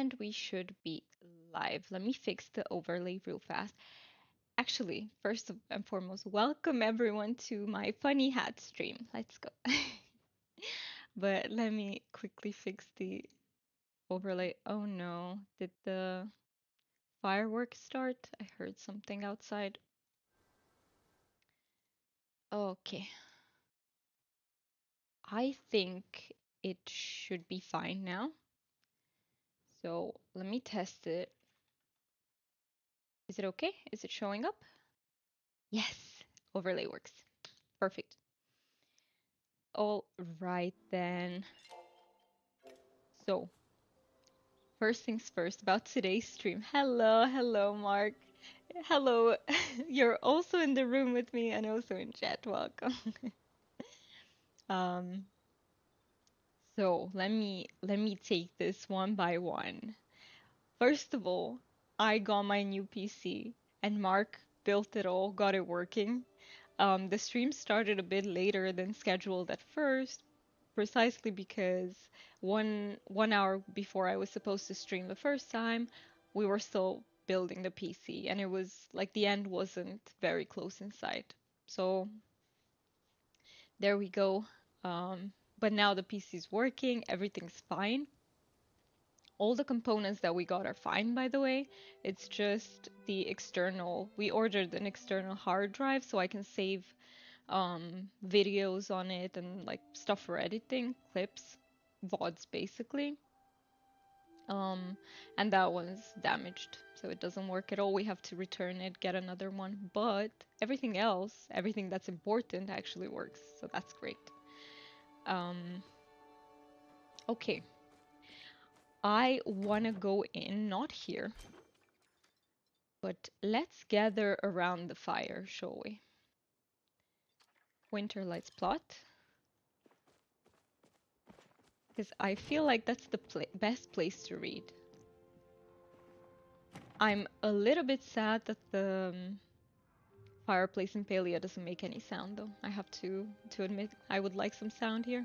And we should be live. Let me fix the overlay real fast. Actually, and foremost, welcome everyone to my funny hat stream. Let's go. But let me quickly fix the overlay. Oh no, did the fireworks start? I heard something outside. Okay, I think it should be fine now. So let me test it. Is it okay? Is it showing up? Yes, overlay works. Perfect. All right then. So, first things first about today's stream. Hello, Mark. Hello. You're also in the room with me and also in chat. Welcome. Um, so let me take this one by one. First of all, I got my new PC and Mark built it all, got it working. The stream started a bit later than scheduled at first, precisely because one hour before I was supposed to stream the first time, we were still building the PC, and it was like the end wasn't very close in sight. So there we go. But now the PC is working, everything's fine. All the components that we got are fine, by the way. It's just the external. We ordered an external hard drive so I can save videos on it and like stuff for editing, clips, VODs basically. Um, and that one's damaged, so it doesn't work at all. We have to return it, get another one. But everything else, everything that's important actually works, so that's great. Um, okay, I wanna go in, not here, but let's gather around the fire, shall we? Winterlights plot. Because I feel like that's the best place to read. I'm a little bit sad that the fireplace in Palia doesn't make any sound, though. I have to admit, I would like some sound here.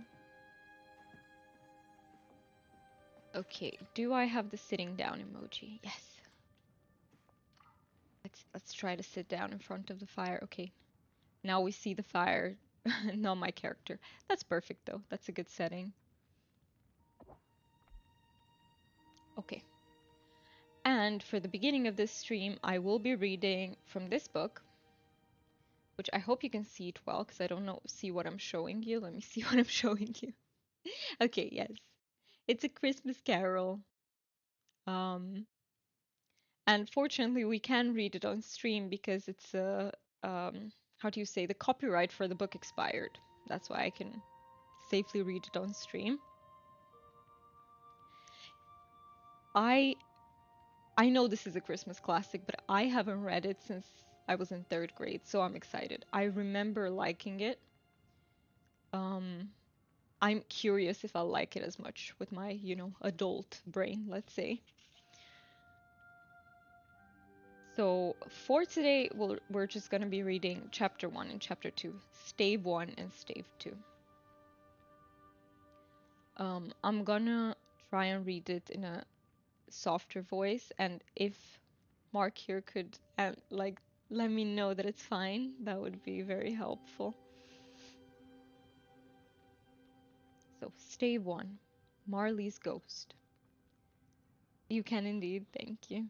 Okay, do I have the sitting down emoji? Yes. Let's try to sit down in front of the fire. Okay, now we see the fire, not my character. That's perfect, though. That's a good setting. Okay. And for the beginning of this stream, I will be reading from this book, which I hope you can see it well, because I don't know, see what I'm showing you. Let me see what I'm showing you. Okay, yes. It's a Christmas Carol. Um, and fortunately, we can read it on stream because it's a, how do you say, the copyright for the book expired. That's why I can safely read it on stream. I I know this is a Christmas classic, but I haven't read it since I was in third grade, so I'm excited. I remember liking it. Um, I'm curious if I'll like it as much with my, adult brain, let's say. So for today, we're just going to be reading chapter 1 and chapter 2, stave 1 and stave 2. I'm gonna try and read it in a softer voice, and if Mark here could like let me know that it's fine, that would be very helpful. So, stave 1, Marley's Ghost. You can indeed, thank you.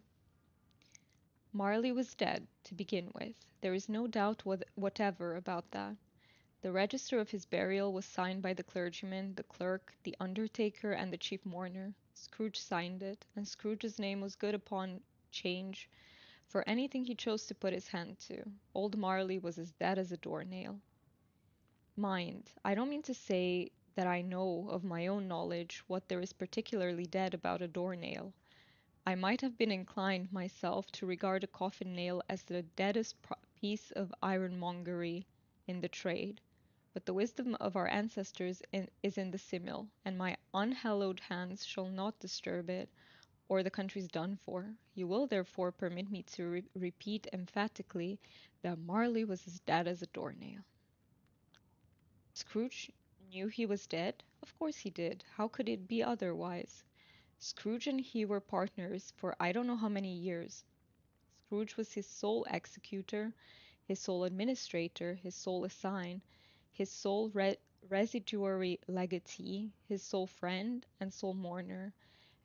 Marley was dead, to begin with. There is no doubt whatever about that. The register of his burial was signed by the clergyman, the clerk, the undertaker, and the chief mourner. Scrooge signed it, and Scrooge's name was good upon change for anything he chose to put his hand to. Old Marley was as dead as a doornail. Mind, I don't mean to say that I know of my own knowledge what there is particularly dead about a doornail. I might have been inclined myself to regard a coffin nail as the deadest piece of ironmongery in the trade, but the wisdom of our ancestors is in the simile, and my unhallowed hands shall not disturb it, or the country's done for. You will therefore permit me to repeat emphatically that Marley was as dead as a doornail. Scrooge knew he was dead? Of course he did. How could it be otherwise? Scrooge and he were partners for I don't know how many years. Scrooge was his sole executor, his sole administrator, his sole assign, his sole residuary legatee, his sole friend and sole mourner,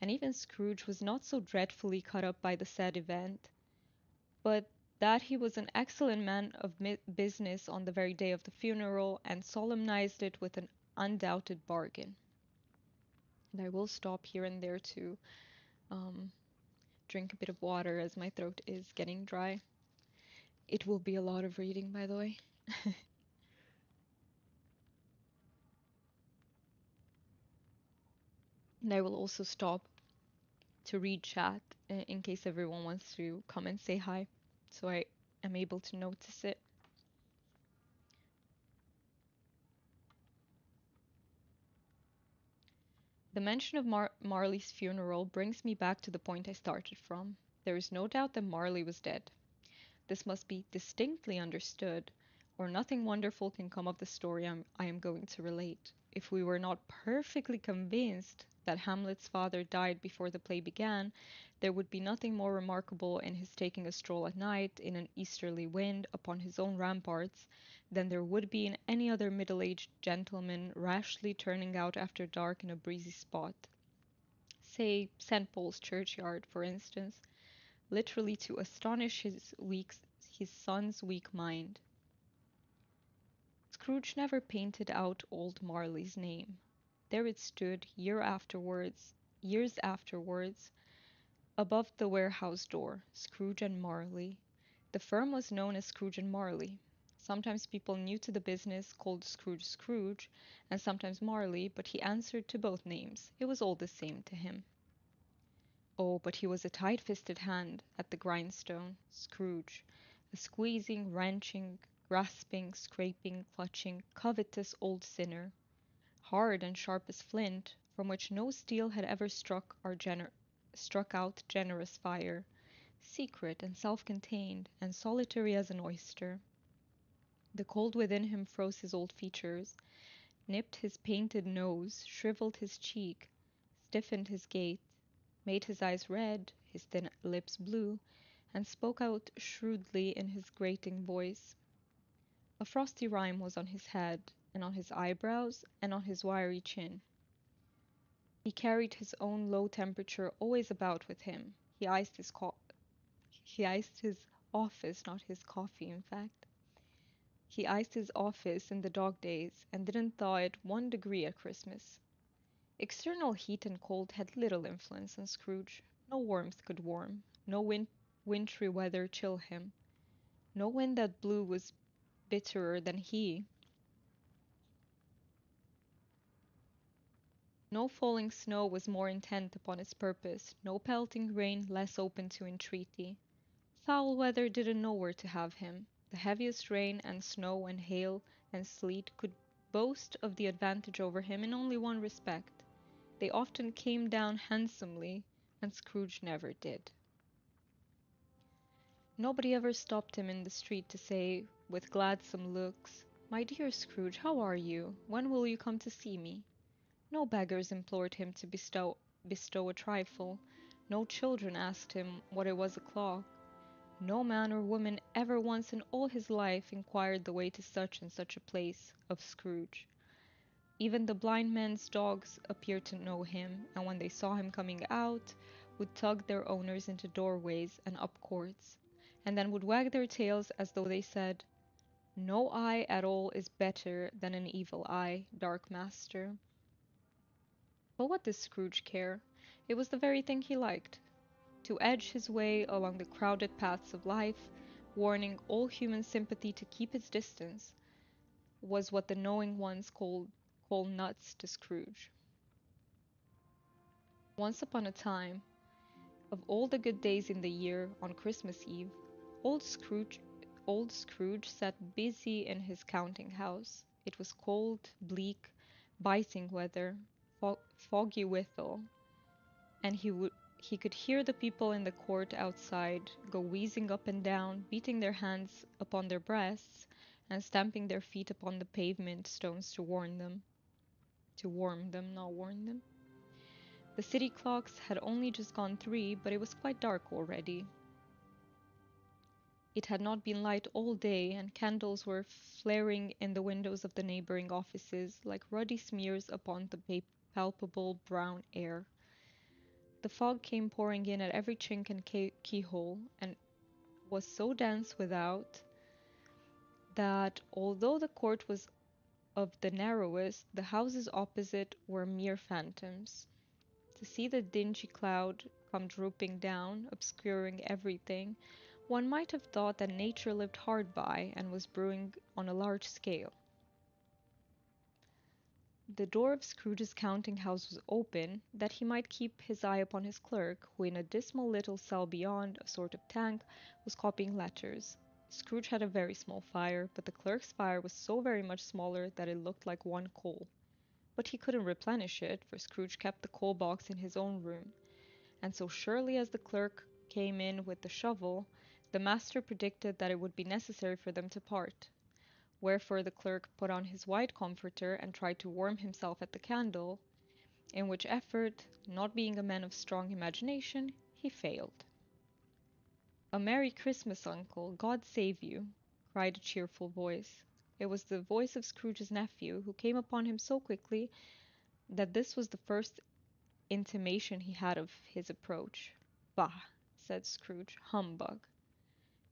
and even Scrooge was not so dreadfully cut up by the said event, but that he was an excellent man of business on the very day of the funeral, and solemnized it with an undoubted bargain. And I will stop here and there to um, drink a bit of water as my throat is getting dry. It will be a lot of reading, by the way. And I will also stop to read chat in case everyone wants to come and say hi, so I am able to notice it. The mention of Marley's funeral brings me back to the point I started from. There is no doubt that Marley was dead. This must be distinctly understood, or nothing wonderful can come of the story I am going to relate. If we were not perfectly convinced that Hamlet's father died before the play began, there would be nothing more remarkable in his taking a stroll at night in an easterly wind upon his own ramparts than there would be in any other middle-aged gentleman rashly turning out after dark in a breezy spot. Say St. Paul's churchyard, for instance, literally to astonish his son's weak mind. Scrooge never painted out old Marley's name. There it stood years afterwards, above the warehouse door, Scrooge and Marley. The firm was known as Scrooge and Marley. Sometimes people new to the business called Scrooge Scrooge, and sometimes Marley, but he answered to both names. It was all the same to him. Oh, but he was a tight-fisted hand at the grindstone, Scrooge, a squeezing, wrenching, grasping, scraping, clutching, covetous old sinner, hard and sharp as flint, from which no steel had ever struck out generous fire, secret and self-contained, and solitary as an oyster. The cold within him froze his old features, nipped his painted nose, shriveled his cheek, stiffened his gait, made his eyes red, his thin lips blue, and spoke out shrewdly in his grating voice. A frosty rime was on his head, and on his eyebrows, and on his wiry chin. He carried his own low temperature always about with him. He iced his office, not his coffee, in fact. He iced his office in the dog days, and didn't thaw it 1 degree at Christmas. External heat and cold had little influence on Scrooge. No warmth could warm, no wintry weather chill him. No wind that blew was bitterer than he. No falling snow was more intent upon its purpose, no pelting rain less open to entreaty. Foul weather didn't know where to have him. The heaviest rain and snow and hail and sleet could boast of the advantage over him in only one respect. They often came down handsomely, and Scrooge never did. Nobody ever stopped him in the street to say, with gladsome looks, "My dear Scrooge, how are you? When will you come to see me?" No beggars implored him to bestow a trifle. No children asked him what it was o'clock. No man or woman ever once in all his life inquired the way to such and such a place of Scrooge. Even the blind men's dogs appeared to know him, and when they saw him coming out, would tug their owners into doorways and up courts, and then would wag their tails as though they said, "No eye at all is better than an evil eye, dark master." But what does Scrooge care? It was the very thing he liked. To edge his way along the crowded paths of life, warning all human sympathy to keep its distance, was what the knowing ones call nuts to Scrooge. Once upon a time, of all the good days in the year, on Christmas Eve, old Scrooge old Scrooge sat busy in his counting house. It was cold, bleak, biting weather, foggy withal, and he could hear the people in the court outside go wheezing up and down, beating their hands upon their breasts, and stamping their feet upon the pavement stones to warm them, not warn them. The city clocks had only just gone 3, but it was quite dark already. It had not been light all day, and candles were flaring in the windows of the neighboring offices like ruddy smears upon the palpable brown air. The fog came pouring in at every chink and keyhole, and was so dense without that, although the court was of the narrowest, the houses opposite were mere phantoms. To see the dingy cloud come drooping down, obscuring everything, one might have thought that nature lived hard by and was brewing on a large scale. The door of Scrooge's counting house was open, that he might keep his eye upon his clerk, who in a dismal little cell beyond, a sort of tank, was copying letters. Scrooge had a very small fire, but the clerk's fire was so very much smaller that it looked like one coal. But he couldn't replenish it, for Scrooge kept the coal box in his own room, and so surely as the clerk came in with the shovel, the master predicted that it would be necessary for them to part. Wherefore the clerk put on his white comforter and tried to warm himself at the candle, in which effort, not being a man of strong imagination, he failed. "A Merry Christmas, uncle! God save you!" cried a cheerful voice. It was the voice of Scrooge's nephew, who came upon him so quickly that this was the first intimation he had of his approach. "Bah!" said Scrooge. "Humbug!"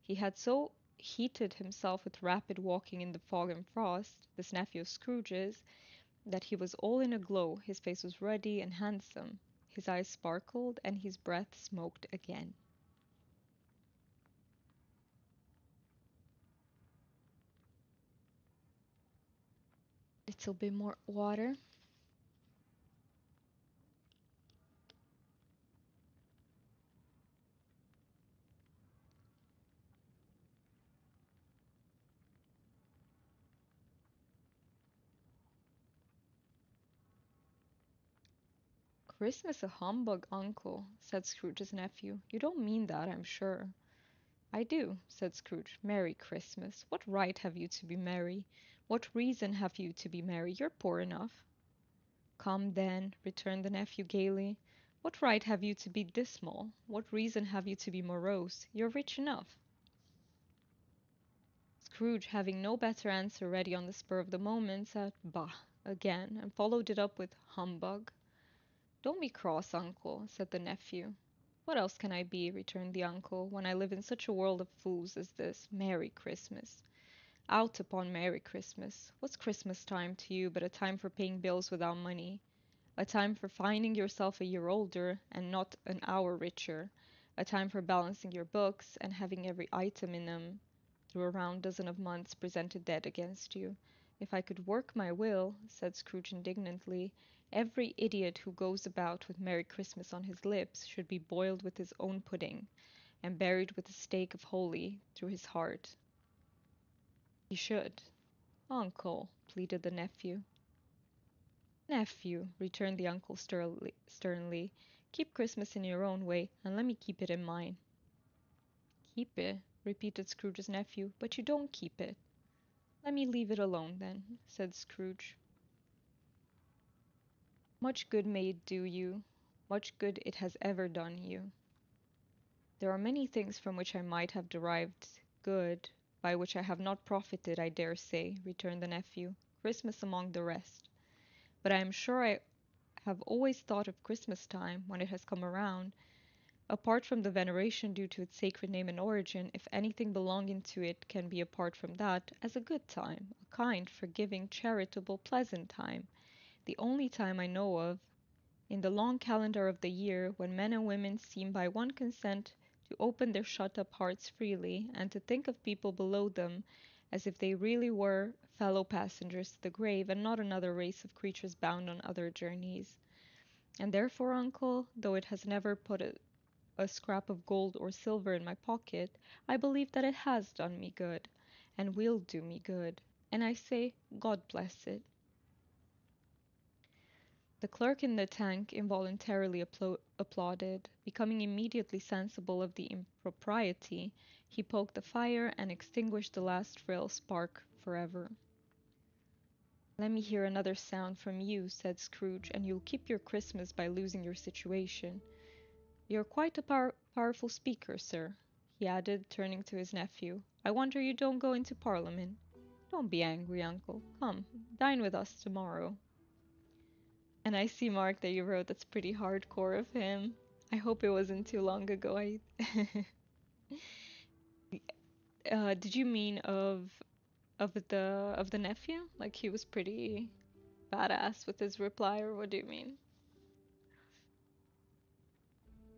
He had so heated himself with rapid walking in the fog and frost, this nephew of Scrooge's, that he was all in a glow, his face was ruddy and handsome, his eyes sparkled, and his breath smoked again. Little bit more water. "Christmas a humbug, uncle," said Scrooge's nephew. "You don't mean that, I'm sure." "I do," said Scrooge. "Merry Christmas! What right have you to be merry? What reason have you to be merry? You're poor enough." "Come, then," returned the nephew gaily. "What right have you to be dismal? What reason have you to be morose? You're rich enough." Scrooge, having no better answer ready on the spur of the moment, said "Bah!" again, and followed it up with "Humbug!" "Don't be cross, uncle," said the nephew. "What else can I be," returned the uncle, "when I live in such a world of fools as this? Merry Christmas! Out upon Merry Christmas! What's Christmas time to you but a time for paying bills without money? A time for finding yourself a year older and not an hour richer, a time for balancing your books and having every item in them through a round dozen of months presented dead against you. If I could work my will," said Scrooge indignantly, "every idiot who goes about with Merry Christmas on his lips should be boiled with his own pudding, and buried with a stake of holy through his heart. He should." "Uncle," pleaded the nephew. "Nephew," returned the uncle sternly, "keep Christmas in your own way, and let me keep it in mine." "Keep it," repeated Scrooge's nephew, "but you don't keep it." "Let me leave it alone, then," said Scrooge. "Much good may it do you, much good it has ever done you." "There are many things from which I might have derived good, by which I have not profited, I dare say," returned the nephew, "Christmas among the rest. But I am sure I have always thought of Christmas time, when it has come around, apart from the veneration due to its sacred name and origin, if anything belonging to it can be apart from that, as a good time, a kind, forgiving, charitable, pleasant time, the only time I know of, in the long calendar of the year, when men and women seem by one consent to open their shut-up hearts freely, and to think of people below them as if they really were fellow passengers to the grave, and not another race of creatures bound on other journeys. And therefore, uncle, though it has never put a scrap of gold or silver in my pocket, I believe that it has done me good, and will do me good, and I say, God bless it." The clerk in the tank involuntarily applauded. Becoming immediately sensible of the impropriety, he poked the fire and extinguished the last frail spark forever. Let me hear another sound from you, said Scrooge, and you'll keep your Christmas by losing your situation. You're quite a powerful speaker, sir, he added, turning to his nephew. I wonder you don't go into Parliament. Don't be angry, uncle. Come, dine with us tomorrow. And I see, Mark, that you wrote that's pretty hardcore of him. I hope it wasn't too long ago. Did you mean of the nephew? Like he was pretty badass with his reply, or what do you mean?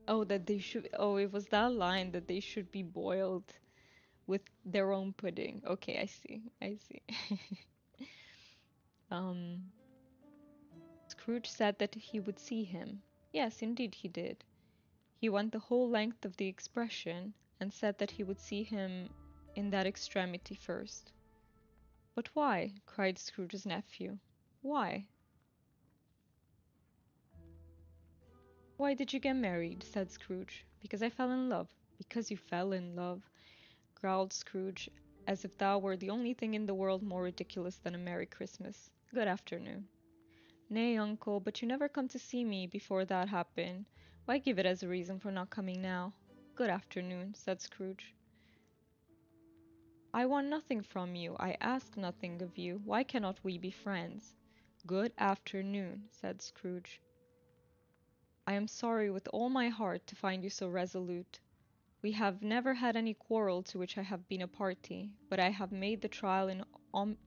Oh, that they should. Oh, it was that line that they should be boiled with their own pudding. Okay, I see. I see. Um, Scrooge said that he would see him. Yes, indeed he did. He went the whole length of the expression, and said that he would see him in that extremity first. But why? Cried Scrooge's nephew. Why? Why did you get married? Said Scrooge. Because I fell in love. Because you fell in love, growled Scrooge, as if that were the only thing in the world more ridiculous than a Merry Christmas. Good afternoon. Nay, uncle, but you never come to see me before that happened. Why give it as a reason for not coming now? Good afternoon, said Scrooge. I want nothing from you. I ask nothing of you. Why cannot we be friends? Good afternoon, said Scrooge. I am sorry with all my heart to find you so resolute. We have never had any quarrel to which I have been a party, but I have made the trial in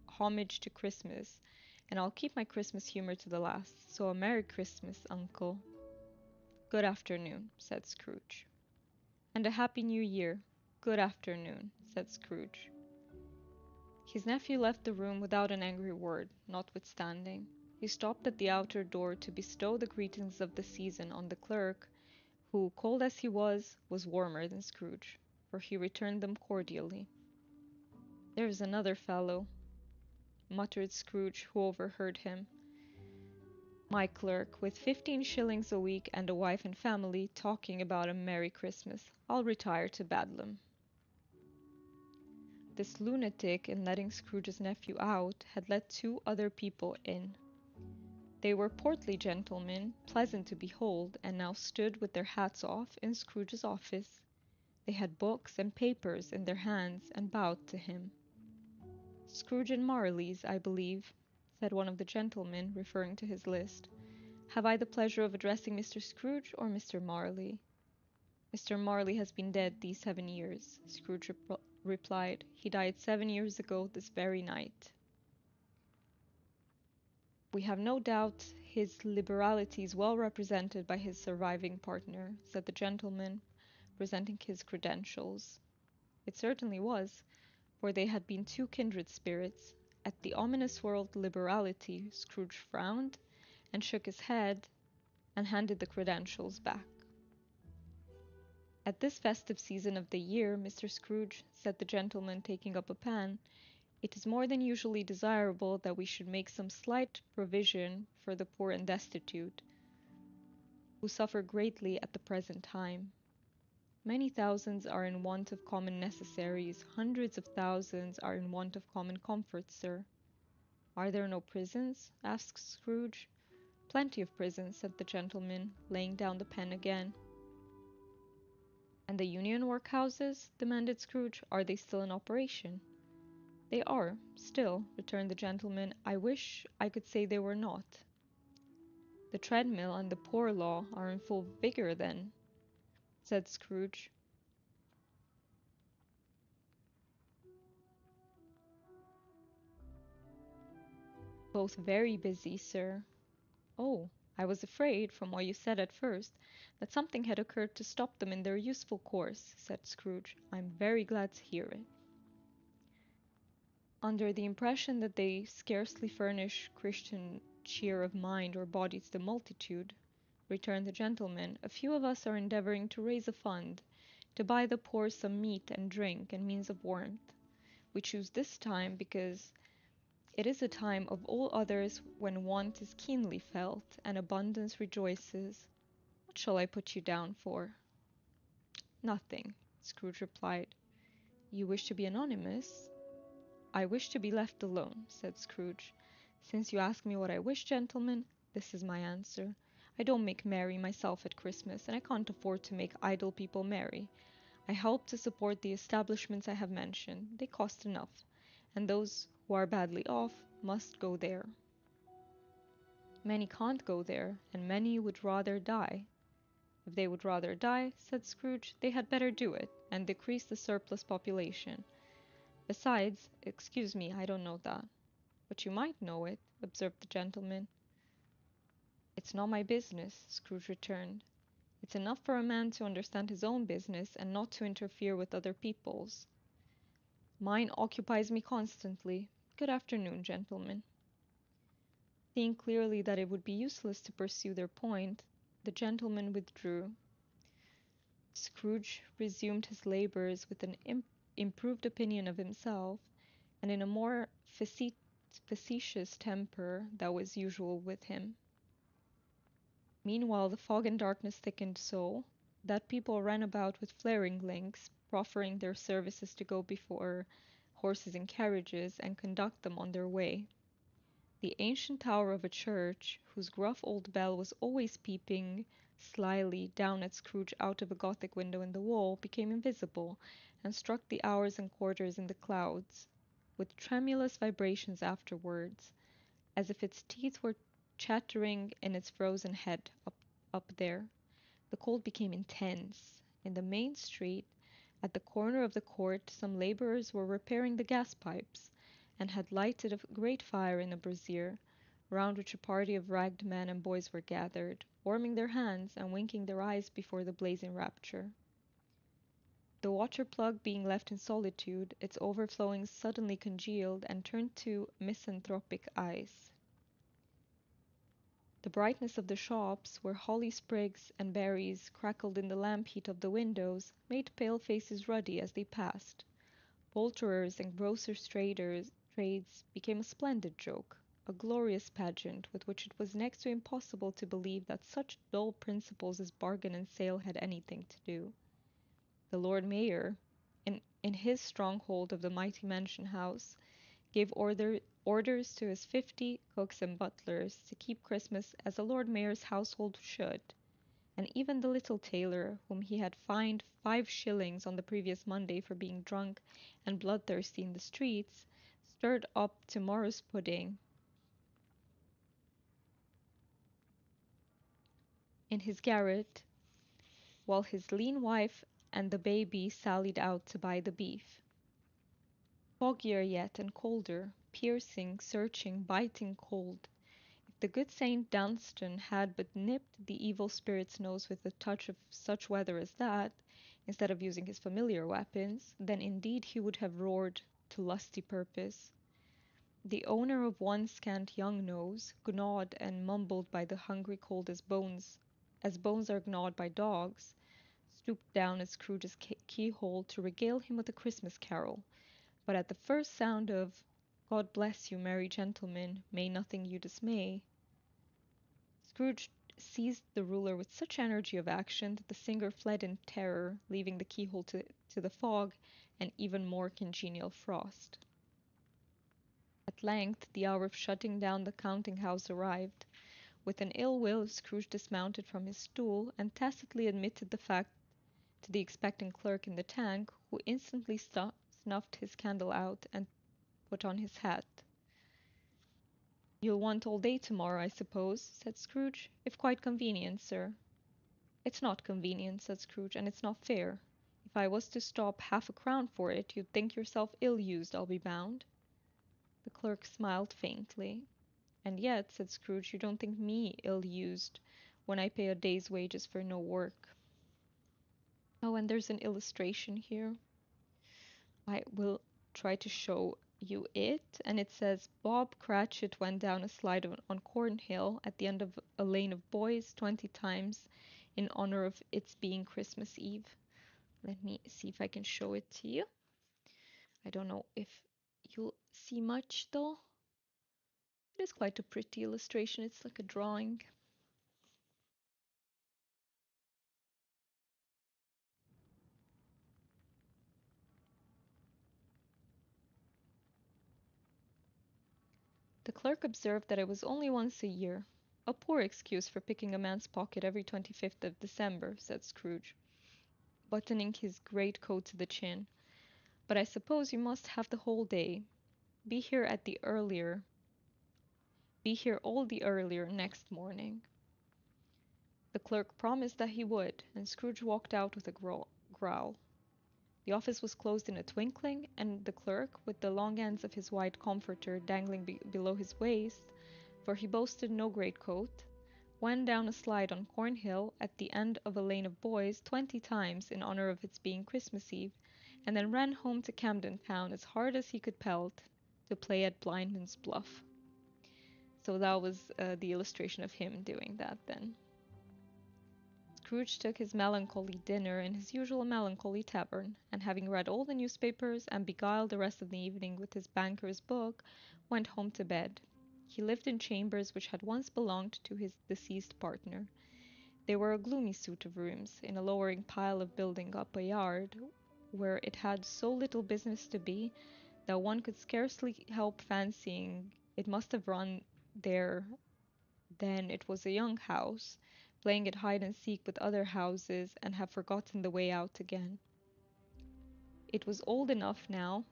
homage to Christmas, and I'll keep my Christmas humor to the last. So a Merry Christmas, uncle. Good afternoon, said Scrooge. And a Happy New Year. Good afternoon, said Scrooge. His nephew left the room without an angry word, notwithstanding. He stopped at the outer door to bestow the greetings of the season on the clerk, who, cold as he was warmer than Scrooge, for he returned them cordially. There's another fellow, muttered Scrooge, who overheard him. My clerk, with 15 shillings a week and a wife and family, talking about a Merry Christmas. I'll retire to Bedlam. This lunatic, in letting Scrooge's nephew out, had let 2 other people in. They were portly gentlemen, pleasant to behold, and now stood with their hats off in Scrooge's office. They had books and papers in their hands and bowed to him. Scrooge and Marley's, I believe, said one of the gentlemen, referring to his list. Have I the pleasure of addressing Mr. Scrooge or Mr. Marley? Mr. Marley has been dead these 7 years, Scrooge replied. He died 7 years ago this very night. We have no doubt his liberality is well represented by his surviving partner, said the gentleman, presenting his credentials. It certainly was, for they had been 2 kindred spirits. At the ominous word liberality, Scrooge frowned and shook his head and handed the credentials back. At this festive season of the year, Mr. Scrooge, said the gentleman, taking up a pen, it is more than usually desirable that we should make some slight provision for the poor and destitute, who suffer greatly at the present time. Many thousands are in want of common necessaries, hundreds of thousands are in want of common comforts, sir. Are there no prisons? Asked Scrooge. Plenty of prisons, said the gentleman, laying down the pen again. And the union workhouses? Demanded Scrooge. Are they still in operation? They are, still, returned the gentleman. I wish I could say they were not. The treadmill and the poor law are in full vigor, then, said Scrooge. Both very busy, sir. Oh, I was afraid, from what you said at first, that something had occurred to stop them in their useful course, said Scrooge. I'm very glad to hear it. Under the impression that they scarcely furnish Christian cheer of mind or body to the multitude, returned the gentleman, a few of us are endeavoring to raise a fund, to buy the poor some meat and drink and means of warmth. We choose this time because it is a time of all others when want is keenly felt and abundance rejoices. What shall I put you down for? Nothing, Scrooge replied. You wish to be anonymous? I wish to be left alone, said Scrooge. Since you ask me what I wish, gentlemen, this is my answer. I don't make merry myself at Christmas, and I can't afford to make idle people merry. I help to support the establishments I have mentioned. They cost enough, and those who are badly off must go there. Many can't go there, and many would rather die. If they would rather die, said Scrooge, they had better do it, and decrease the surplus population. Besides, excuse me, I don't know that. But you might know it, observed the gentleman. It's not my business, Scrooge returned. It's enough for a man to understand his own business and not to interfere with other people's. Mine occupies me constantly. Good afternoon, gentlemen. Seeing clearly that it would be useless to pursue their point, the gentlemen withdrew. Scrooge resumed his labors with an improved opinion of himself, and in a more facetious temper than was usual with him. Meanwhile the fog and darkness thickened so that people ran about with flaring links, proffering their services to go before horses and carriages and conduct them on their way. The ancient tower of a church, whose gruff old bell was always peeping slyly down at Scrooge out of a Gothic window in the wall, became invisible, and struck the hours and quarters in the clouds, with tremulous vibrations afterwards, as if its teeth were chattering in its frozen head up there. The cold became intense. In the main street, at the corner of the court, some laborers were repairing the gas pipes, and had lighted a great fire in a brazier, round which a party of ragged men and boys were gathered, warming their hands and winking their eyes before the blazing rapture. The water plug being left in solitude, its overflowings suddenly congealed and turned to misanthropic ice. The brightness of the shops, where holly sprigs and berries crackled in the lamp heat of the windows, made pale faces ruddy as they passed. Poulterers and grocers' trades became a splendid joke, a glorious pageant with which it was next to impossible to believe that such dull principles as bargain and sale had anything to do. The Lord Mayor, in his stronghold of the mighty mansion house, gave orders to his 50 cooks and butlers to keep Christmas as a Lord Mayor's household should, and even the little tailor, whom he had fined 5 shillings on the previous Monday for being drunk and bloodthirsty in the streets, stirred up tomorrow's pudding in his garret, while his lean wife and the baby sallied out to buy the beef. Foggier yet and colder, piercing, searching, biting cold. If the good Saint Dunstan had but nipped the evil spirit's nose with a touch of such weather as that, instead of using his familiar weapons, then indeed he would have roared to lusty purpose. The owner of one scant young nose, gnawed and mumbled by the hungry cold as bones are gnawed by dogs, stooped down at Scrooge's keyhole to regale him with a Christmas carol, but at the first sound of "God bless you, merry gentlemen, may nothing you dismay," Scrooge seized the ruler with such energy of action that the singer fled in terror, leaving the keyhole to the fog and even more congenial frost. At length the hour of shutting down the counting-house arrived. With an ill will Scrooge dismounted from his stool and tacitly admitted the fact to the expectant clerk in the tank, who instantly snuffed his candle out and put on his hat. "You'll want all day tomorrow, I suppose," said Scrooge. "If quite convenient, sir." "It's not convenient," said Scrooge, "and it's not fair. If I was to stop half a crown for it, you'd think yourself ill-used, I'll be bound." The clerk smiled faintly. "And yet," said Scrooge, "you don't think me ill-used when I pay a day's wages for no work." "Oh, and there's an illustration here. I will try to show you it, and it says Bob Cratchit went down a slide on Cornhill at the end of a lane of boys 20 times in honor of its being Christmas Eve. Let me see if I can show it to you. I don't know if you'll see much though. It is quite a pretty illustration. It's like a drawing. The clerk observed that it was only once a year. A poor excuse for picking a man's pocket every 25th of December, said Scrooge, buttoning his great coat to the chin. But I suppose you must have the whole day. Be here at the earlier. Be here all the earlier next morning. The clerk promised that he would, and Scrooge walked out with a growl. The office was closed in a twinkling, and the clerk, with the long ends of his white comforter dangling below his waist, for he boasted no greatcoat, went down a slide on Cornhill at the end of a lane of boys 20 times in honor of its being Christmas Eve, and then ran home to Camden Town as hard as he could pelt to play at Blindman's Bluff. So that was the illustration of him doing that then. Scrooge took his melancholy dinner in his usual melancholy tavern, and having read all the newspapers and beguiled the rest of the evening with his banker's book, went home to bed. He lived in chambers which had once belonged to his deceased partner. They were a gloomy suit of rooms, in a lowering pile of building up a yard, where it had so little business to be, that one could scarcely help fancying it must have run there then it was a young house, playing at hide and seek with other houses, and have forgotten the way out again. It was old enough now,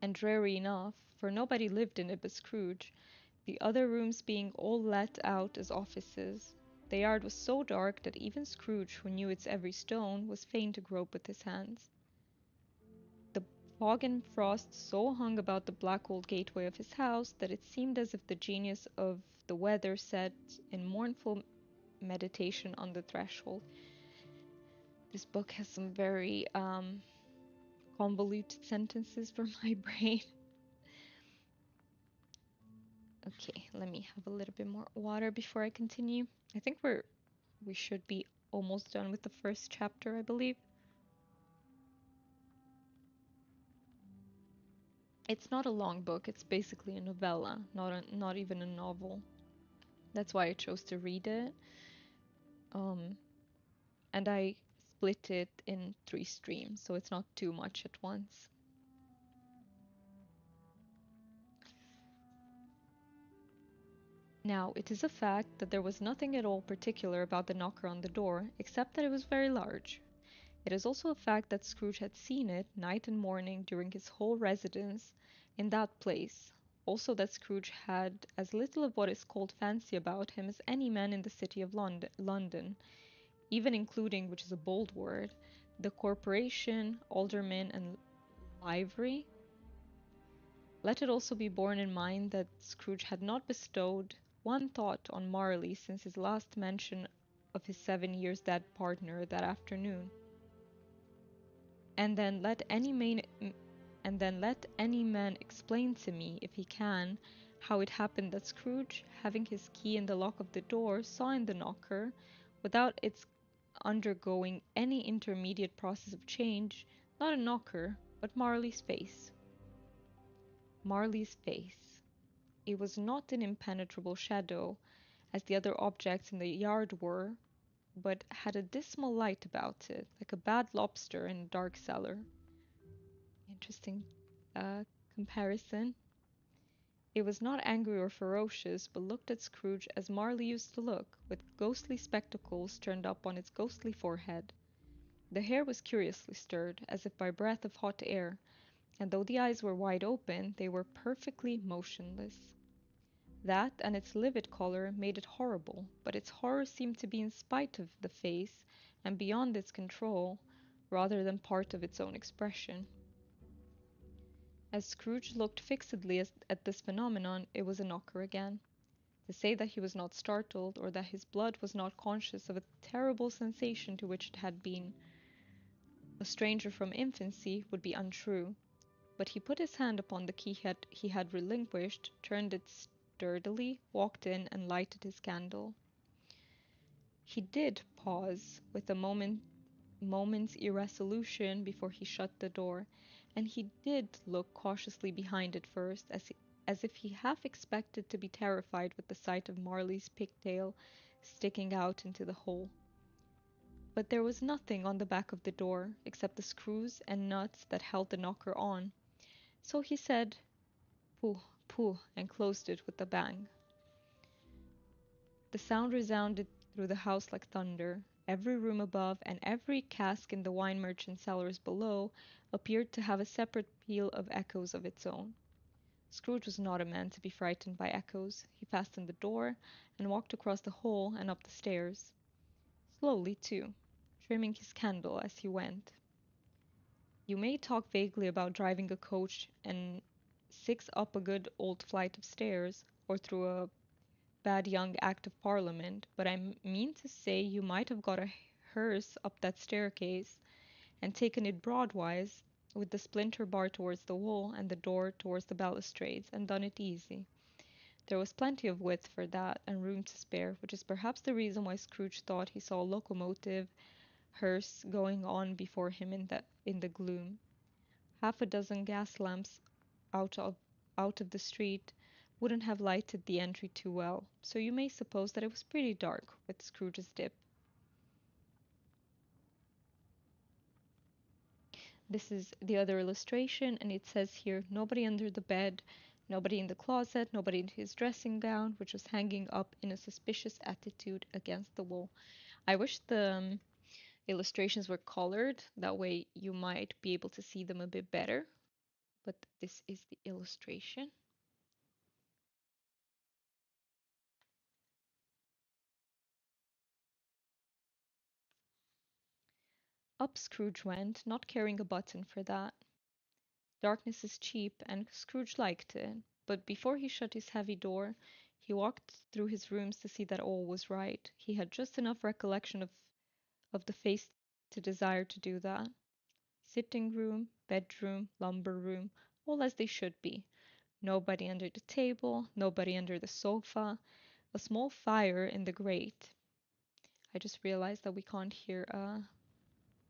and dreary enough, for nobody lived in it but Scrooge, the other rooms being all let out as offices. The yard was so dark that even Scrooge, who knew its every stone, was fain to grope with his hands. The fog and frost so hung about the black old gateway of his house that it seemed as if the genius of the weather sat in mournful meditation on the threshold. This book has some very convoluted sentences for my brain. Okay, let me have a little bit more water before I continue. I think we should be almost done with the first chapter, I believe. It's not a long book, it's basically a novella, not even a novel. That's why I chose to read it. And I split it in 3 streams, so it's not too much at once. Now, it is a fact that there was nothing at all particular about the knocker on the door, except that it was very large. It is also a fact that Scrooge had seen it, night and morning, during his whole residence in that place. Also that Scrooge had as little of what is called fancy about him as any man in the city of London, even including, which is a bold word, the corporation, aldermen, and livery. Let it also be borne in mind that Scrooge had not bestowed one thought on Marley since his last mention of his 7 years dead partner that afternoon. And then let any man explain to me, if he can, how it happened that Scrooge, having his key in the lock of the door, saw in the knocker, without its undergoing any intermediate process of change, not a knocker, but Marley's face. Marley's face. It was not an impenetrable shadow, as the other objects in the yard were, but had a dismal light about it, like a bad lobster in a dark cellar. Interesting comparison. It was not angry or ferocious, but looked at Scrooge as Marley used to look, with ghostly spectacles turned up on its ghostly forehead. The hair was curiously stirred, as if by breath of hot air, and though the eyes were wide open, they were perfectly motionless. That and its livid color made it horrible, but its horror seemed to be in spite of the face and beyond its control, rather than part of its own expression. As Scrooge looked fixedly at this phenomenon, it was a knocker again. To say that he was not startled, or that his blood was not conscious of a terrible sensation to which it had been a stranger from infancy, would be untrue. But he put his hand upon the key he had relinquished, turned it sturdily, walked in, and lighted his candle. He did pause, with a moment's irresolution before he shut the door, and he did look cautiously behind it first, as if he half expected to be terrified with the sight of Marley's pigtail sticking out into the hole. But there was nothing on the back of the door, except the screws and nuts that held the knocker on. So he said, "Pooh, "Pooh," and closed it with a bang. The sound resounded through the house like thunder. Every room above and every cask in the wine merchant's cellars below appeared to have a separate peal of echoes of its own. Scrooge was not a man to be frightened by echoes. He fastened the door and walked across the hall and up the stairs. Slowly, too, trimming his candle as he went. You may talk vaguely about driving a coach and six up a good old flight of stairs, or through a bad young Act of Parliament, but I mean to say you might have got a hearse up that staircase and taken it broadwise, with the splinter bar towards the wall and the door towards the balustrades, and done it easy. There was plenty of width for that, and room to spare, which is perhaps the reason why Scrooge thought he saw a locomotive hearse going on before him in the gloom. Half a dozen gas lamps out of out of the street wouldn't have lighted the entry too well, so you may suppose that it was pretty dark with Scrooge's dip. This is the other illustration, and it says here nobody under the bed, nobody in the closet, nobody in his dressing gown, which was hanging up in a suspicious attitude against the wall. I wish the illustrations were colored, that way you might be able to see them a bit better, but this is the illustration. Up Scrooge went, not caring a button for that. Darkness is cheap, and Scrooge liked it, but before he shut his heavy door, he walked through his rooms to see that all was right. He had just enough recollection of the face to desire to do that. Sitting room, bedroom, lumber room, all as they should be. Nobody under the table, nobody under the sofa, a small fire in the grate. I just realized that we can't hear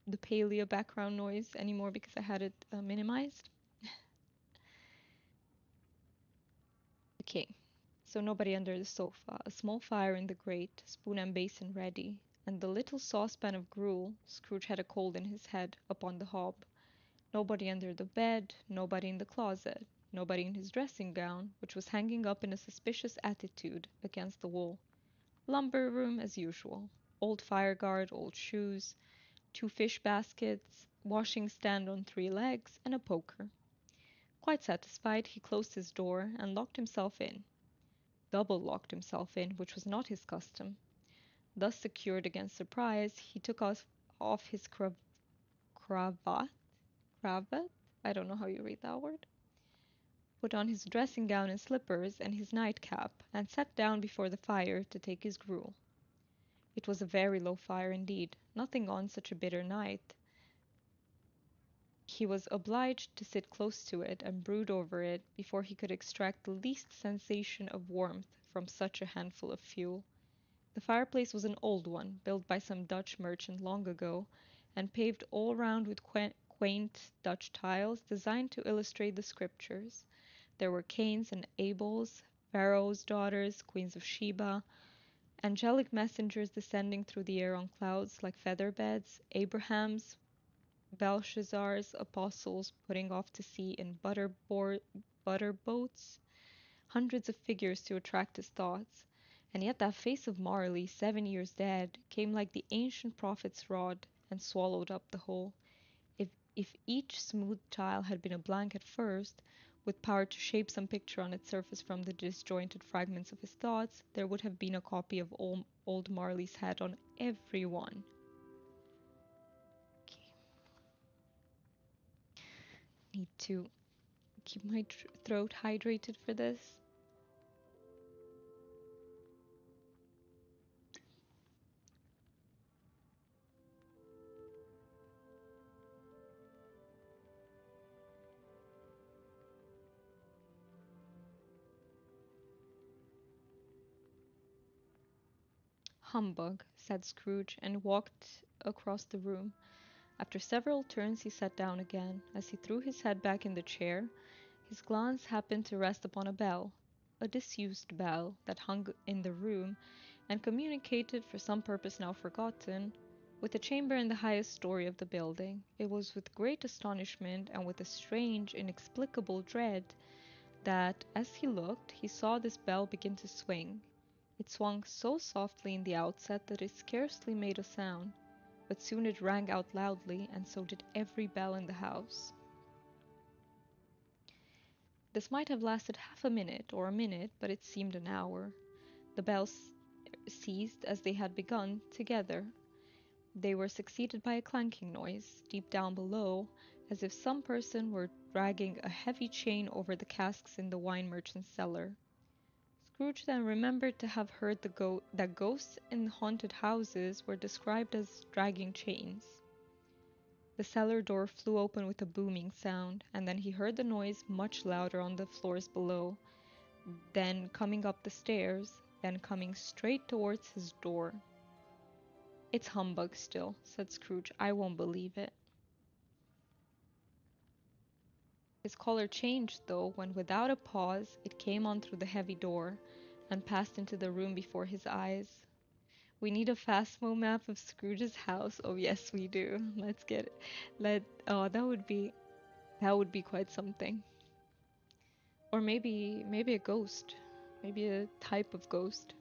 the Palia background noise anymore because I had it minimized. Okay, so nobody under the sofa, a small fire in the grate, spoon and basin ready, and the little saucepan of gruel, Scrooge had a cold in his head, upon the hob. Nobody under the bed, nobody in the closet, nobody in his dressing gown, which was hanging up in a suspicious attitude against the wall. Lumber room as usual. Old fireguard, old shoes, two fish baskets, washing stand on three legs, and a poker. Quite satisfied, he closed his door and locked himself in. Double locked himself in, which was not his custom. Thus secured against surprise, he took off his cravat, cravat? I don't know how you read that word. Put on his dressing gown and slippers and his nightcap, and sat down before the fire to take his gruel. It was a very low fire indeed, nothing on such a bitter night. He was obliged to sit close to it and brood over it before he could extract the least sensation of warmth from such a handful of fuel. The fireplace was an old one, built by some Dutch merchant long ago, and paved all round with quaint Dutch tiles designed to illustrate the scriptures. There were Cains and Abels, Pharaoh's daughters, queens of Sheba, angelic messengers descending through the air on clouds like feather beds, Abraham's, Belshazzar's apostles putting off to sea in butter boats, hundreds of figures to attract his thoughts. And yet that face of Marley, 7 years dead, came like the ancient prophet's rod and swallowed up the whole. If each smooth tile had been a blank at first, with power to shape some picture on its surface from the disjointed fragments of his thoughts, there would have been a copy of old Marley's head on every one. Okay. Need to keep my throat hydrated for this. Humbug, said Scrooge, and walked across the room. After several turns he sat down again. As he threw his head back in the chair, his glance happened to rest upon a bell, a disused bell that hung in the room and communicated, for some purpose now forgotten, with a chamber in the highest story of the building. It was with great astonishment and with a strange, inexplicable dread that as he looked, he saw this bell begin to swing. It swung so softly in the outset that it scarcely made a sound, but soon it rang out loudly, and so did every bell in the house. This might have lasted half a minute or a minute, but it seemed an hour. The bells ceased as they had begun, together. They were succeeded by a clanking noise, deep down below, as if some person were dragging a heavy chain over the casks in the wine merchant's cellar. Scrooge then remembered to have heard that ghosts in haunted houses were described as dragging chains. The cellar door flew open with a booming sound, and then he heard the noise much louder on the floors below, then coming up the stairs, then coming straight towards his door. "It's humbug still," said Scrooge. "I won't believe it." His color changed, though, when without a pause it came on through the heavy door, and passed into the room before his eyes. We need a Phasmo map of Scrooge's house. Oh yes, we do. Let's get it. That would be quite something. Or maybe a ghost. Maybe a type of ghost.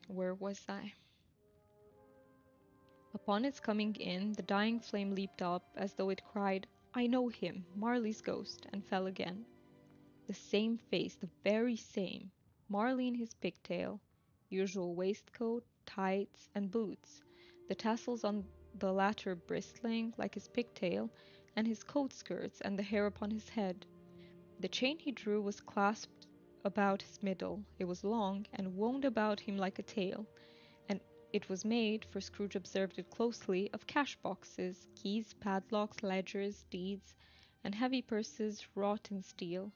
Where was I? Upon its coming in, the dying flame leaped up, as though it cried, "I know him, Marley's ghost," and fell again. The same face, the very same. Marley in his pigtail, usual waistcoat, tights, and boots, the tassels on the latter bristling, like his pigtail, and his coat skirts, and the hair upon his head. The chain he drew was clasped about his middle. It was long, and wound about him like a tail, and it was made, for Scrooge observed it closely, of cash boxes, keys, padlocks, ledgers, deeds, and heavy purses wrought in steel.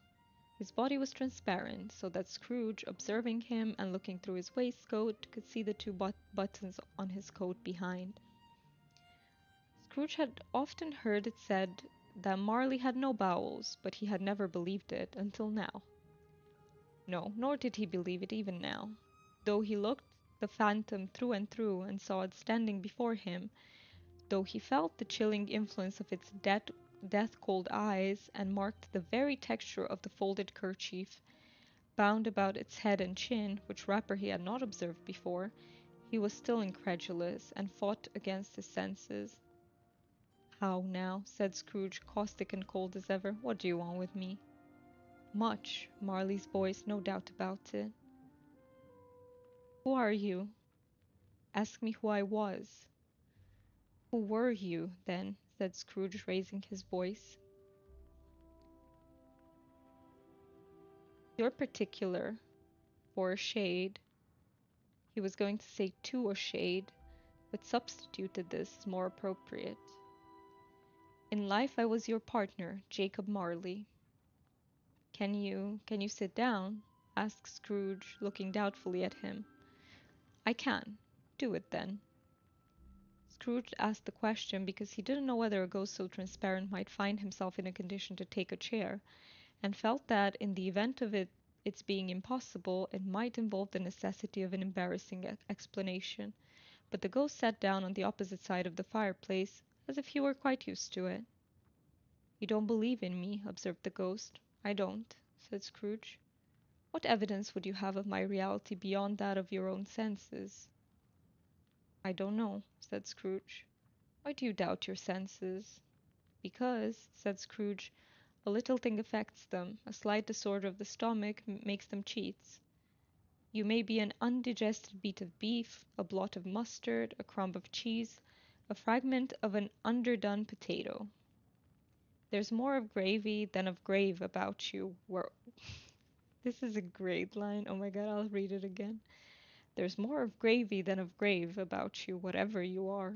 His body was transparent, so that Scrooge, observing him and looking through his waistcoat, could see the two buttons on his coat behind. Scrooge had often heard it said that Marley had no bowels, but he had never believed it until now. No, nor did he believe it even now. Though he looked the phantom through and through and saw it standing before him, though he felt the chilling influence of its death-cold eyes, and marked the very texture of the folded kerchief bound about its head and chin, which wrapper he had not observed before, he was still incredulous, and fought against his senses. "How now?" said Scrooge, caustic and cold as ever. "What do you want with me?" "Much." Marley's voice, no doubt about it. "Who are you?" "Ask me who I was." "Who were you, then?" said Scrooge, raising his voice. "You're particular, for a shade." He was going to say "to a shade," but substituted this as more appropriate. "In life I was your partner, Jacob Marley." Can you sit down?" asked Scrooge, looking doubtfully at him. "I can." "Do it, then." Scrooge asked the question because he didn't know whether a ghost so transparent might find himself in a condition to take a chair, and felt that, in the event of its being impossible, it might involve the necessity of an embarrassing explanation. But the ghost sat down on the opposite side of the fireplace, as if he were quite used to it. "You don't believe in me," observed the ghost. "I don't," said Scrooge. "What evidence would you have of my reality beyond that of your own senses?" "I don't know," said Scrooge. "Why do you doubt your senses?" "Because," said Scrooge, "a little thing affects them. A slight disorder of the stomach makes them cheats. You may be an undigested bit of beef, a blot of mustard, a crumb of cheese, a fragment of an underdone potato. There's more of gravy than of grave about you. This is a great line. Oh my God, I'll read it again. "There's more of gravy than of grave about you, whatever you are."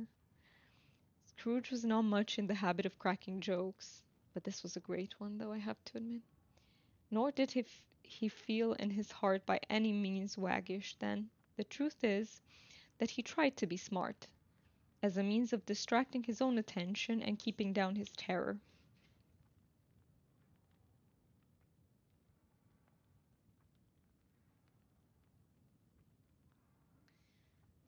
Scrooge was not much in the habit of cracking jokes, but this was a great one, though, I have to admit. Nor did he feel in his heart by any means waggish then. The truth is that he tried to be smart, as a means of distracting his own attention and keeping down his terror.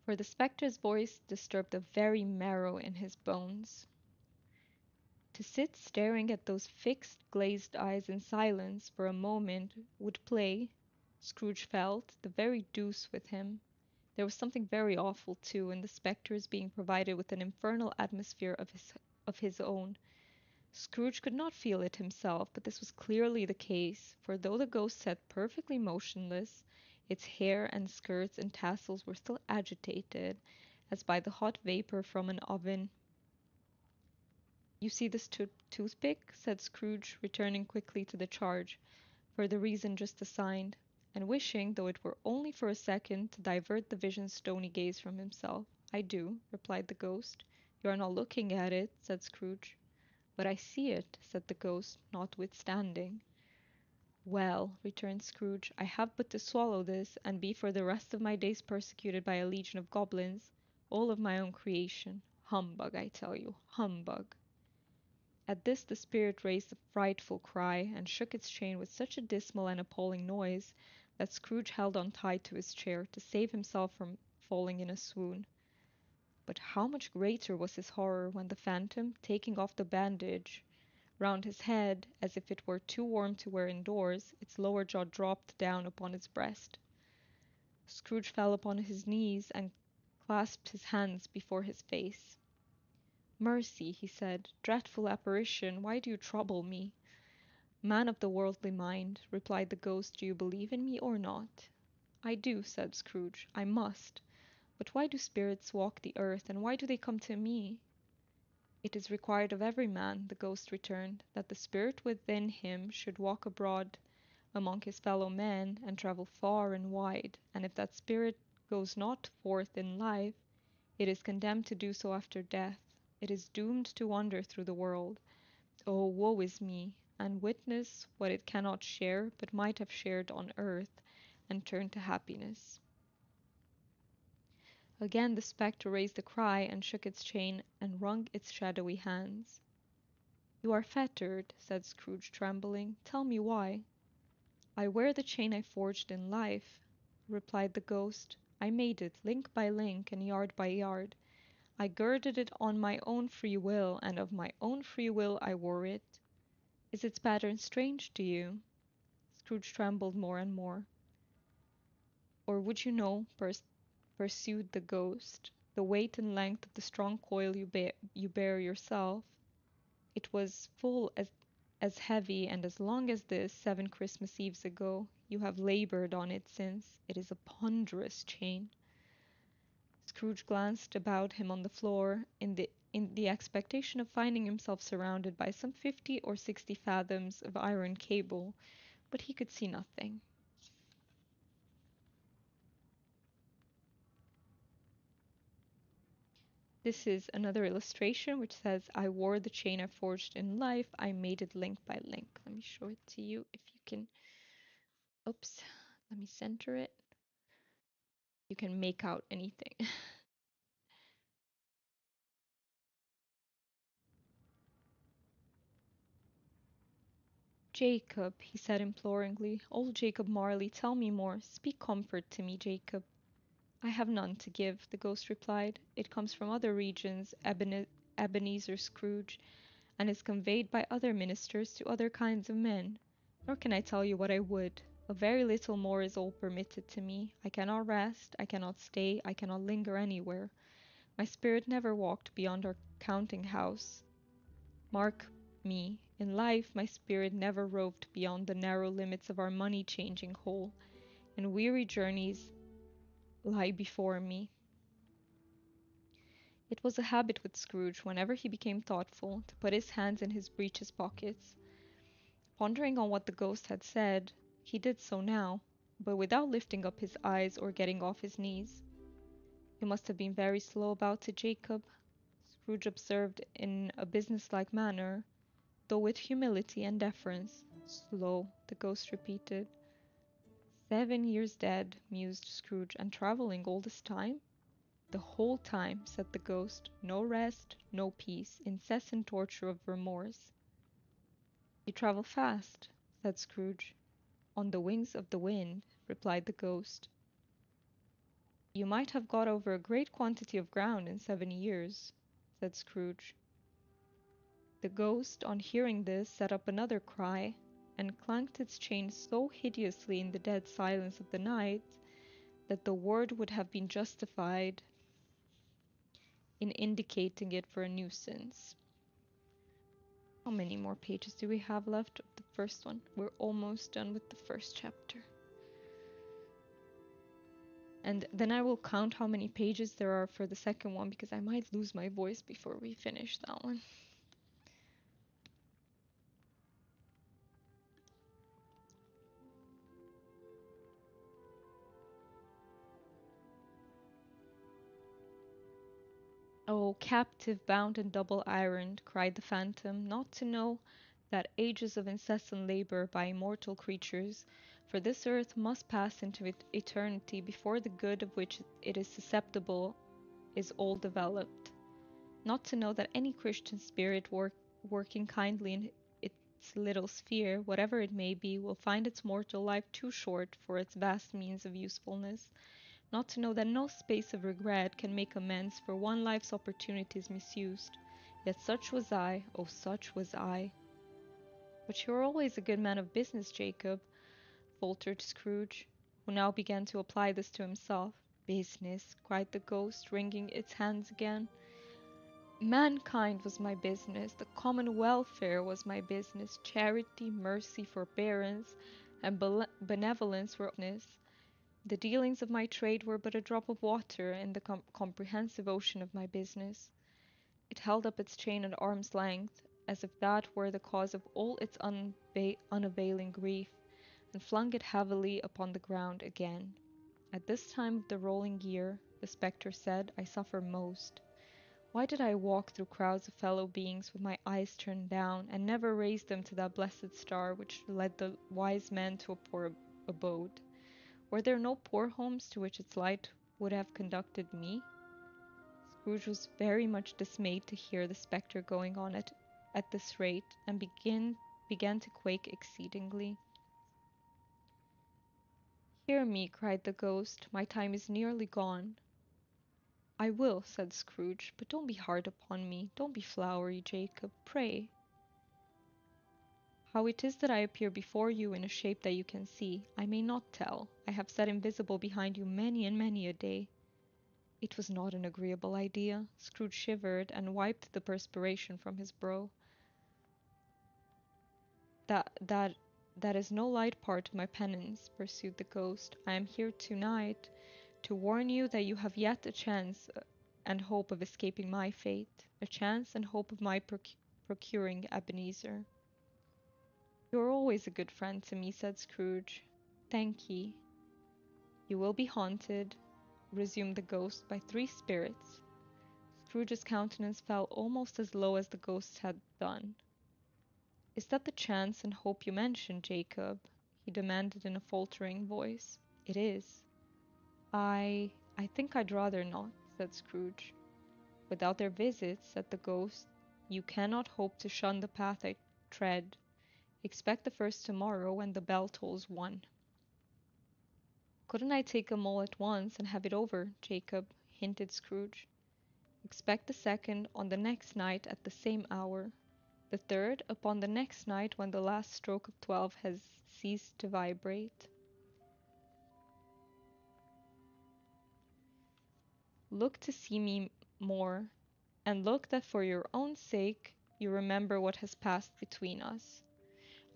For the spectre's voice disturbed the very marrow in his bones. To sit staring at those fixed, glazed eyes in silence for a moment would play, Scrooge felt, the very deuce with him. There was something very awful, too, in the spectre's being provided with an infernal atmosphere of his own. Scrooge could not feel it himself, but this was clearly the case, for though the ghost sat perfectly motionless, its hair and skirts and tassels were still agitated, as by the hot vapor from an oven. "You see this toothpick?" said Scrooge, returning quickly to the charge, for the reason just assigned, and wishing, though it were only for a second, to divert the vision's stony gaze from himself. "I do," replied the ghost. "You are not looking at it," said Scrooge. "But I see it," said the ghost, notwithstanding. "Well," returned Scrooge, "I have but to swallow this, and be for the rest of my days persecuted by a legion of goblins, all of my own creation. Humbug, I tell you, humbug!" At this the spirit raised a frightful cry, and shook its chain with such a dismal and appalling noise, that Scrooge held on tight to his chair, to save himself from falling in a swoon. But how much greater was his horror when the phantom, taking off the bandage round his head, as if it were too warm to wear indoors, its lower jaw dropped down upon his breast. Scrooge fell upon his knees and clasped his hands before his face. "Mercy," he said, "dreadful apparition, why do you trouble me?" "Man of the worldly mind," replied the ghost, "do you believe in me or not?" "I do," said Scrooge. "I must. But why do spirits walk the earth, and why do they come to me?" "It is required of every man," the ghost returned, "that the spirit within him should walk abroad among his fellow men, and travel far and wide, and if that spirit goes not forth in life, it is condemned to do so after death. It is doomed to wander through the world. Oh, woe is me! And witness what it cannot share, but might have shared on earth, and turn to happiness." Again the spectre raised a cry, and shook its chain, and wrung its shadowy hands. "You are fettered," said Scrooge, trembling. "Tell me why." "I wear the chain I forged in life," replied the ghost. "I made it, link by link, and yard by yard. I girded it on my own free will, and of my own free will I wore it. Is its pattern strange to you?" Scrooge trembled more and more. "Or would you know," pursued the ghost, "the weight and length of the strong coil you bear yourself? It was full as heavy and as long as this 7 Christmas Eves ago. You have labored on it since. It is a ponderous chain." Scrooge glanced about him on the floor, in the expectation of finding himself surrounded by some 50 or 60 fathoms of iron cable, but he could see nothing. This is another illustration which says, "I wore the chain I forged in life, I made it link by link." Let me show it to you if you can. Oops, let me center it. You can make out anything. "Jacob," he said imploringly, "old Jacob Marley, tell me more. Speak comfort to me, Jacob." "I have none to give," the ghost replied. "It comes from other regions, Ebenezer Scrooge, and is conveyed by other ministers to other kinds of men. Nor can I tell you what I would. A very little more is all permitted to me. I cannot rest, I cannot stay, I cannot linger anywhere. My spirit never walked beyond our counting house. Mark me, in life my spirit never roved beyond the narrow limits of our money changing hole, and weary journeys lie before me." It was a habit with Scrooge, whenever he became thoughtful, to put his hands in his breeches pockets. Pondering on what the ghost had said, he did so now, but without lifting up his eyes or getting off his knees. "You must have been very slow about it, Jacob," Scrooge observed in a businesslike manner, though with humility and deference. "Slow," the ghost repeated. "7 years dead," mused Scrooge, "and travelling all this time?" "The whole time," said the ghost. "No rest, no peace, incessant torture of remorse." "You travel fast," said Scrooge. "On the wings of the wind," replied the ghost. "You might have got over a great quantity of ground in 7 years," said Scrooge. The ghost, on hearing this, set up another cry, and clanked its chain so hideously in the dead silence of the night that the word would have been justified in indicating it for a nuisance. How many more pages do we have left of the first one? We're almost done with the first chapter. And then I will count how many pages there are for the second one because I might lose my voice before we finish that one. Oh, captive, bound and double ironed, cried the phantom, not to know that ages of incessant labor by immortal creatures, for this earth must pass into eternity before the good of which it is susceptible is all developed. Not to know that any Christian spirit working kindly in its little sphere, whatever it may be, will find its mortal life too short for its vast means of usefulness. Not to know that no space of regret can make amends for one life's opportunities misused. Yet such was I, oh, such was I. But you're always a good man of business, Jacob, faltered Scrooge, who now began to apply this to himself. Business, cried the ghost, wringing its hands again. Mankind was my business, the common welfare was my business, charity, mercy, forbearance, and benevolence were business. The dealings of my trade were but a drop of water in the comprehensive ocean of my business. It held up its chain at arm's length, as if that were the cause of all its unavailing grief, and flung it heavily upon the ground again. At this time of the rolling year, the spectre said, I suffer most. Why did I walk through crowds of fellow beings with my eyes turned down, and never raise them to that blessed star which led the wise men to a poor abode? Were there no poor homes to which its light would have conducted me? Scrooge was very much dismayed to hear the spectre going on at this rate, and began to quake exceedingly. Hear me, cried the ghost, my time is nearly gone. I will, said Scrooge, but don't be hard upon me. Don't be flowery, Jacob, pray. How it is that I appear before you in a shape that you can see, I may not tell. I have sat invisible behind you many and many a day. It was not an agreeable idea. Scrooge shivered and wiped the perspiration from his brow. That is no light part of my penance, pursued the ghost. I am here tonight to warn you that you have yet a chance and hope of escaping my fate, a chance and hope of my procuring Ebenezer. You are always a good friend to me, said Scrooge. Thank ye. You will be haunted, resumed the ghost, by three spirits. Scrooge's countenance fell almost as low as the ghost's had done. Is that the chance and hope you mentioned, Jacob? He demanded in a faltering voice. It is. I think I'd rather not, said Scrooge. Without their visits, said the ghost, you cannot hope to shun the path I tread. Expect the first tomorrow when the bell tolls 1. Couldn't I take 'em all at once and have it over, Jacob? Hinted Scrooge. Expect the second on the next night at the same hour. The third upon the next night when the last stroke of 12 has ceased to vibrate. Look to see me more, and look that for your own sake you remember what has passed between us.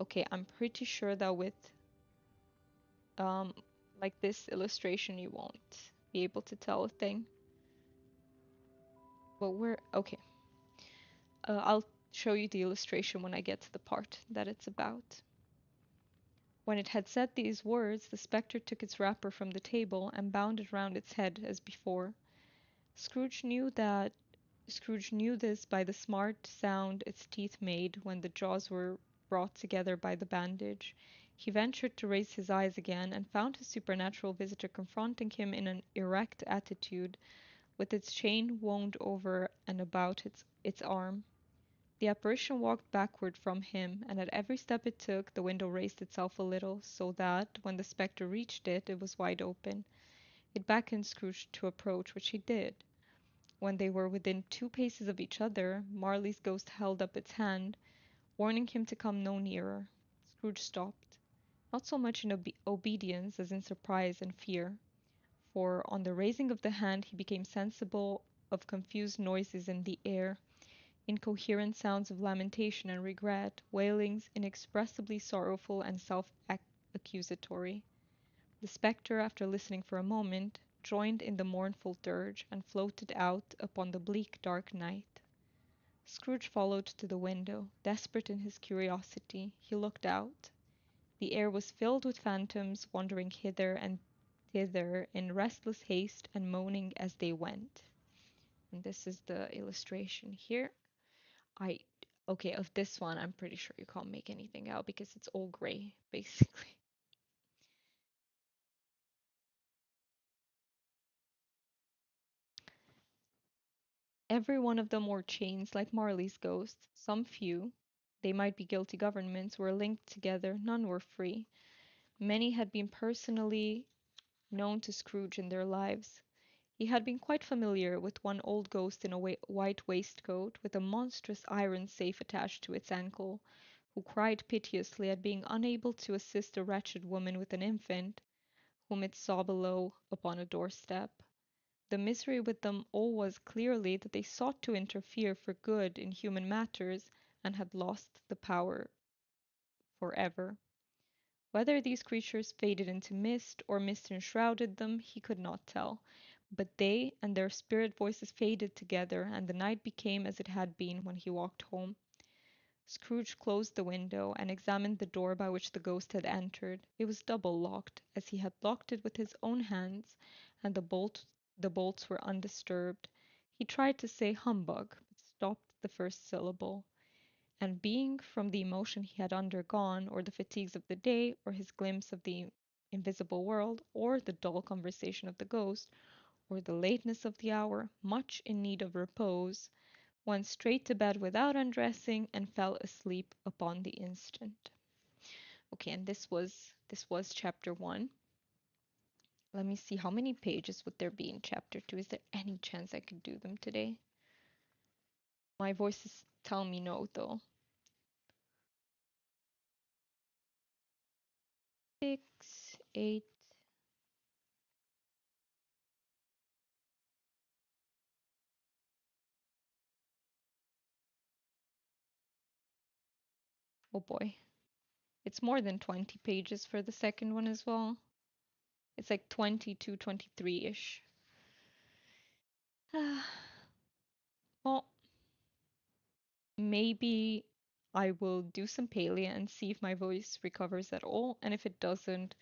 Okay, I'm pretty sure that with um, like this illustration you won't be able to tell a thing. But we're okay. I'll show you the illustration when I get to the part that it's about. When it had said these words, the spectre took its wrapper from the table and bound it round its head as before. Scrooge knew this by the smart sound its teeth made when the jaws were brought together by the bandage. He ventured to raise his eyes again, and found his supernatural visitor confronting him in an erect attitude, with its chain wound over and about its arm. The apparition walked backward from him, and at every step it took, the window raised itself a little, so that, when the spectre reached it, it was wide open. It beckoned Scrooge to approach, which he did. When they were within 2 paces of each other, Marley's ghost held up its hand, warning him to come no nearer. Scrooge stopped, not so much in obedience as in surprise and fear, for on the raising of the hand he became sensible of confused noises in the air, incoherent sounds of lamentation and regret, wailings inexpressibly sorrowful and self-accusatory. The spectre, after listening for a moment, joined in the mournful dirge, and floated out upon the bleak dark night. Scrooge followed to the window. Desperate in his curiosity, he looked out. The air was filled with phantoms, wandering hither and thither in restless haste and moaning as they went. And this is the illustration here. I okay, of this one, I'm pretty sure you can't make anything out because it's all gray, basically. Every one of them wore chains like Marley's ghosts, some few. They might be guilty governments, were linked together, none were free. Many had been personally known to Scrooge in their lives. He had been quite familiar with one old ghost in a white waistcoat, with a monstrous iron safe attached to its ankle, who cried piteously at being unable to assist a wretched woman with an infant, whom it saw below upon a doorstep. The misery with them all was clearly that they sought to interfere for good in human matters, and had lost the power forever. Whether these creatures faded into mist, or mist enshrouded them, he could not tell, but they and their spirit voices faded together, and the night became as it had been when he walked home. Scrooge closed the window, and examined the door by which the ghost had entered. It was double locked, as he had locked it with his own hands, and the bolts were undisturbed. He tried to say humbug, but stopped the first syllable, and being, from the emotion he had undergone, or the fatigues of the day, or his glimpse of the invisible world, or the dull conversation of the ghost, or the lateness of the hour, much in need of repose, went straight to bed without undressing, and fell asleep upon the instant. Okay, and this was chapter 1. Let me see, how many pages would there be in chapter 2? Is there any chance I could do them today? My voices tell me no, though. 6, 8. Oh boy. It's more than 20 pages for the second one as well. It's like 22, 23-ish. Well, maybe I will do some Palia and see if my voice recovers at all. And if it doesn't,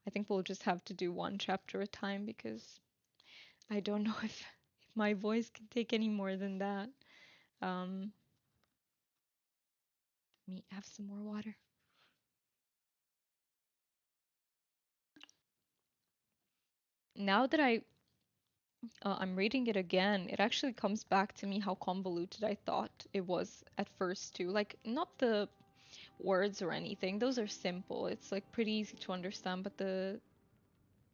I think we'll just have to do one chapter at a time because I don't know if my voice can take any more than that. Um, Let me have some more water. Now that I'm reading it again, it actually comes back to me how convoluted I thought it was at first too. Like, not the words or anything, those are simple. It's like pretty easy to understand, but the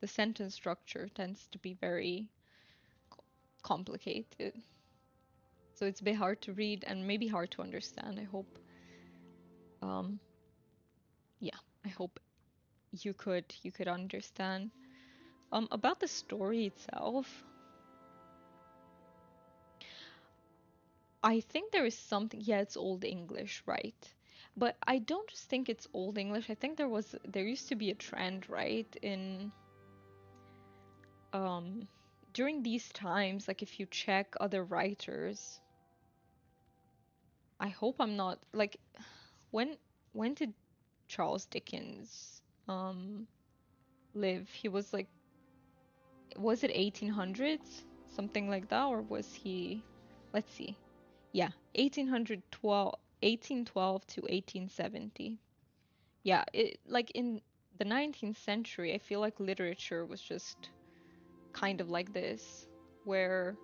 sentence structure tends to be very complicated. So it's a bit hard to read and maybe hard to understand. I hope um yeah, I hope you could understand. About the story itself, I think there is something, yeah, it's Old English, right? But I don't just think it's Old English. I think there used to be a trend, right, in um during these times, like if you check other writers, I hope I'm not like when when did Charles Dickens um live? He was like, was it 1800s? Something like that, or was he, let's see. Yeah, 1812 to 1870. Yeah, like in the 19th century, I feel like literature was just kind of like this, where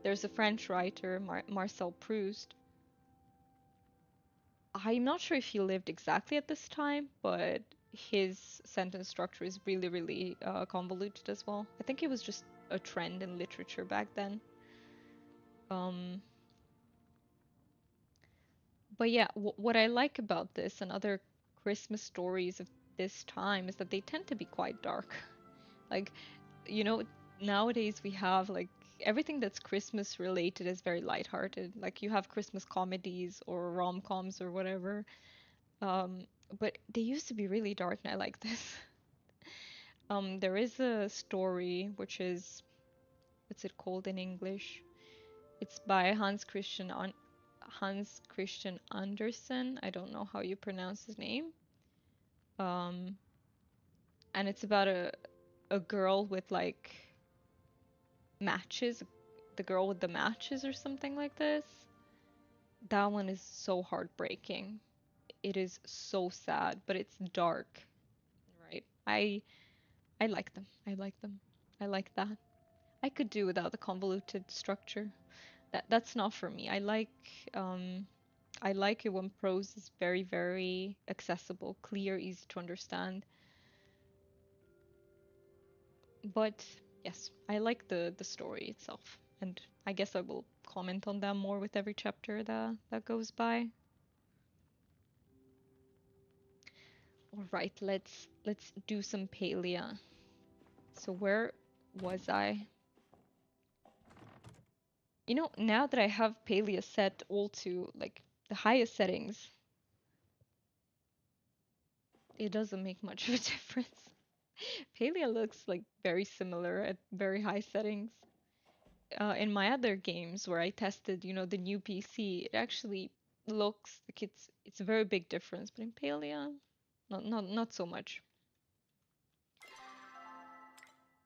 there's a French writer, Marcel Proust. I'm not sure if he lived exactly at this time, but his sentence structure is really, really convoluted as well. I think it was just a trend in literature back then. Um, but yeah, what I like about this and other Christmas stories of this time is that they tend to be quite dark. Like, you know, nowadays we have like everything that's Christmas related is very lighthearted. Like you have Christmas comedies or rom-coms or whatever. Um, but they used to be really dark, and I like this. There is a story which is, what's it called in English? It's by Hans Christian Andersen. I don't know how you pronounce his name. Um, and it's about a girl with like matches, the girl with the matches or something like this. That one is so heartbreaking. It is so sad, but it's dark, right? I like them. I like them. I like that. I could do without the convoluted structure. That's not for me. Um I like it when prose is very, very accessible, clear, easy to understand. But yes, I like the story itself. And I guess I will comment on that more with every chapter that goes by. All right, let's do some Palia. So where was I? You know, now that I have Palia set all to like the highest settings, it doesn't make much of a difference. Palia looks like very similar at very high settings. In my other games where I tested, the new PC, it actually looks like it's a very big difference. But in Palia, not so much.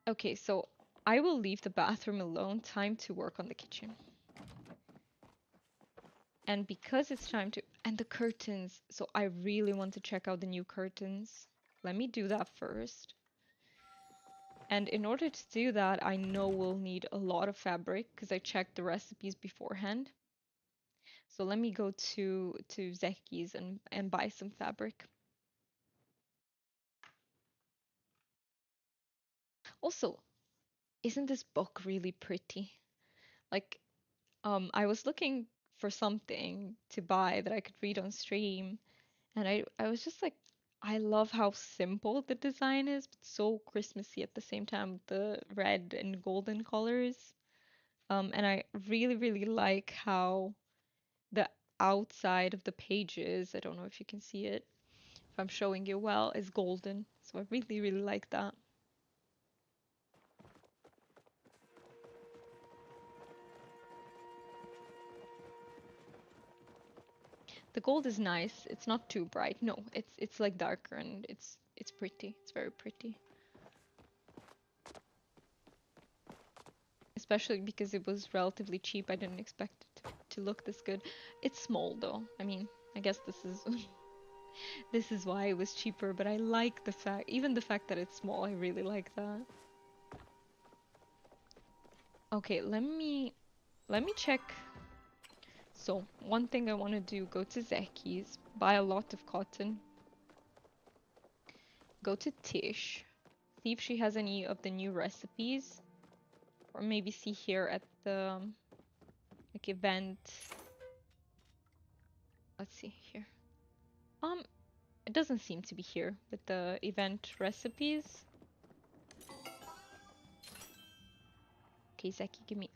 Okay, so I will leave the bathroom alone. Time to work on the kitchen. And because it's time to, and the curtains, so I really want to check out the new curtains. Let me do that first. And in order to do that, I know we'll need a lot of fabric because I checked the recipes beforehand. So let me go to Zeki's and buy some fabric. Also, isn't this book really pretty? Like, I was looking for something to buy that I could read on stream, and I was just like, I love how simple the design is, but so Christmassy at the same time, with the red and golden colors. And I really, really like how the outside of the pages, I don't know if you can see it, if I'm showing you well, is golden. So I really, really like that. The gold is nice. It's not too bright. No, it's like darker and it's pretty. It's very pretty. Especially because it was relatively cheap. I didn't expect it to look this good. It's small though. I mean, I guess this is this is why it was cheaper, but I like the fact, even the fact that it's small, I really like that. Okay, let me check. So, one thing I want to do, go to Zeki's, buy a lot of cotton, go to Tish, see if she has any of the new recipes, or maybe see here at the like event. Let's see here. Um, it doesn't seem to be here with the event recipes. Okay, Zeki, give me.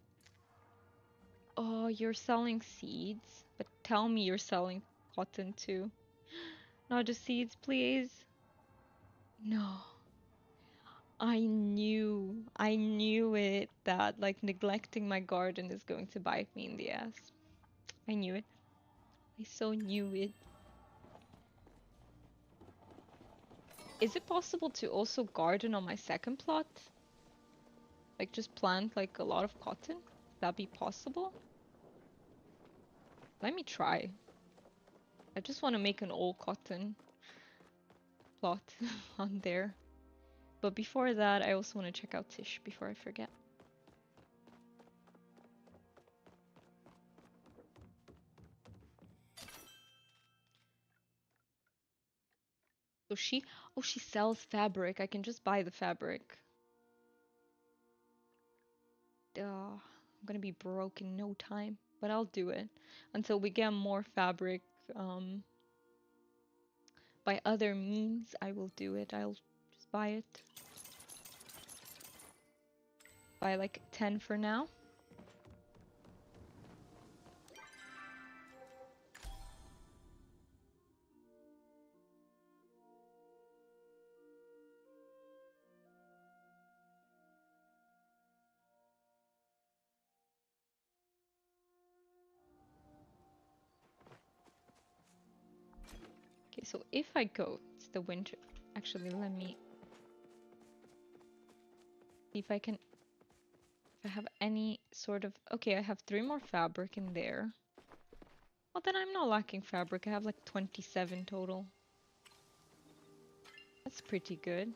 Oh, you're selling seeds, but tell me you're selling cotton too. Not just seeds, please. No. I knew it that like neglecting my garden is going to bite me in the ass. I knew it. I so knew it. Is it possible to also garden on my second plot? Like just plant like a lot of cotton? Would that be possible? Let me try. I just want to make an all cotton plot on there. But before that, I also want to check out Tish before I forget. So she sells fabric. I can just buy the fabric. Duh. I'm gonna be broke in no time, but I'll do it until we get more fabric. Um, by other means, I will do it. I'll just buy it. Buy like 10 for now. Okay, so if I go to the winter, actually, let me see if I can, if I have any sort of, okay, I have 3 more fabric in there. Well, then I'm not lacking fabric. I have like 27 total. That's pretty good.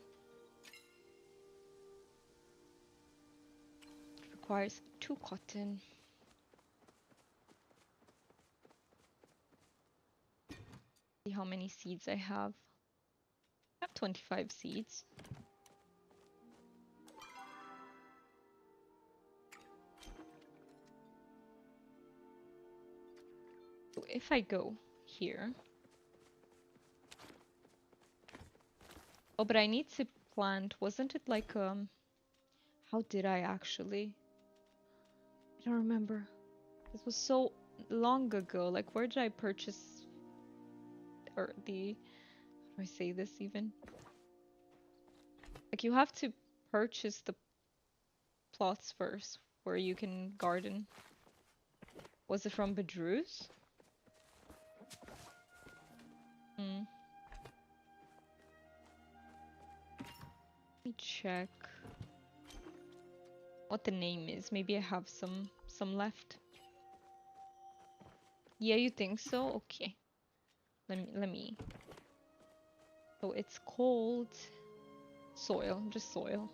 It requires 2 cotton. See how many seeds I have. I have 25 seeds. So if I go here. Oh, but I need to plant. Wasn't it like, how did I actually? I don't remember. This was so long ago. Like, where did I purchase, or the, how do I say this even? Like, you have to purchase the plots first where you can garden. Was it from Bedrew's? Hmm. Let me check what the name is. Maybe I have some left. Yeah, you think so? Okay. Let me. So it's called soil, just soil.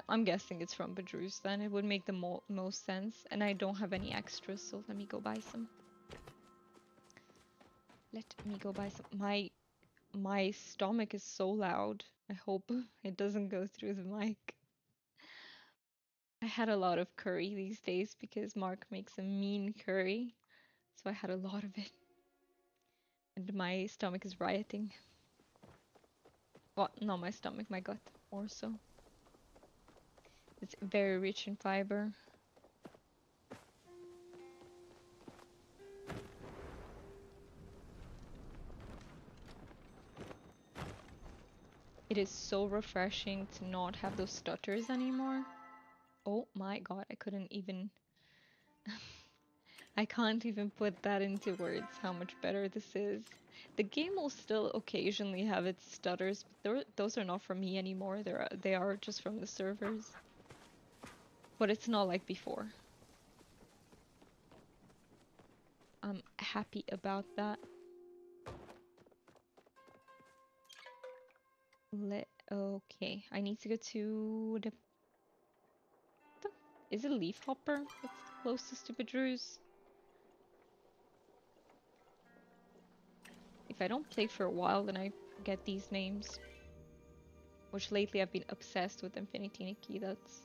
I'm guessing it's from Bedrew's then. It would make the most sense. And I don't have any extras, so let me go buy some. Let me go buy some. My stomach is so loud. I hope it doesn't go through the mic. I had a lot of curry these days because Mark makes a mean curry. So I had a lot of it. And my stomach is rioting. Well, not my stomach, my gut more so. It's very rich in fiber. It is so refreshing to not have those stutters anymore. Oh my god, I couldn't even... I can't even put that into words, how much better this is. The game will still occasionally have its stutters, but those are not from me anymore. They are just from the servers. But it's not like before. I'm happy about that. Okay, I need to go to the... Is it Leaf Hopper that's closest to Bedrew's? If I don't play for a while, then I forget these names. Which lately I've been obsessed with Infinity Nikki. That's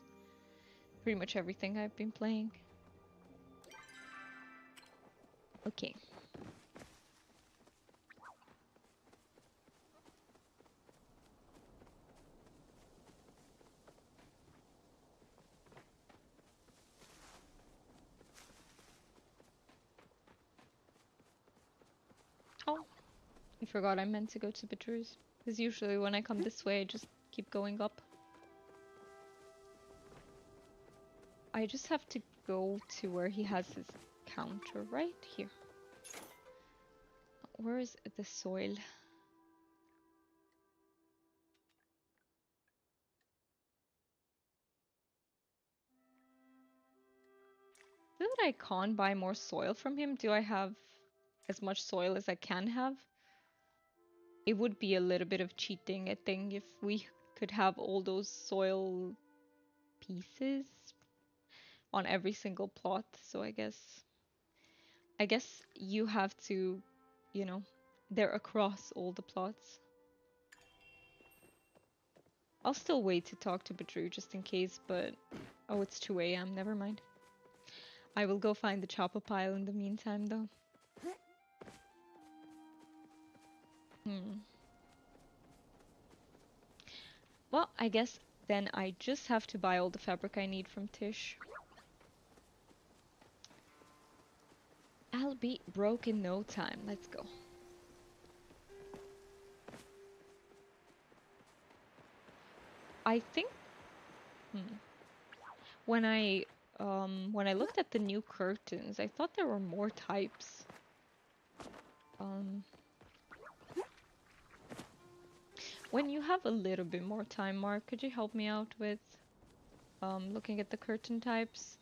pretty much everything I've been playing. Okay. Oh, I forgot I meant to go to Bedrew's. Because usually when I come this way, I just keep going up. I just have to go to where he has his counter, right here. Where is the soil? So that I can't buy more soil from him? Do I have as much soil as I can have? It would be a little bit of cheating, I think, if we could have all those soil pieces on every single plot. So I guess you have to, you know, they're across all the plots. I'll still wait to talk to Badru just in case, but oh, it's 2 a.m. Never mind. I will go find the chopper pile in the meantime, though. Hmm. Well, I guess then I just have to buy all the fabric I need from Tish. I'll be broke in no time. Let's go. I think hmm, when I looked at the new curtains, I thought there were more types. Um, when you have a little bit more time, Mark, could you help me out with looking at the curtain types?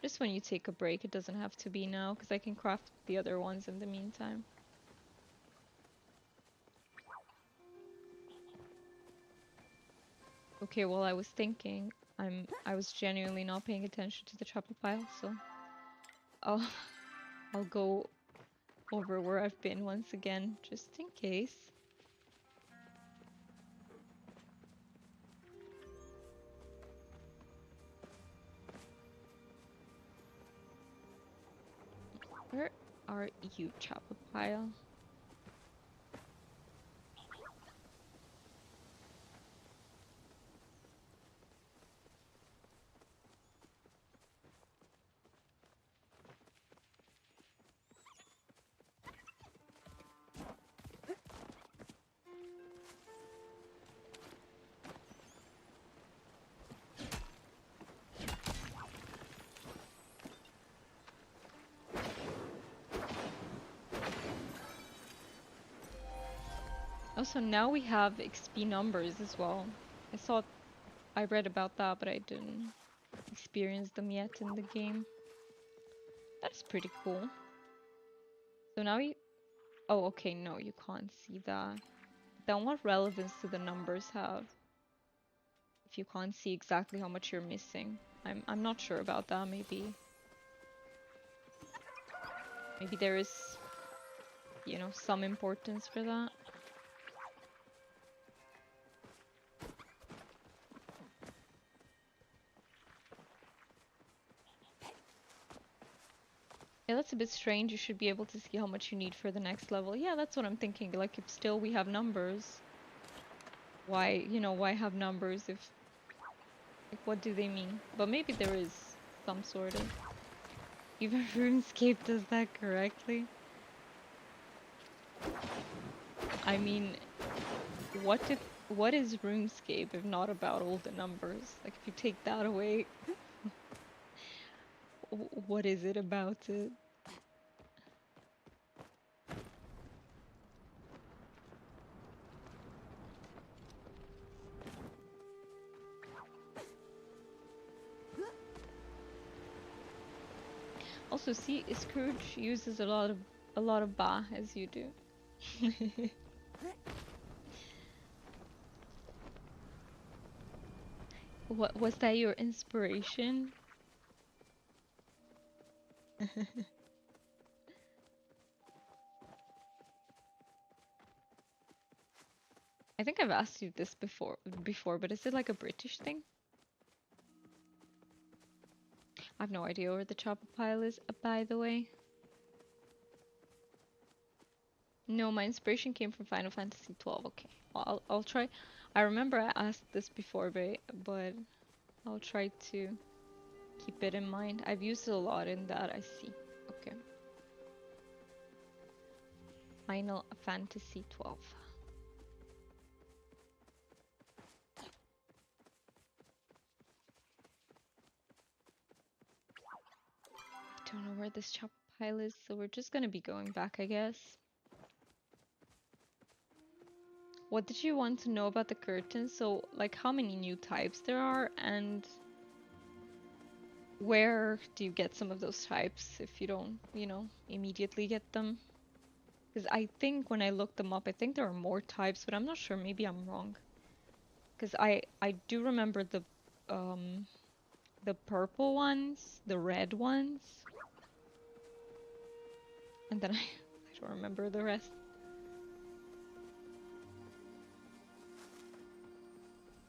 Just when you take a break, it doesn't have to be now, because I can craft the other ones in the meantime. Okay, well, I was thinking, I was genuinely not paying attention to the chopper pile, so I'll I'll go over where I've been once again, just in case. Where are you, chopper pile? Also, now we have XP numbers as well. I thought I read about that, but I didn't experience them yet in the game. That's pretty cool. So now you... Oh, okay, no, you can't see that. Then what relevance do the numbers have if you can't see exactly how much you're missing? I'm not sure about that. Maybe there is, you know, some importance for that. Yeah, that's a bit strange. You should be able to see how much you need for the next level. Yeah, that's what I'm thinking. Like, if still we have numbers, why, you know, why have numbers if, like, what do they mean? But maybe there is some sort of... Even RuneScape does that correctly. I mean, what is RuneScape if not about all the numbers? Like, if you take that away, what is it about it? Also, see, Scrooge uses a lot of ba as you do. What was that your inspiration? I think I've asked you this before, but is it like a British thing? I have no idea where the chopper pile is, by the way. No, my inspiration came from Final Fantasy 12. Okay, well, I'll try. I remember I asked this before, but I'll try to keep it in mind. I've used it a lot in that, I see. Okay. Final Fantasy 12. Don't know where this chopper pile is, so we're just gonna be going back, I guess. What did you want to know about the curtains? So, like, how many new types there are, and where do you get some of those types if you don't, you know, immediately get them? Because I think when I looked them up, I think there are more types, but I'm not sure. Maybe I'm wrong. Because I do remember the purple ones, the red ones, and then I don't remember the rest.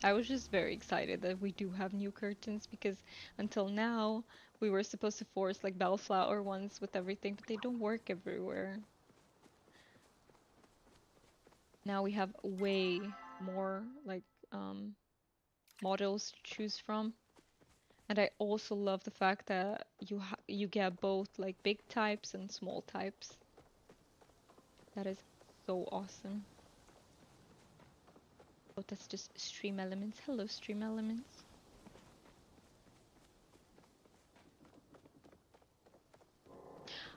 I was just very excited that we do have new curtains because until now we were supposed to force like bellflower ones with everything, but they don't work everywhere. Now we have way more like um models to choose from. And I also love the fact that you get both like big types and small types. That is so awesome. Oh, that's just stream elements. Hello, stream elements.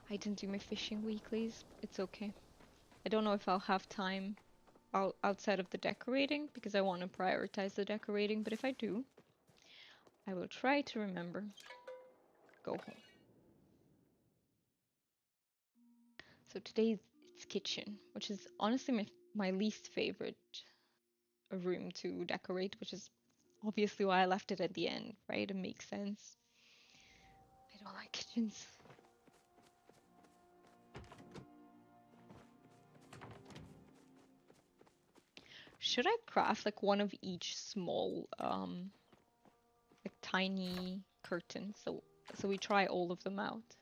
I didn't do my fishing weeklies. It's okay. I don't know if I'll have time outside of the decorating because I want to prioritize the decorating, but if I do, I will try to remember. Go home. So today it's kitchen, which is honestly my least favorite room to decorate, which is obviously why I left it at the end, right? It makes sense. I don't like kitchens. Should I craft like one of each small, like tiny curtain? So we try all of them out.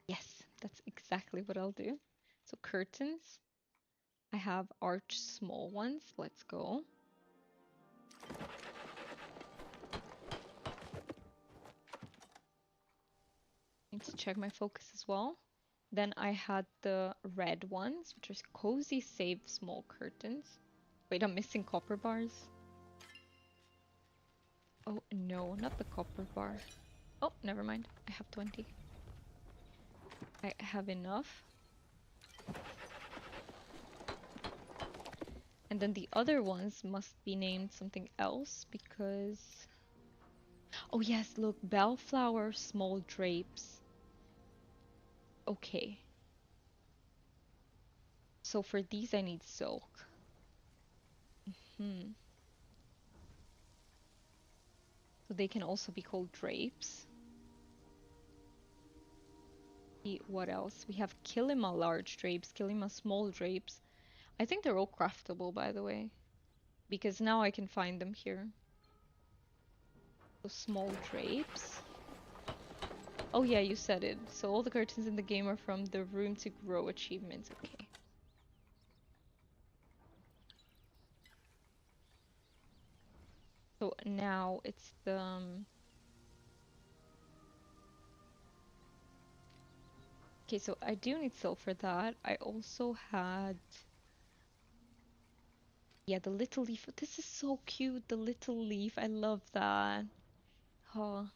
Yes, that's exactly what I'll do. So curtains, I have arch small ones. Let's go. Need to check my focus as well. Then I had the red ones, which are cozy safe small curtains. Wait, I'm missing copper bars. Oh no, not the copper bar. Oh, never mind. I have 20. I have enough. And then the other ones must be named something else because... Oh yes, look, bellflower small drapes. Okay. So for these I need silk. Hmm. So they can also be called drapes. What else? We have Kilima large drapes, Kilima small drapes. I think they're all craftable, by the way, because now I can find them here. So small drapes. Oh yeah, you said it. So all the curtains in the game are from the Room to Grow achievements. Okay. So now it's the okay, so I do need silk for that. I also had yeah, the little leaf. This is so cute, the little leaf. I love that. Oh,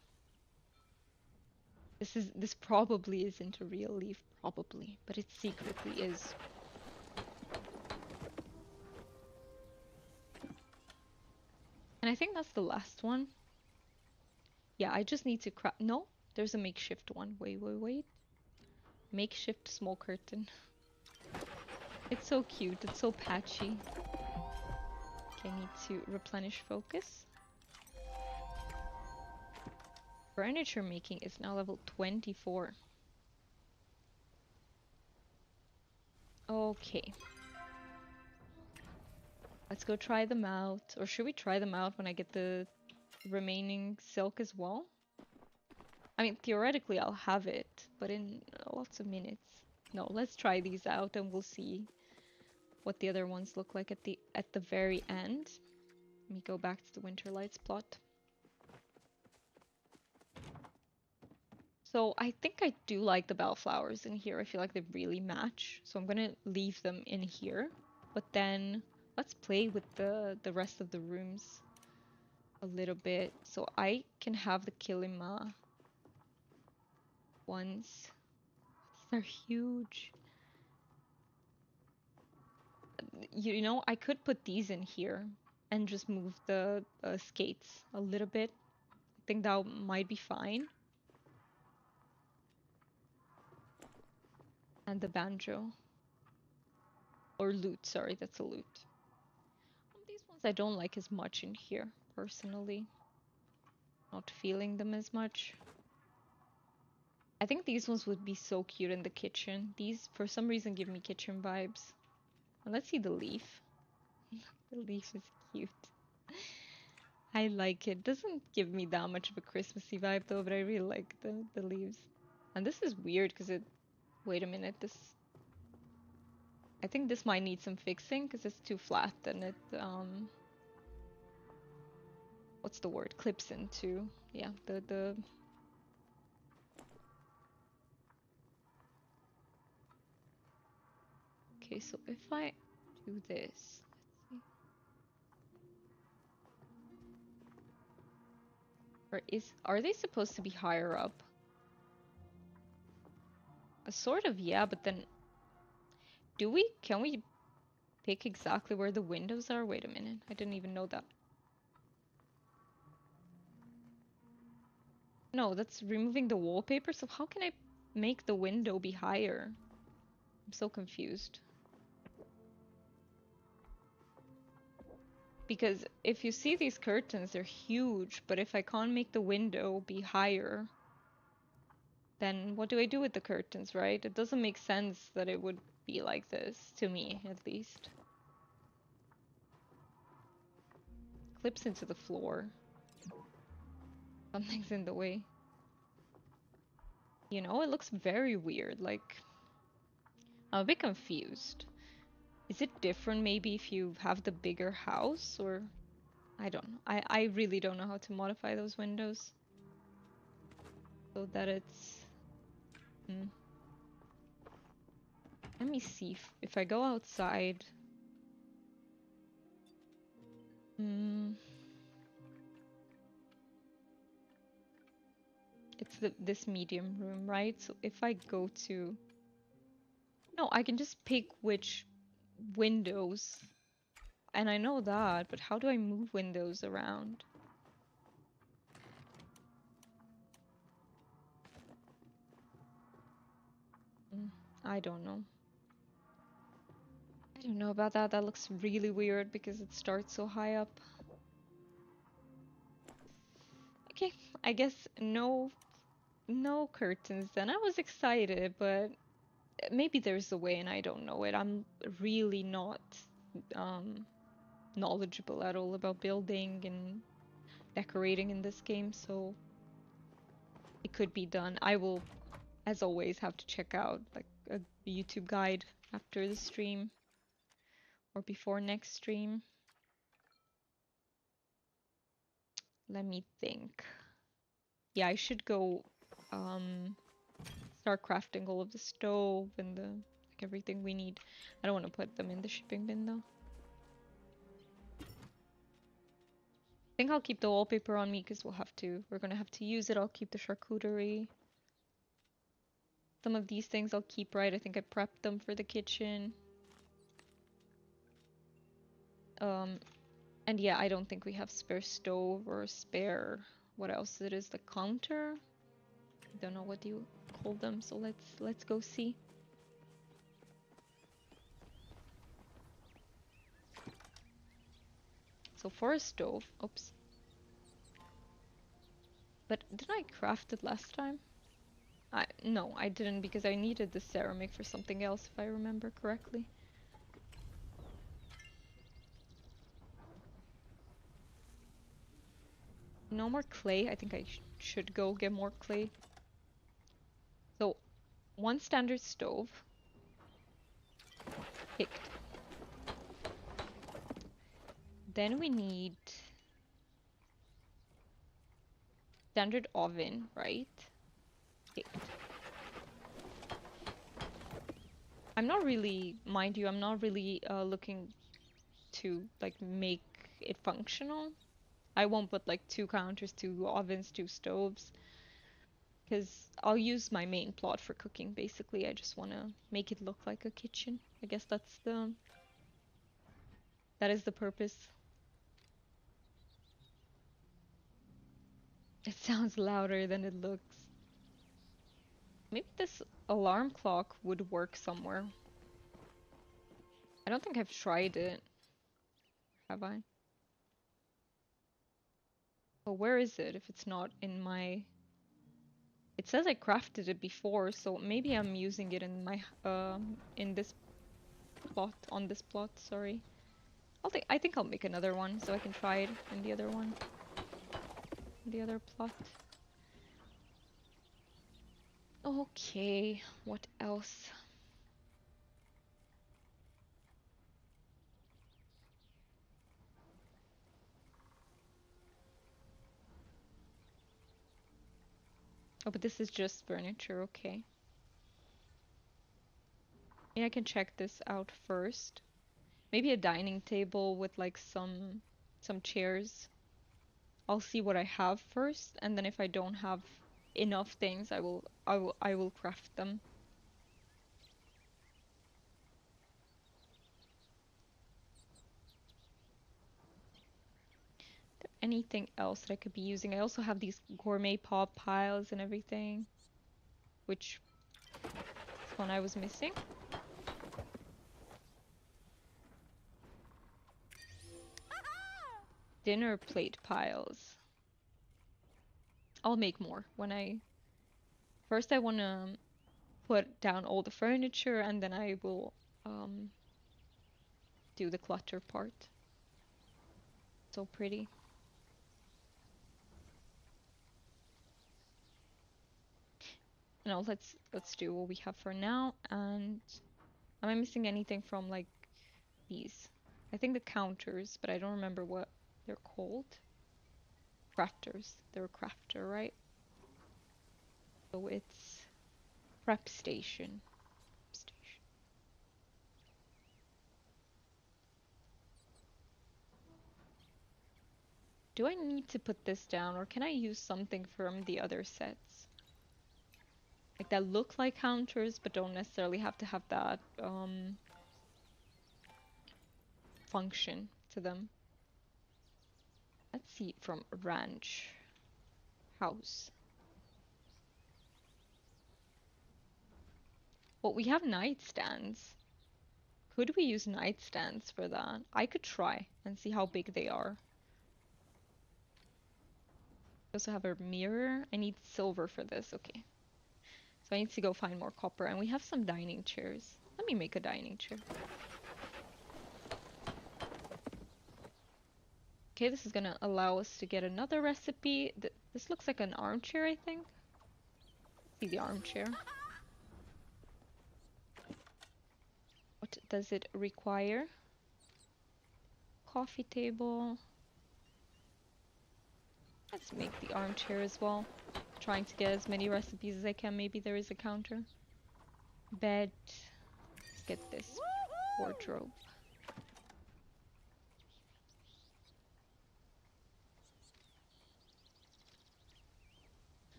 this probably isn't a real leaf, probably, but it secretly is. And I think that's the last one. Yeah, I just need to craft. No, there's a makeshift one. Wait. Makeshift small curtain. It's so cute. It's so patchy. Okay, I need to replenish focus. Furniture making is now level 24. Okay. Let's go try them out. Or should we try them out when I get the remaining silk as well? I mean, theoretically I'll have it, but in lots of minutes. No, let's try these out and we'll see what the other ones look like at the very end. Let me go back to the Winterlights plot. So I think I do like the bellflowers in here. I feel like they really match. So I'm gonna leave them in here. But then let's play with the rest of the rooms a little bit. So I can have the Kilima ones. They're huge. You know, I could put these in here and just move the skates a little bit. I think that might be fine. And the banjo. Or lute, sorry, that's a lute. These ones I don't like as much in here, personally. Not feeling them as much. I think these ones would be so cute in the kitchen. These, for some reason, give me kitchen vibes. And let's see the leaf. The leaf is cute. I like it. Doesn't give me that much of a Christmassy vibe though, but I really like the leaves. And this is weird because it. Wait a minute. This. I think this might need some fixing because it's too flat and it what's the word? Clips into. Yeah, the. Okay, so if I do this, let's see. Or are they supposed to be higher up? Sort of, yeah, but then can we pick exactly where the windows are? Wait a minute, I didn't even know that. No, that's removing the wallpaper, so how can I make the window be higher? I'm so confused. Because if you see these curtains, they're huge, but if I can't make the window be higher, then what do I do with the curtains, right? It doesn't make sense that it would be like this, to me at least. Clips into the floor. Something's in the way. You know, it looks very weird, like, I'm a bit confused. Is it different maybe if you have the bigger house, or I don't know. I really don't know how to modify those windows so that it's Let me see if I go outside. It's this medium room, right? So if I go to No, I can just pick which windows. And I know that, but how do I move windows around? I don't know. I don't know about that. That looks really weird because it starts so high up. Okay, I guess no curtains then. I was excited, but maybe there's a way and I don't know it. I'm really not um knowledgeable at all about building and decorating in this game, so it could be done. I will, as always, have to check out like a YouTube guide after the stream or before next stream. Let me think. Yeah, I should go start crafting all of the stove and the like everything we need. I don't want to put them in the shipping bin though. I think I'll keep the wallpaper on me because we're gonna have to use it. I'll keep the charcuterie. Some of these things I'll keep, right? I think I prepped them for the kitchen. And yeah, I don't think we have spare stove or spare, what else it is, the counter? I don't know what you call them, so let's go see. So for a stove, oops. But did I craft it last time? No, I didn't because I needed the ceramic for something else if I remember correctly. No more clay. I think I should go get more clay. So, one standard stove. Picked. Then we need standard oven, right? Picked. I'm not really, mind you, I'm not really looking to like make it functional. I won't put like two counters, two ovens, two stoves, because I'll use my main plot for cooking basically. I just want to make it look like a kitchen. I guess that is the purpose. It sounds louder than it looks. Maybe this alarm clock would work somewhere. I don't think I've tried it. Have I? Oh, where is it if it's not in my... It says I crafted it before, so maybe I'm using it in my in this plot, on this plot, sorry. I think I'll make another one so I can try it in the other one, the other plot. Okay, what else? Oh, but this is just furniture, okay. Yeah, I can check this out first. Maybe a dining table with like some chairs. I'll see what I have first, and then if I don't have enough things, I will craft them. Anything else that I could be using? I also have these gourmet pot piles and everything, which is one I was missing. Dinner plate piles. I'll make more when I... First I want to put down all the furniture and then I will um, do the clutter part. So pretty. No, let's do what we have for now. And am I missing anything from like these? I think the counters, but I don't remember what they're called. Crafters. They're a crafter, right? So it's prep station. Station. Do I need to put this down or can I use something from the other sets? Like that look like counters but don't necessarily have to have that function to them. Let's see from ranch house. Well, we have nightstands. Could we use nightstands for that? I could try and see how big they are. We also have a mirror. I need silver for this. Okay. So I need to go find more copper. And we have some dining chairs. Let me make a dining chair. Okay, this is gonna allow us to get another recipe. This looks like an armchair, I think. See the armchair. What does it require? Coffee table. Let's make the armchair as well. Trying to get as many recipes as I can. Maybe there is a counter. Bed. Let's get this wardrobe.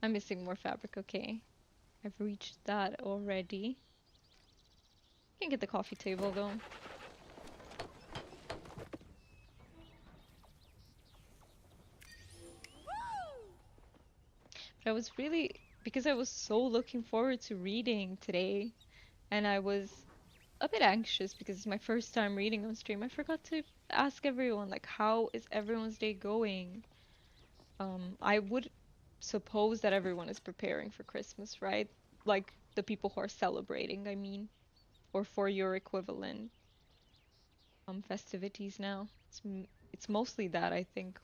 I'm missing more fabric. Okay. I've reached that already. Can get the coffee table though. But I was really, because I was so looking forward to reading today, and I was a bit anxious because it's my first time reading on stream. I forgot to ask everyone, like, how is everyone's day going? I would suppose that everyone is preparing for Christmas, right? Like the people who are celebrating, I mean, or for your equivalent festivities now. It's mostly that, I think.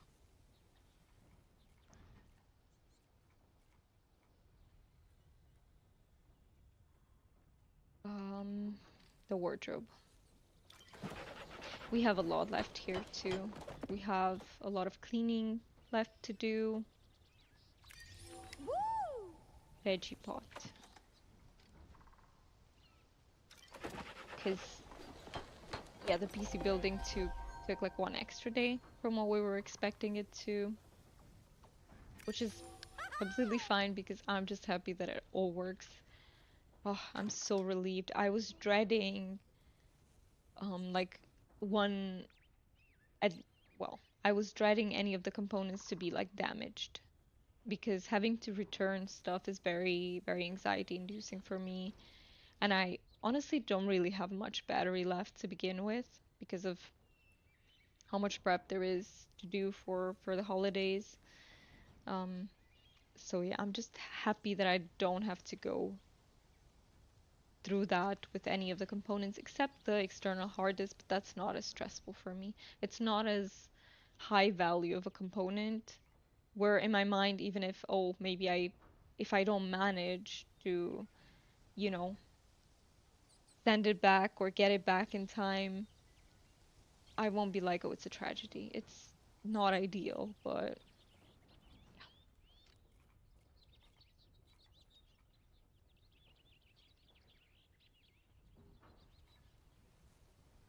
Um, the wardrobe. We have a lot left here too. We have a lot of cleaning left to do. Veggie pot. Because, yeah, the PC building took like one extra day from what we were expecting it to. Which is completely fine because I'm just happy that it all works. Oh, I'm so relieved. I was dreading, like one, at, well, I was dreading any of the components to be like damaged because having to return stuff is very, very anxiety inducing for me. And I honestly don't really have much battery left to begin with because of how much prep there is to do for the holidays. Um, so yeah, I'm just happy that I don't have to go through that with any of the components except the external hard disk, but that's not as stressful for me. It's not as high value of a component where in my mind, even if, oh, maybe if I don't manage to, you know, send it back or get it back in time, I won't be like, oh, it's a tragedy. It's not ideal, but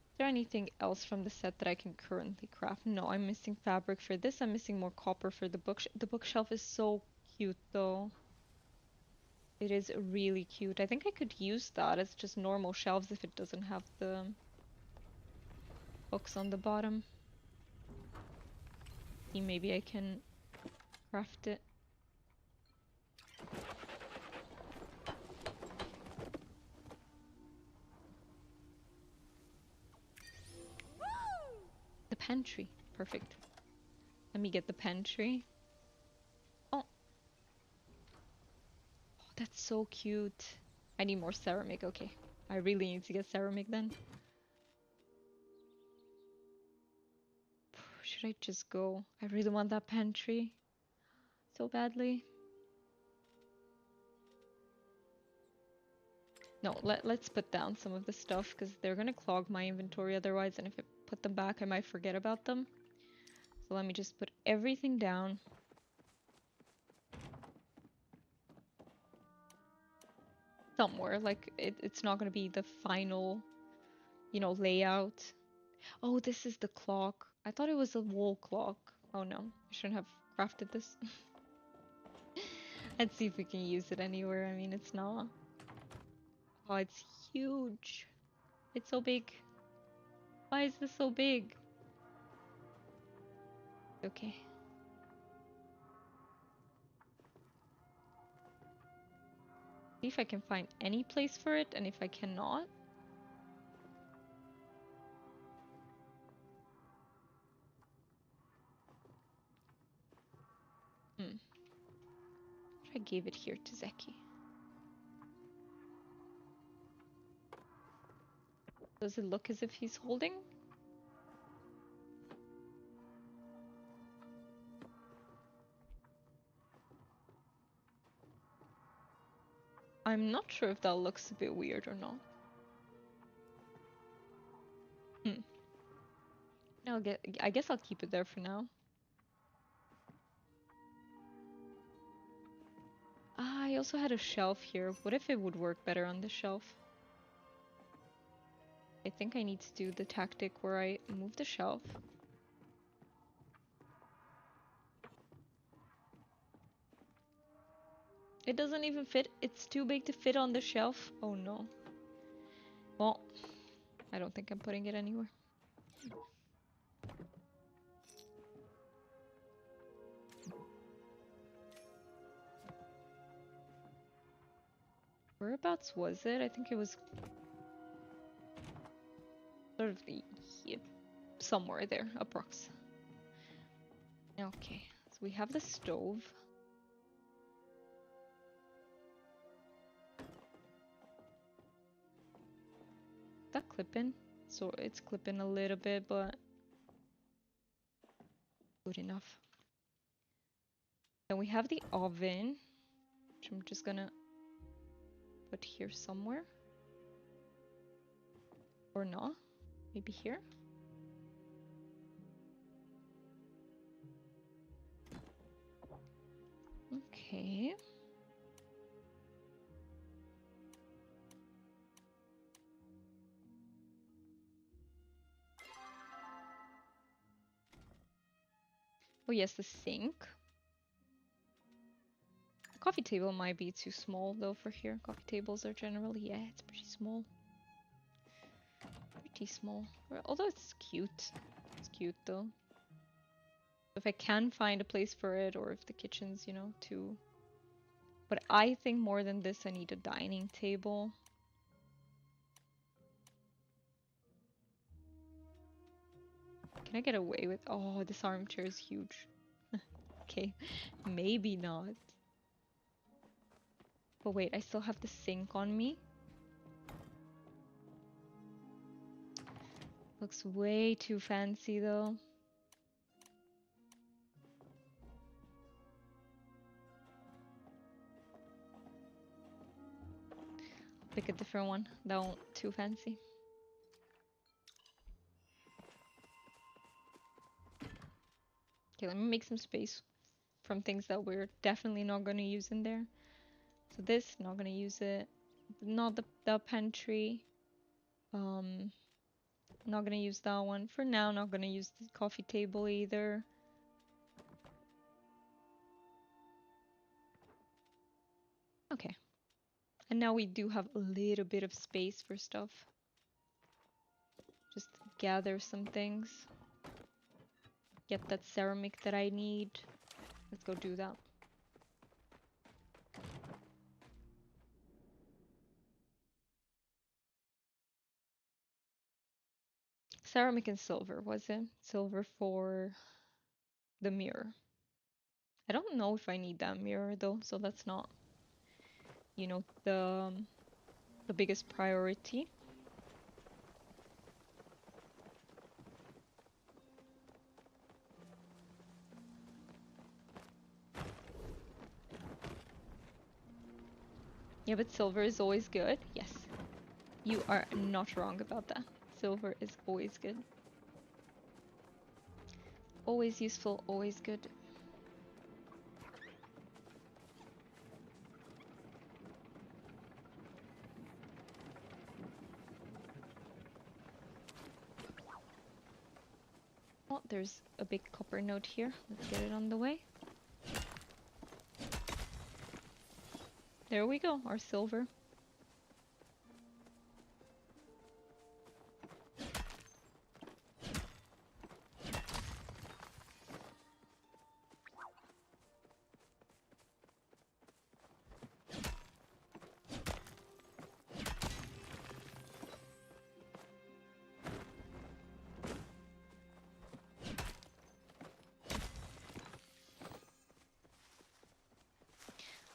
is there anything else from the set that I can currently craft? No, I'm missing fabric for this. I'm missing more copper for the book. The bookshelf is so cute though. It is really cute. I think I could use that as just normal shelves if it doesn't have the books on the bottom. See, maybe I can craft it. The pantry. Perfect. Let me get the pantry. Oh, that's so cute. I need more ceramic. Okay. I really need to get ceramic then. Should I just go? I really want that pantry so badly. No, let's put down some of the stuff because they're gonna clog my inventory otherwise, and if I put them back, I might forget about them. So let me just put everything down. Somewhere, like it's not gonna be the final, you know, layout. Oh, this is the clock. I thought it was a wall clock. Oh no, I shouldn't have crafted this. Let's see if we can use it anywhere. I mean, it's not. Oh, it's huge. It's so big. Why is this so big? Okay. See if I can find any place for it, and if I cannot. I gave it here to Zeki. Does it look as if he's holding? I'm not sure if that looks a bit weird or not. I guess I'll keep it there for now. Ah, I also had a shelf here. What if it would work better on the shelf? I think I need to do the tactic where I move the shelf. It doesn't even fit. It's too big to fit on the shelf. Oh no. Well, I don't think I'm putting it anywhere. Whereabouts was it? I think it was sort of somewhere there, approx. Okay, so we have the stove. That clipping? So it's clipping a little bit, but good enough. Then we have the oven, which I'm just gonna put here somewhere. Or not. Maybe here. Okay. Oh yes, the sink. The coffee table might be too small though for here. Coffee tables are generally, yeah, it's pretty small. Pretty small. Although it's cute. It's cute though. If I can find a place for it, or if the kitchen's, you know, too... But I think more than this, I need a dining table. Can I get away with... Oh, this armchair is huge. Okay, maybe not. But wait, I still have the sink on me. Looks way too fancy though. Pick a different one. That won't too fancy. Okay, let me make some space from things that we're definitely not going to use in there. So this, not going to use it. Not the pantry. Not going to use that one. For now, not going to use the coffee table either. Okay. And now we do have a little bit of space for stuff. Just gather some things. Get that ceramic that I need. Let's go do that. Ceramic and silver, was it? Silver for the mirror. I don't know if I need that mirror though, so that's not, you know, the biggest priority. Yeah, but silver is always good. Yes. You are not wrong about that. Silver is always good. Always useful, always good. Oh, there's a big copper node here. Let's get it on the way. There we go, our silver.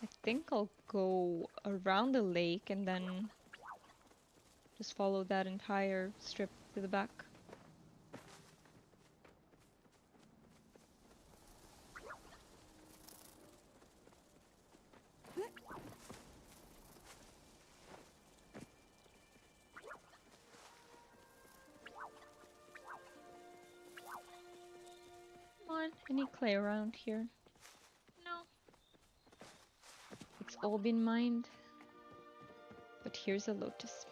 I think I'll go around the lake and then just follow that entire strip to the back. Come on, any clay around here? No. It's all been mined. But here's a lotus.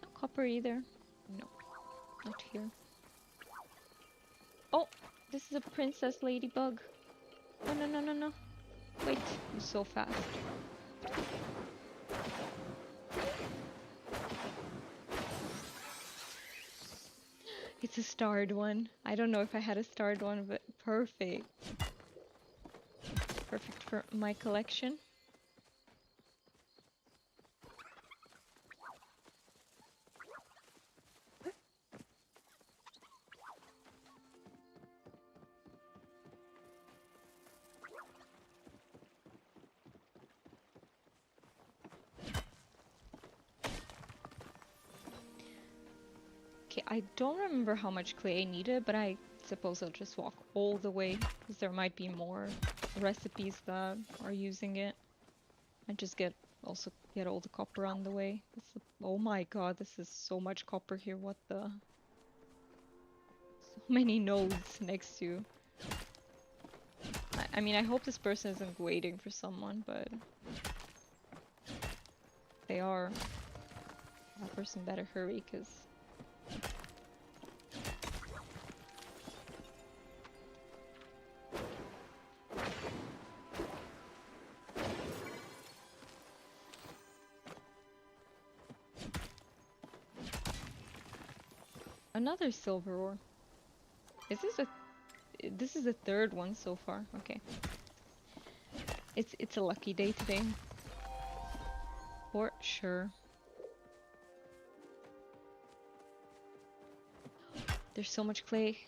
No copper either. No, not here. Oh, this is a princess ladybug. Oh, no, no, no, no. Wait, you're so fast. It's a starred one. I don't know if I had a starred one, but perfect. Perfect for my collection. Okay, I don't remember how much clay I needed, but I suppose I'll just walk all the way, because there might be more recipes that are using it. And just also get all the copper on the way. Oh my god, this is so much copper here, what the... So many nodes next to... I mean, I hope this person isn't waiting for someone, but... They are. That person better hurry, because... Another silver ore. This is the third one so far. Okay. It's a lucky day today. For sure. There's so much clay.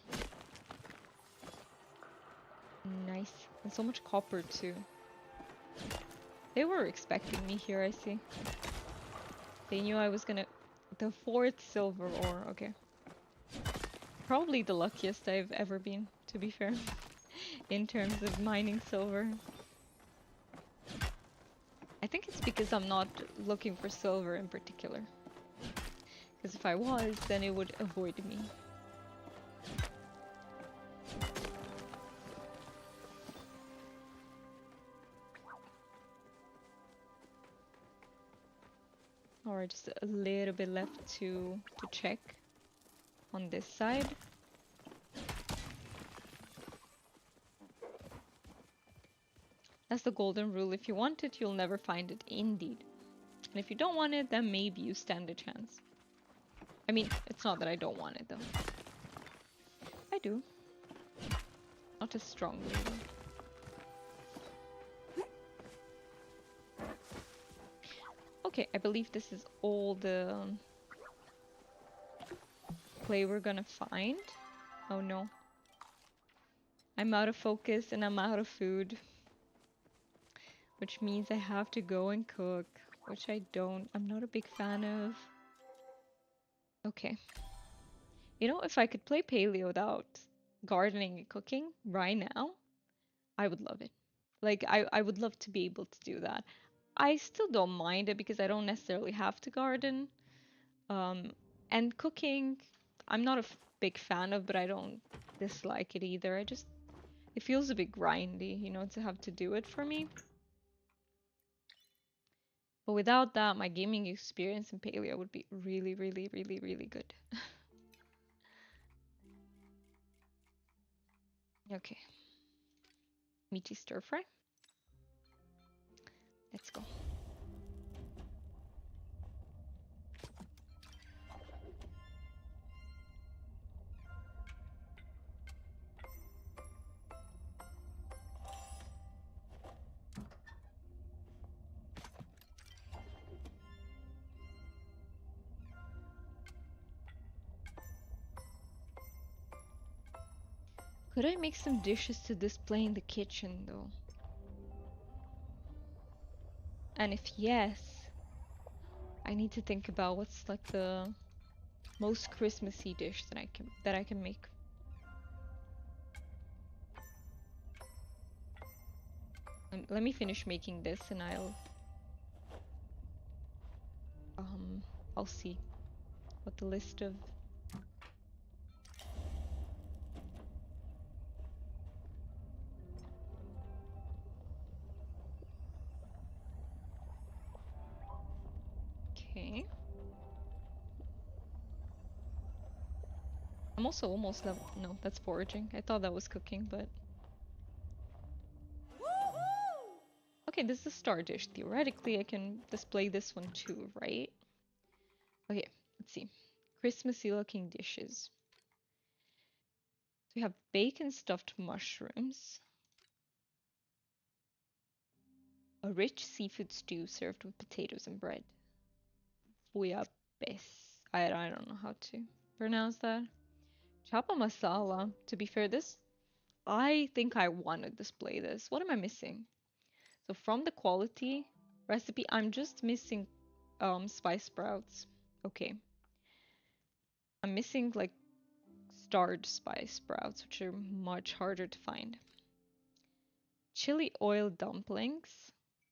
Nice. And so much copper too. They were expecting me here, I see. They knew I was gonna... The fourth silver ore, okay. Probably the luckiest I've ever been, to be fair. In terms of mining silver. I think it's because I'm not looking for silver in particular. Because if I was, then it would avoid me. Alright, just a little bit left to check on this side. That's the golden rule. If you want it, you'll never find it, indeed. And if you don't want it, then maybe you stand a chance. I mean, it's not that I don't want it, though. I do. Not as strongly, though. Okay, I believe this is all the clay we're gonna find. Oh no. I'm out of focus and I'm out of food. Which means I have to go and cook. Which I'm not a big fan of. Okay. You know, if I could play Paleo without gardening and cooking right now, I would love it. Like, I would love to be able to do that. I still don't mind it because I don't necessarily have to garden. And cooking, I'm not a big fan of, but I don't dislike it either. It feels a bit grindy, you know, to have to do it for me. But without that, my gaming experience in Paleo would be really, really, really, really good. Okay. Meaty stir fry. Let's go. Could I make some dishes to display in the kitchen though? And if yes, I need to think about what's like the most Christmassy dish that I can make. Let me finish making this and I'll see what the list of... Okay. I'm also almost level... No, that's foraging. I thought that was cooking, but... Okay, this is a star dish. Theoretically, I can display this one too, right? Okay, let's see. Christmassy looking dishes. So we have bacon stuffed mushrooms. A rich seafood stew served with potatoes and bread. Bouillabaisse. I don't know how to pronounce that. Chapa masala. To be fair, I think I want to display this. What am I missing? So from the quality recipe, I'm just missing spice sprouts. Okay. I'm missing like starred spice sprouts, which are much harder to find. Chili oil dumplings.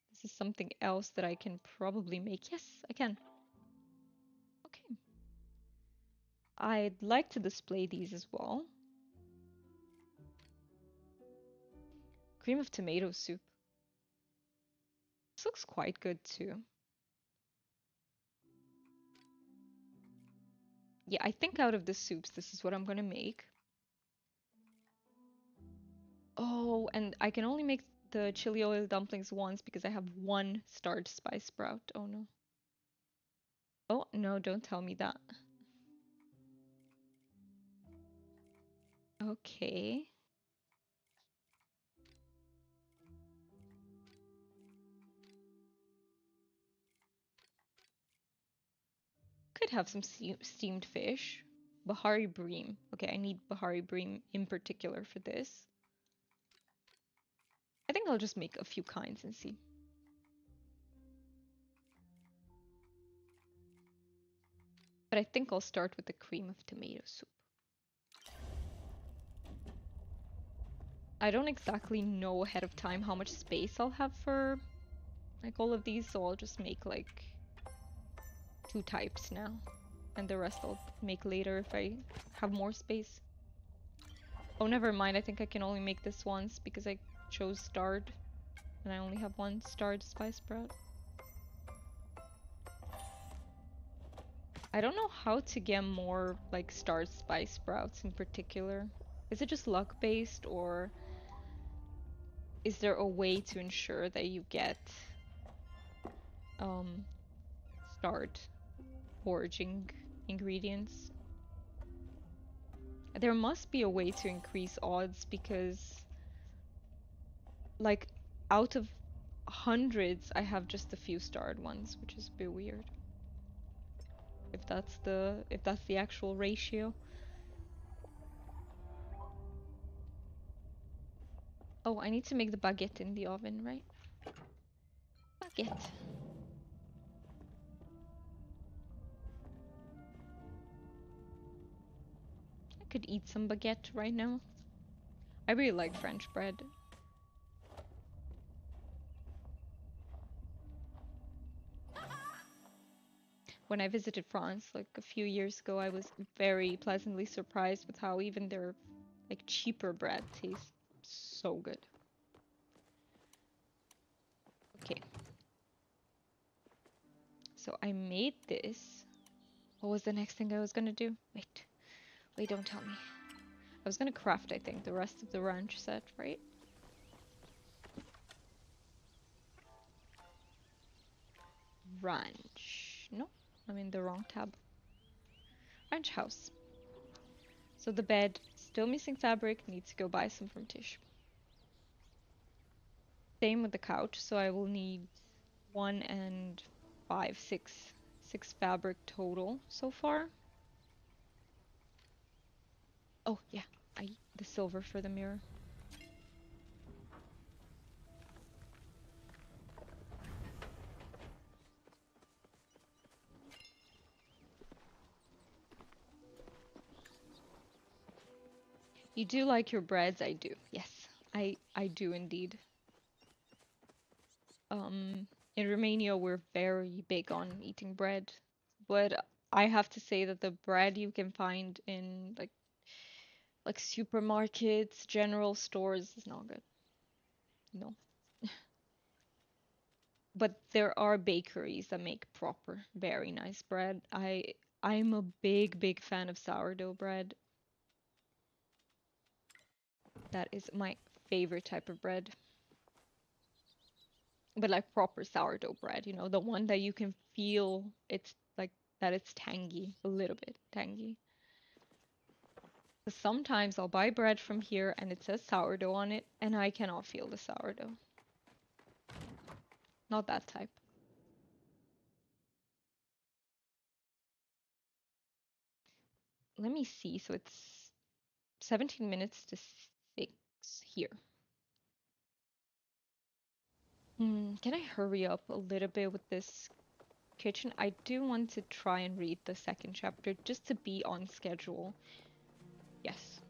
This is something else that I can probably make. Yes, I can. Okay. I'd like to display these as well. Cream of tomato soup. This looks quite good too. Yeah, I think out of the soups, this is what I'm gonna make. Oh, and I can only make the chili oil dumplings once because I have one starred spice sprout. Oh no. Oh no, don't tell me that. Okay. Could have some steamed fish. Bahari Bream. Okay, I need Bahari Bream in particular for this. I think I'll just make a few kinds and see. But I think I'll start with the cream of tomato soup. I don't exactly know ahead of time how much space I'll have for like all of these, so I'll just make like 2 types now. And the rest I'll make later if I have more space. Oh, never mind. I think I can only make this once because I chose starred. And I only have 1 starred spice sprout. I don't know how to get more like starred spice sprouts in particular. Is it just luck based, or is there a way to ensure that you get um starred foraging ingredients? There must be a way to increase odds because like out of hundreds I have just a few starred ones, which is a bit weird. If that's the actual ratio. Oh, I need to make the baguette in the oven, right? Baguette. I could eat some baguette right now. I really like French bread. When I visited France like a few years ago, I was very pleasantly surprised with how even their like cheaper bread tastes so good. Okay. So I made this. What was the next thing I was gonna do? Wait, don't tell me. I was gonna craft, I think, the rest of the ranch set, right? Ranch. No, I'm in the wrong tab. Ranch house. So the bed, still missing fabric, need to go buy some from Tish. Same with the couch, so I will need 1 and 5, 6 fabric total so far. Oh yeah, the silver for the mirror. You do like your breads? I do. Yes, I do indeed. In Romania we're very big on eating bread, but I have to say that the bread you can find in like supermarkets, general stores is not good. No. But there are bakeries that make proper, very nice bread. I'm a big fan of sourdough bread. That is my favorite type of bread. But like proper sourdough bread, you know, the one that you can feel it's like that it's tangy, a little bit tangy. 'Cause sometimes I'll buy bread from here and it says sourdough on it and I cannot feel the sourdough. Not that type. Let me see. So it's 17 minutes to 6 here. Can I hurry up a little bit with this kitchen? I do want to try and read the 2nd chapter just to be on schedule. Yes,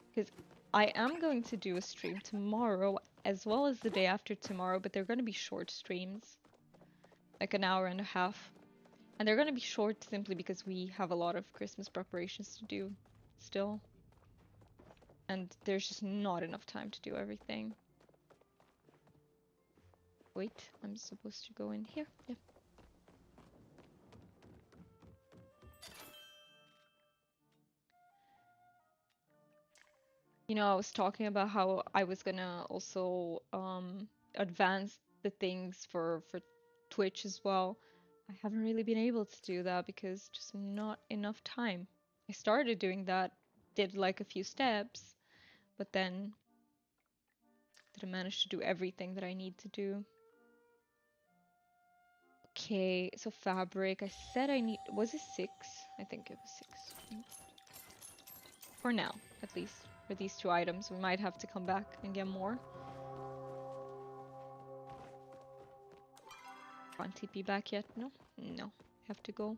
because I am going to do a stream tomorrow as well as the day after tomorrow, but they're going to be short streams, like an hour and a half. And they're going to be short simply because we have a lot of Christmas preparations to do still. And there's just not enough time to do everything. Wait, I'm supposed to go in here? Yeah. You know, I was talking about how I was gonna also advance the things for Twitch as well. I haven't really been able to do that because just not enough time. I started doing that, did like a few steps, but then didn't manage to do everything that I need to do. Okay, so fabric. I said I need, was it 6? I think it was 6. For now, at least. For these 2 items. We might have to come back and get more. Can't TP back yet? No? No. Have to go.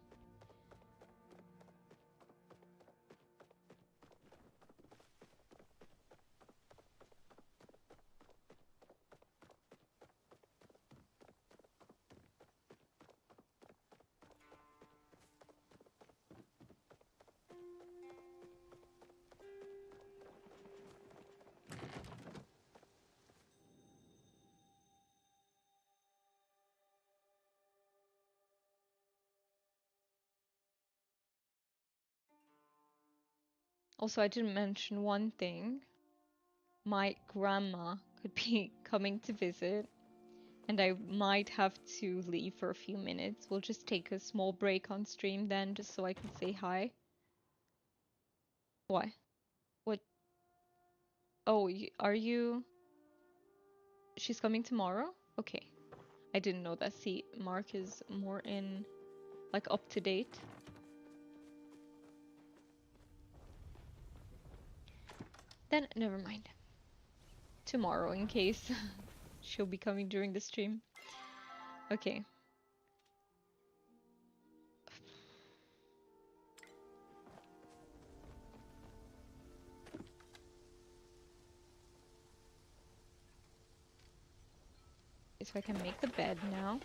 Also, I didn't mention one thing. My grandma could be coming to visit, and I might have to leave for a few minutes. We'll just take a small break on stream then, just so I can say hi. Why? What? Oh, are you... She's coming tomorrow? Okay. I didn't know that. See, Mark is more in, like, up to date. Then, never mind. Tomorrow, in case she'll be coming during the stream. Okay. So I can make the bed now.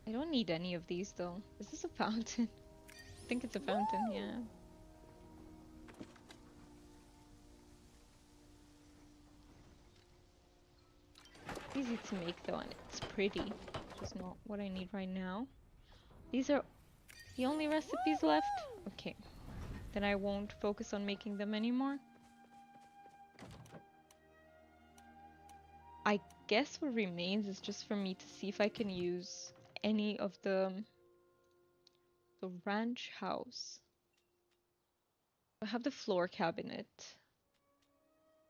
I don't need any of these though. Is this a fountain? I think it's a fountain, yeah. Easy to make though, and it's pretty. Just not what I need right now. These are the only recipes left? Okay. Then I won't focus on making them anymore. I guess what remains is just for me to see if I can use any of the ranch house. I have the floor cabinet.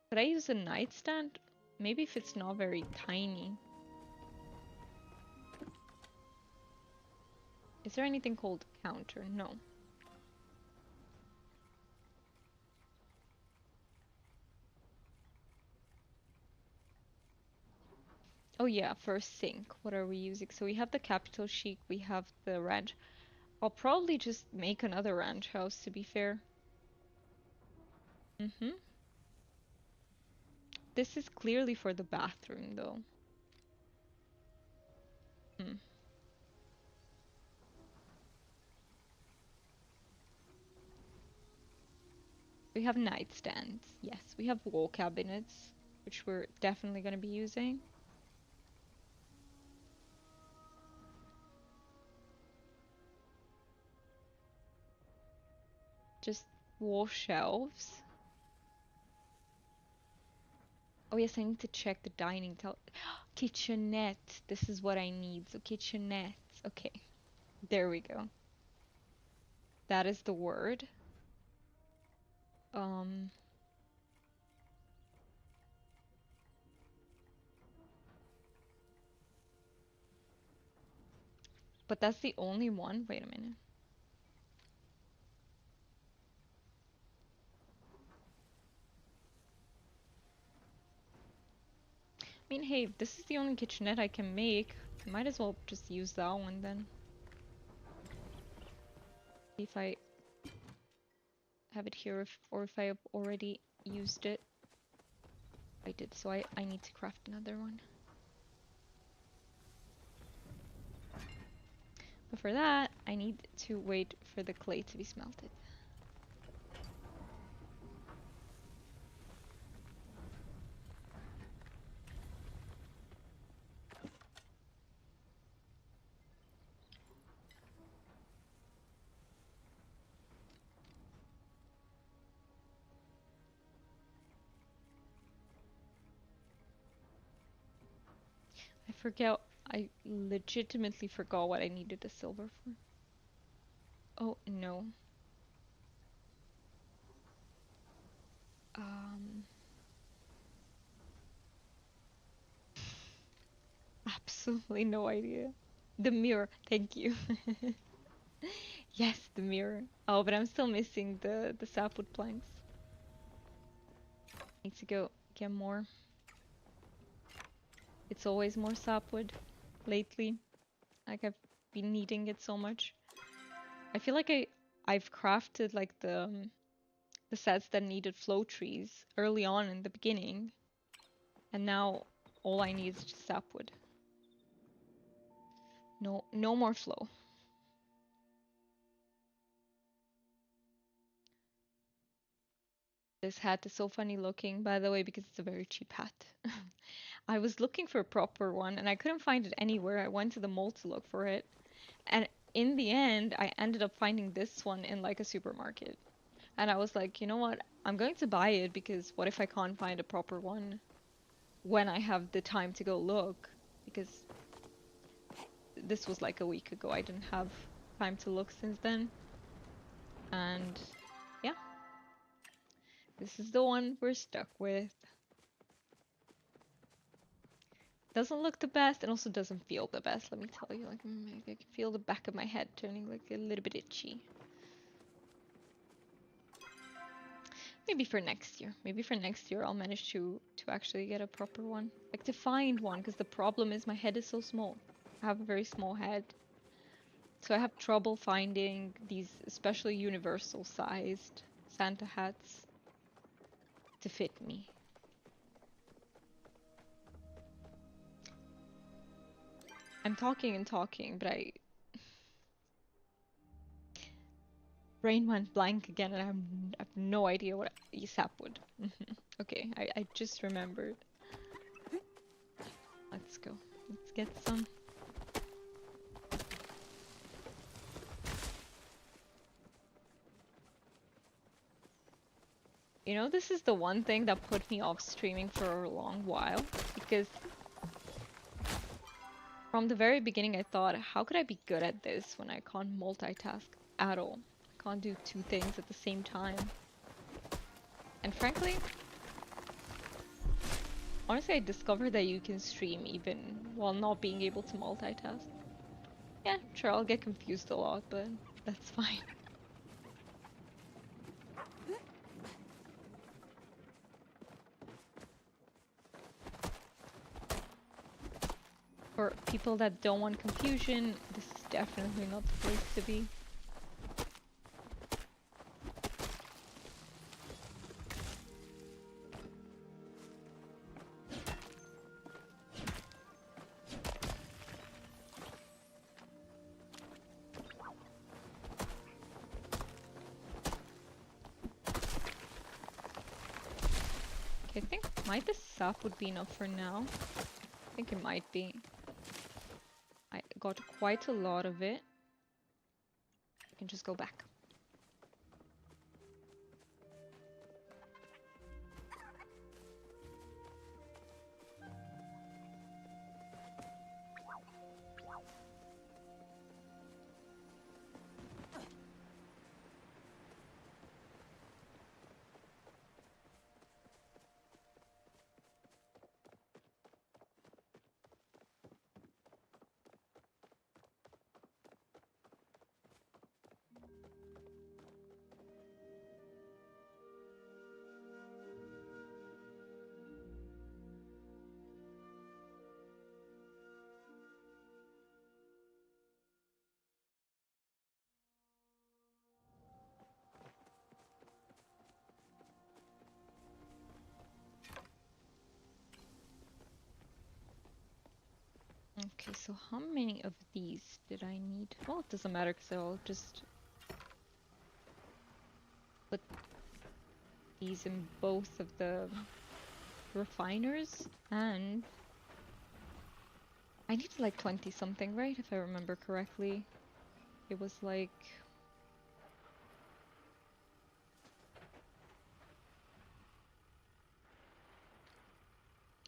Could I use a nightstand? Maybe if it's not very tiny. Is there anything called counter? No. Oh yeah, for a sink, what are we using? So we have the capital chic, we have the ranch. I'll probably just make another ranch house, to be fair. This is clearly for the bathroom, though. We have nightstands. Yes, we have wall cabinets, which we're definitely going to be using. Just wall shelves. Oh yes, I need to check the dining table. Kitchenette. This is what I need. So kitchenette. Okay. There we go. That is the word. But that's the only one. Wait a minute. I mean, hey, if this is the only kitchenette I can make, I might as well just use that one then. See if I have it here, or if I have already used it. I did, so I need to craft another one. But for that, I need to wait for the clay to be smelted. I legitimately forgot what I needed the silver for. Oh, no. Absolutely no idea. The mirror, thank you. Yes, the mirror. Oh, but I'm still missing the sapwood planks. Need to go get more. It's always more sapwood lately. Like I've been needing it so much. I feel like I've crafted like the sets that needed flow trees early on in the beginning, and now all I need is just sapwood. No more flow. This hat is so funny looking, by the way, because it's a very cheap hat. I was looking for a proper one and I couldn't find it anywhere. I went to the mall to look for it. And in the end, I ended up finding this one in like a supermarket. And I was like, you know what? I'm going to buy it because what if I can't find a proper one when I have the time to go look? Because this was like a week ago. I didn't have time to look since then. And yeah, this is the one we're stuck with. Doesn't look the best and also doesn't feel the best, let me tell you. Like, I can feel the back of my head turning like a little bit itchy. Maybe for next year. Maybe for next year I'll manage to actually get a proper one. Like to find one, because the problem is my head is so small. I have a very small head. So I have trouble finding these especially universal sized Santa hats to fit me. I'm talking and talking, but I brain went blank again and I have no idea what ESAP would. Okay, I just remembered. Let's go. Let's get some. You know, this is the one thing that put me off streaming for a long while, because from the very beginning I thought, how could I be good at this when I can't multitask at all? I can't do two things at the same time. And frankly, honestly, I discovered that you can stream even while not being able to multitask. Yeah, sure, I'll get confused a lot, but that's fine. For people that don't want confusion, this is definitely not the place to be. Okay, I think might this sap would be enough for now. I think it might be. I got quite a lot of it. I can just go back. Okay, so how many of these did I need? Well, it doesn't matter because I'll just put these in both of the refiners, and I needed like 20 something, right? If I remember correctly. It was like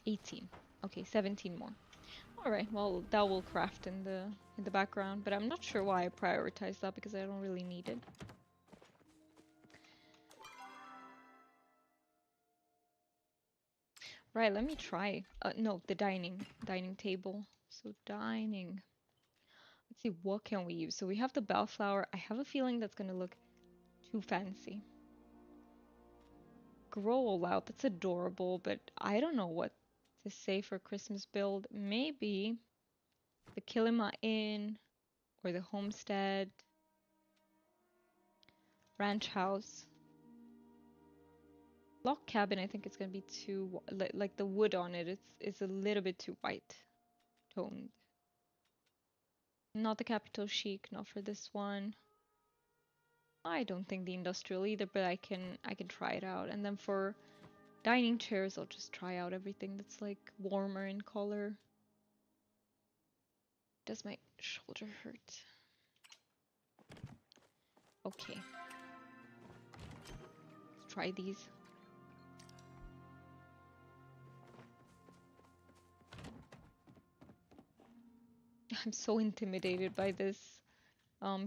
18. Okay, 17 more. Alright, well that will craft in the background, but I'm not sure why I prioritize that because I don't really need it. Right, let me try. No, the dining table. So dining. Let's see, what can we use? So we have the bellflower. I have a feeling that's gonna look too fancy. Grow all out, that's adorable, but I don't know what to say for Christmas build. Maybe the Kilima Inn or the homestead, ranch house. Log cabin, I think it's gonna be too like the wood on it. It's a little bit too white toned. Not the capital chic, not for this one. I don't think the industrial either, but I can try it out. And then for dining chairs, I'll just try out everything that's like warmer in color. Does my shoulder hurt? Okay. Let's try these. I'm so intimidated by this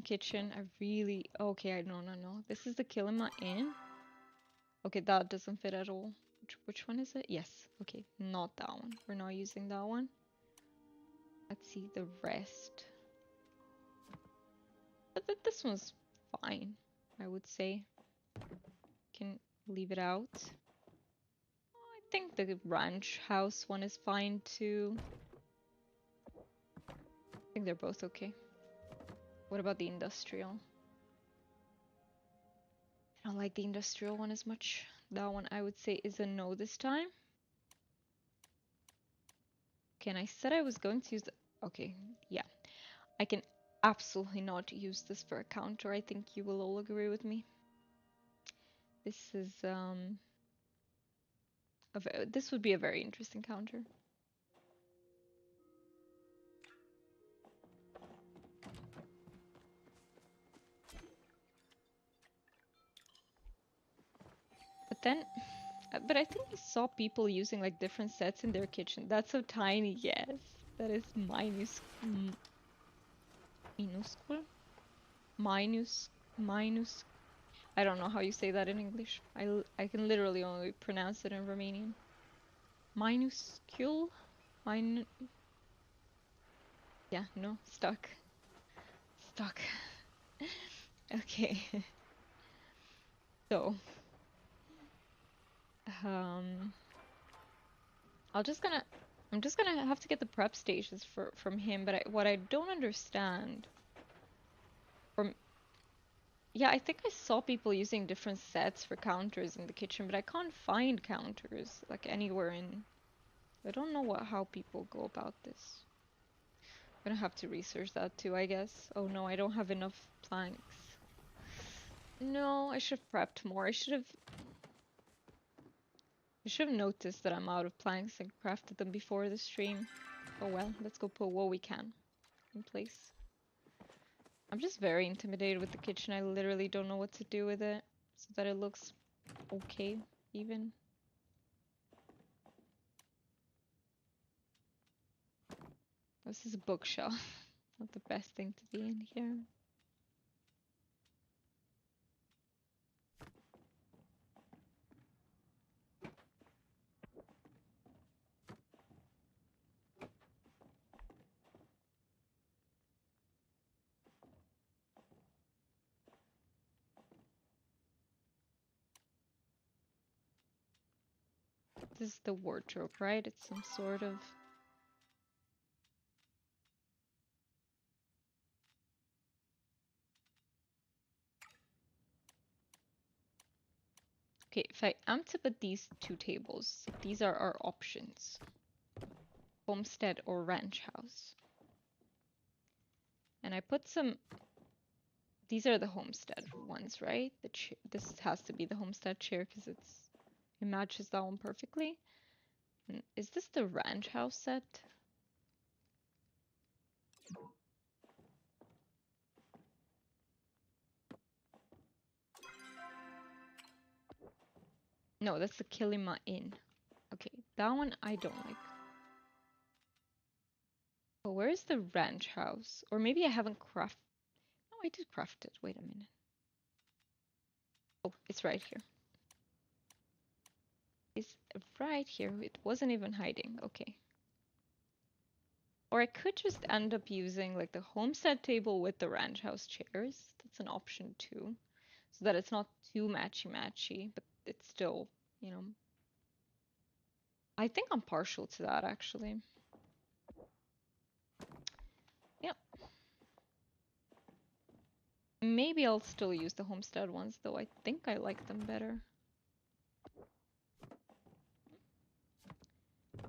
kitchen. I really okay, no. This is the Kilima Inn. Okay, that doesn't fit at all. Which one is it? Yes. Okay, not that one. We're not using that one. Let's see the rest. But this one's fine, I would say. Can leave it out. I think the ranch house one is fine too. I think they're both okay. What about the industrial? I don't like the industrial one as much. That one I would say is a no this time. Okay, and I said I was going to use the... Okay, yeah. I can absolutely not use this for a counter. I think you will all agree with me. This is this would be a very interesting counter. But then, but I think I saw people using like different sets in their kitchen. That's so tiny, yes. That is minuscule. Minus. I don't know how you say that in English. I can literally only pronounce it in Romanian. Minuscule? Min... Yeah, no, stuck. Stuck. Okay. So, um, I'm just gonna have to get the prep stages from him. But what I don't understand, from yeah, I think I saw people using different sets for counters in the kitchen, but I can't find counters like anywhere in. I don't know how people go about this. I'm gonna have to research that too, I guess. Oh no, I don't have enough planks. No, I should have prepped more. I should have noticed that I'm out of planks and crafted them before the stream. Oh well, let's go put what we can in place. I'm just very intimidated with the kitchen. I literally don't know what to do with it so that it looks okay, even. This is a bookshelf. Not the best thing to be in here. This is the wardrobe, right? It's some sort of... Okay, if I am to put these two tables, these are our options. Homestead or ranch house. And I put some... These are the homestead ones, right? This has to be the homestead chair because it matches that one perfectly. And is this the ranch house set? No, that's the Kilima Inn. Okay, that one I don't like. Oh, where is the ranch house? Or maybe I haven't crafted. No, I did craft it. Wait a minute. Oh, it's right here. It's right here. It wasn't even hiding. Okay. Or I could just end up using like the homestead table with the ranch house chairs. That's an option too. So that it's not too matchy-matchy, but it's still, you know. I think I'm partial to that actually. Yep. Maybe I'll still use the homestead ones though. I think I like them better.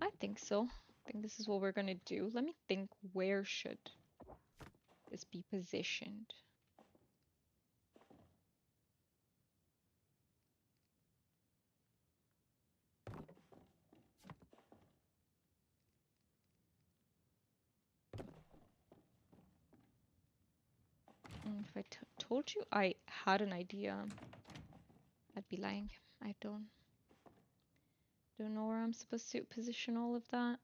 I think so. I think this is what we're gonna do. Let me think, where should this be positioned? If I told you I had an idea, I'd be lying. I don't know where I'm supposed to position all of that.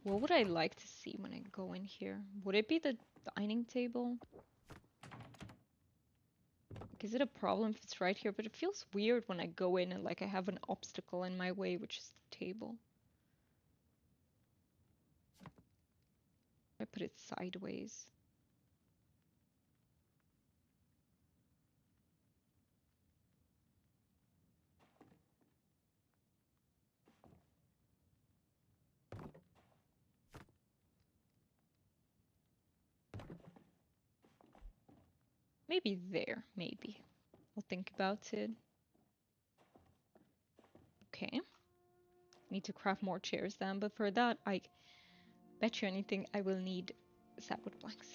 What would I like to see when I go in here? Would it be the dining table? Like, is it a problem if it's right here? But it feels weird when I go in and like I have an obstacle in my way, which is the table. I put it sideways. Maybe there, maybe. I'll think about it. Okay. Need to craft more chairs then, but for that, I bet you anything I will need sapwood planks.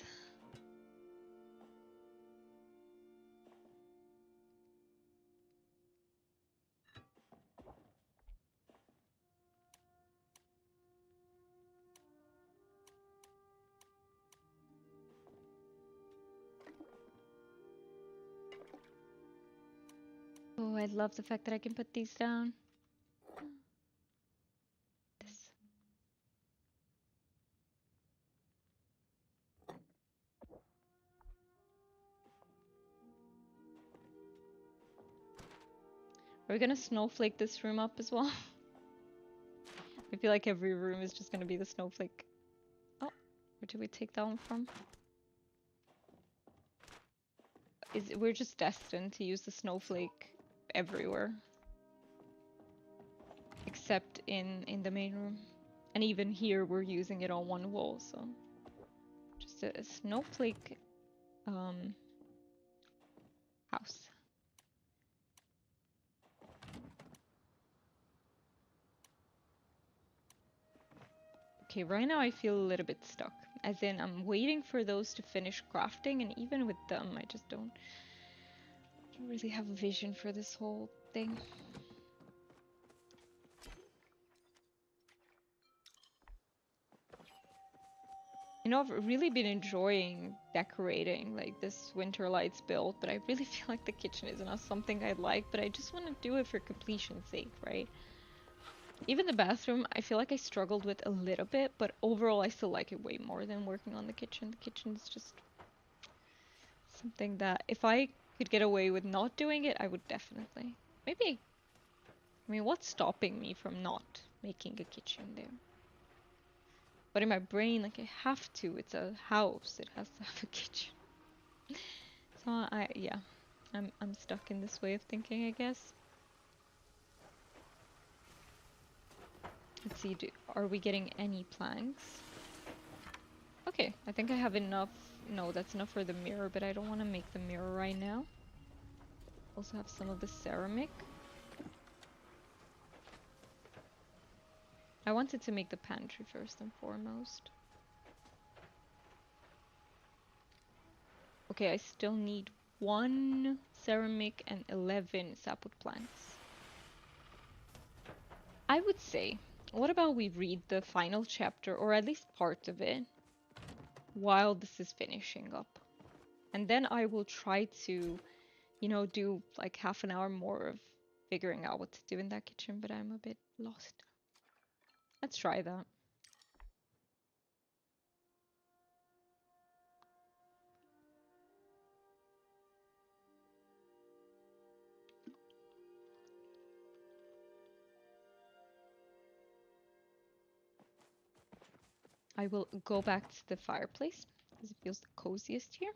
Oh, I love the fact that I can put these down. This. Are we gonna snowflake this room up as well? I feel like every room is just gonna be the snowflake. Oh, where did we take that one from? We're just destined to use the snowflake everywhere. Except in the main room. And even here we're using it on one wall, so just a snowflake house. Okay, right now I feel a little bit stuck. As in, I'm waiting for those to finish crafting, and even with them, I just don't really have a vision for this whole thing. You know, I've really been enjoying decorating like this Winterlights build, but I really feel like the kitchen is not something I like, but I just want to do it for completion's sake, right? Even the bathroom, I feel like I struggled with a little bit, but overall I still like it way more than working on the kitchen. The kitchen's just something that if I could get away with not doing it, I would definitely. Maybe. I mean, what's stopping me from not making a kitchen there? But in my brain, like, I have to. It's a house. It has to have a kitchen. So yeah, I'm stuck in this way of thinking, I guess. Let's see, are we getting any planks? Okay, I think I have enough. No, that's enough for the mirror, but I don't want to make the mirror right now. Also have some of the ceramic. I wanted to make the pantry first and foremost. Okay, I still need 1 ceramic and 11 sapwood planks. I would say, what about we read the final chapter, or at least part of it, while this is finishing up? And then I will try to, you know, do like half an hour more of figuring out what to do in that kitchen, but I'm a bit lost. Let's try that. I will go back to the fireplace because it feels the coziest here.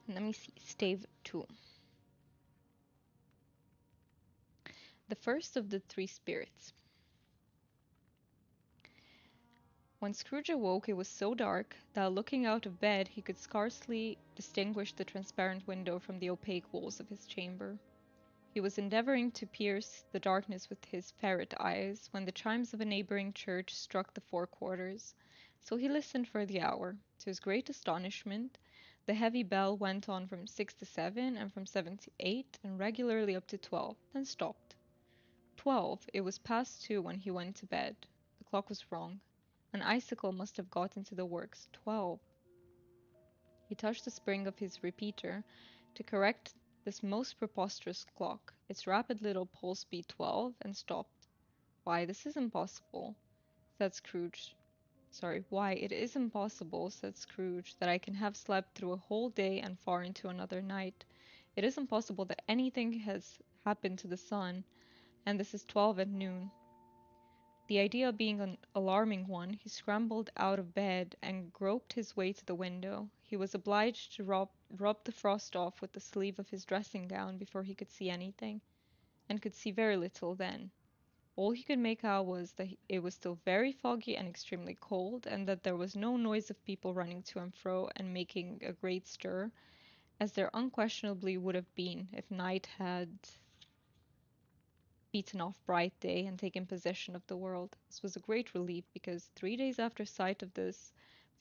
And let me see, stave 2. The first of the three spirits. When Scrooge awoke, it was so dark that looking out of bed he could scarcely distinguish the transparent window from the opaque walls of his chamber. He was endeavoring to pierce the darkness with his ferret eyes when the chimes of a neighboring church struck the 4 quarters, so he listened for the hour. To his great astonishment, the heavy bell went on from 6 to 7, and from 7 to 8, and regularly up to 12, then stopped. 12. It was past 2 when he went to bed. The clock was wrong. An icicle must have got into the works. 12. He touched the spring of his repeater to correct this most preposterous clock. Its rapid little pulse beat 12 and stopped. Why, this is impossible, said Scrooge. Sorry, why, it is impossible, said Scrooge, that I can have slept through a whole day and far into another night. It is impossible that anything has happened to the sun, and this is 12 at noon. The idea being an alarming one, he scrambled out of bed and groped his way to the window. He was obliged to rub the frost off with the sleeve of his dressing gown before he could see anything, and could see very little then. All he could make out was that it was still very foggy and extremely cold, and that there was no noise of people running to and fro and making a great stir, as there unquestionably would have been if night had beaten off bright day and taken possession of the world. This was a great relief, because 3 days after sight of this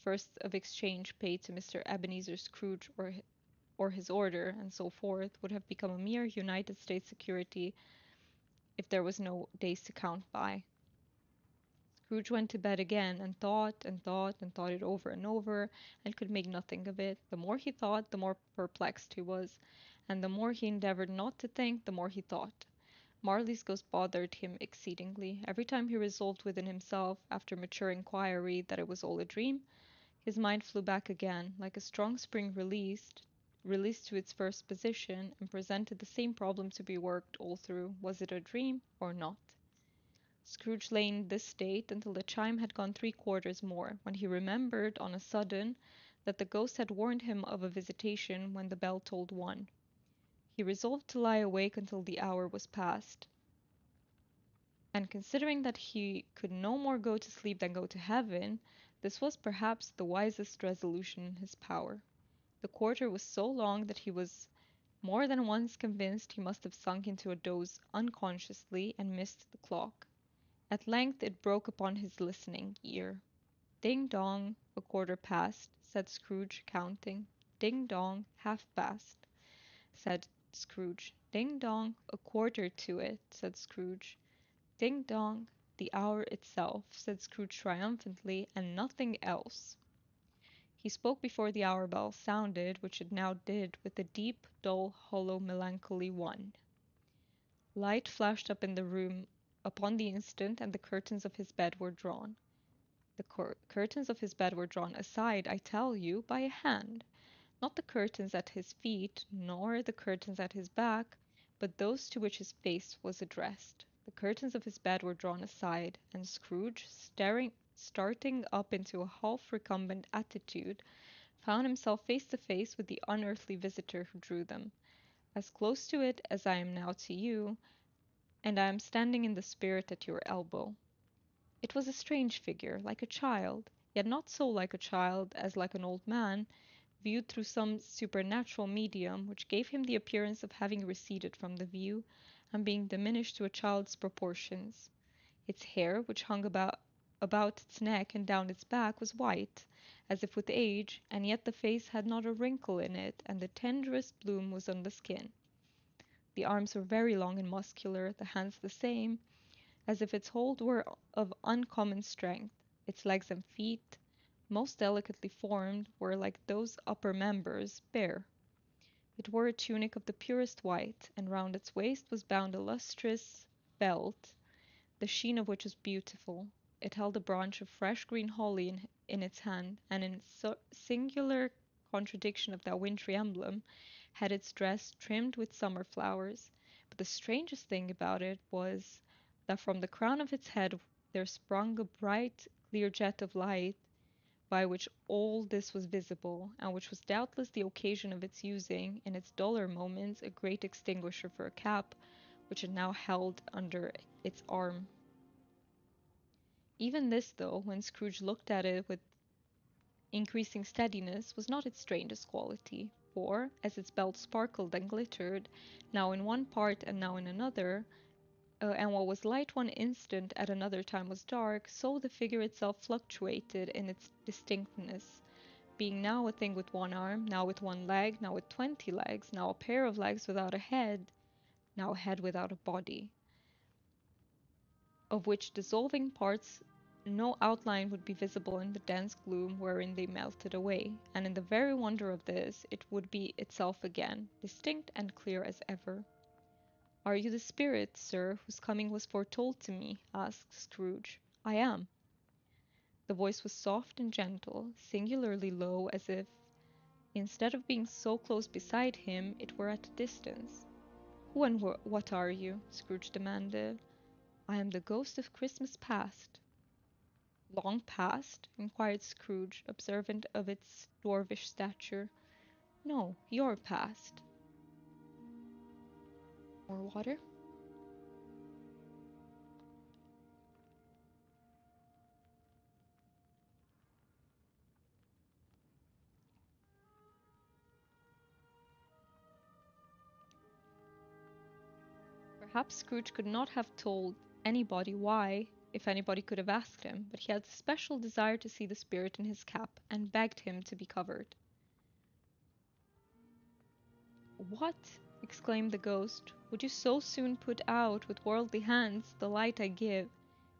first of exchange paid to Mr. Ebenezer Scrooge or his order, and so forth, would have become a mere United States security if there was no days to count by. Scrooge went to bed again, and thought and thought and thought it over and over, and could make nothing of it. The more he thought, the more perplexed he was, and the more he endeavored not to think, the more he thought. Marley's ghost bothered him exceedingly. Every time he resolved within himself, after mature inquiry, that it was all a dream, his mind flew back again, like a strong spring released to its first position, and presented the same problem to be worked all through. Was it a dream or not? Scrooge lay in this state until the chime had gone 3 quarters more, when he remembered on a sudden that the ghost had warned him of a visitation when the bell tolled 1. He resolved to lie awake until the hour was past, and considering that he could no more go to sleep than go to heaven, this was perhaps the wisest resolution in his power. The quarter was so long that he was more than once convinced he must have sunk into a doze unconsciously and missed the clock. At length it broke upon his listening ear. Ding dong, 1/4 past, said Scrooge, counting. Ding dong, 1/2 past, said Scrooge. Ding dong, 1/4 to it, said Scrooge. Ding dong, the hour itself, said Scrooge triumphantly, and nothing else. He spoke before the hour bell sounded, which it now did, with a deep, dull, hollow, melancholy 1. Light flashed up in the room upon the instant, and the curtains of his bed were drawn. The curtains of his bed were drawn aside, I tell you, by a hand. Not the curtains at his feet, nor the curtains at his back, but those to which his face was addressed. The curtains of his bed were drawn aside, and Scrooge, starting up into a half recumbent attitude, found himself face to face with the unearthly visitor who drew them, as close to it as I am now to you, and I am standing in the spirit at your elbow. It was a strange figure, like a child, yet not so like a child as like an old man, viewed through some supernatural medium, which gave him the appearance of having receded from the view, and being diminished to a child's proportions. Its hair, which hung about its neck and down its back, was white, as if with age, and yet the face had not a wrinkle in it, and the tenderest bloom was on the skin. The arms were very long and muscular, the hands the same, as if its hold were of uncommon strength. Its legs and feet, most delicately formed, were, like those upper members, bare. It wore a tunic of the purest white, and round its waist was bound a lustrous belt, the sheen of which was beautiful. It held a branch of fresh green holly in its hand, and in singular contradiction of that wintry emblem, had its dress trimmed with summer flowers. But the strangest thing about it was that from the crown of its head there sprung a bright, clear jet of light by which all this was visible, and which was doubtless the occasion of its using, in its duller moments, a great extinguisher for a cap, which it now held under its arm. Even this, though, when Scrooge looked at it with increasing steadiness, was not its strangest quality, for, as its belt sparkled and glittered, now in one part and now in another, and what was light one instant at another time was dark, so the figure itself fluctuated in its distinctness, being now a thing with one arm, now with one leg, now with 20 legs, now a pair of legs without a head, now a head without a body, of which dissolving parts no outline would be visible in the dense gloom wherein they melted away, and in the very wonder of this, it would be itself again, distinct and clear as ever. "Are you the spirit, sir, whose coming was foretold to me?" asked Scrooge. "I am." The voice was soft and gentle, singularly low, as if, instead of being so close beside him, it were at a distance. "Who and what are you?" Scrooge demanded. "I am the ghost of Christmas past." "Long past?" inquired Scrooge, observant of its dwarfish stature. "No, your past." More water? Perhaps Scrooge could not have told anybody why, if anybody could have asked him, but he had a special desire to see the spirit in his cap, and begged him to be covered. "What!" exclaimed the ghost, "would you so soon put out with worldly hands the light I give?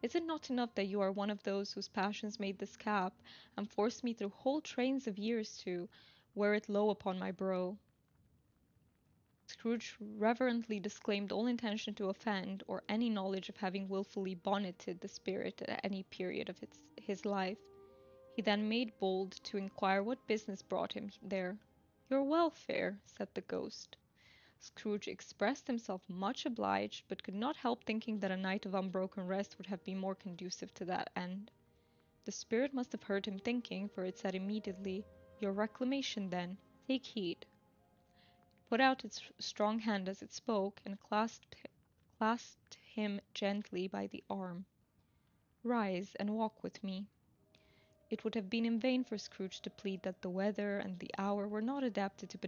Is it not enough that you are one of those whose passions made this cap, and forced me through whole trains of years to wear it low upon my brow?" Scrooge reverently disclaimed all intention to offend, or any knowledge of having wilfully bonneted the spirit at any period of his life. He then made bold to inquire what business brought him there. "Your welfare," said the ghost. Scrooge expressed himself much obliged, but could not help thinking that a night of unbroken rest would have been more conducive to that end. The spirit must have heard him thinking, for it said immediately, "Your reclamation, then. Take heed." It put out its strong hand as it spoke, and clasped him gently by the arm. "Rise and walk with me." It would have been in vain for Scrooge to plead that the weather and the hour were not adapted to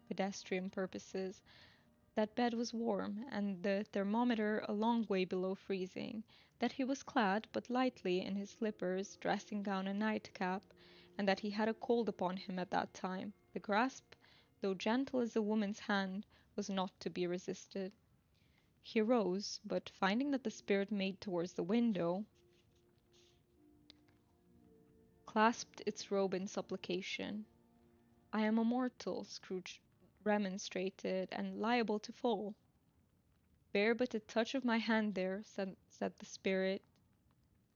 pedestrian purposes, that bed was warm, and the thermometer a long way below freezing, that he was clad but lightly in his slippers, dressing gown, and nightcap, and that he had a cold upon him at that time. The grasp, though gentle as a woman's hand, was not to be resisted. He rose, but finding that the spirit made towards the window, clasped its robe in supplication. "I am a mortal," Scrooge remonstrated, "and liable to fall." "Bear but a touch of my hand there," said the spirit,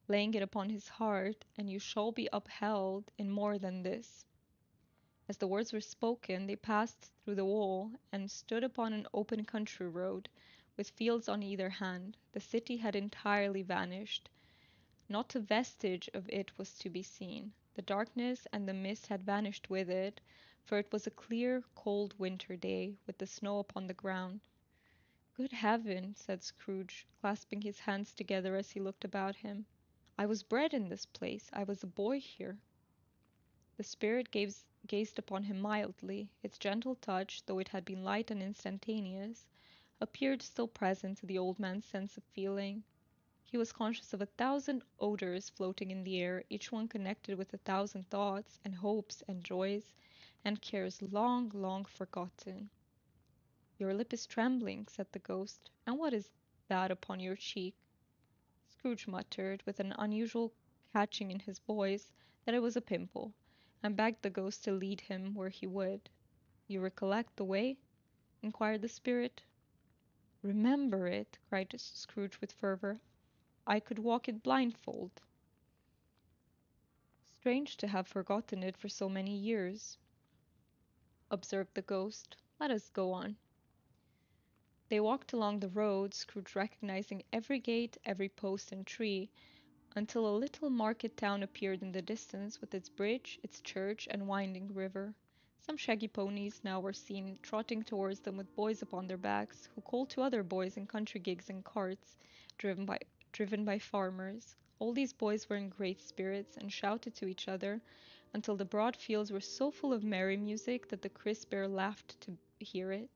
laying it upon his heart, "and you shall be upheld in more than this." As the words were spoken, they passed through the wall, and stood upon an open country road, with fields on either hand. The city had entirely vanished. Not a vestige of it was to be seen. The darkness and the mist had vanished with it, for it was a clear, cold winter day, with the snow upon the ground. "Good heaven!" said Scrooge, clasping his hands together as he looked about him. "I was bred in this place. I was a boy here." The spirit gazed upon him mildly. Its gentle touch, though it had been light and instantaneous, appeared still present to the old man's sense of feeling. He was conscious of 1,000 odors floating in the air, each one connected with 1,000 thoughts, and hopes, and joys, and cares long, long forgotten. "Your lip is trembling," said the ghost. "And what is that upon your cheek?" Scrooge muttered, with an unusual catching in his voice, that it was a pimple, and begged the ghost to lead him where he would. "You recollect the way?" inquired the spirit. "Remember it!" cried Scrooge with fervor. "I could walk it blindfold." "Strange to have forgotten it for so many years." observed the ghost. Let us go on. They walked along the road, Scrooge recognizing every gate, every post and tree, until a little market town appeared in the distance with its bridge, its church, and winding river. Some shaggy ponies now were seen trotting towards them with boys upon their backs, who called to other boys in country gigs and carts, driven by driven by farmers. All these boys were in great spirits, and shouted to each other, until the broad fields were so full of merry music that the crisp air laughed to hear it.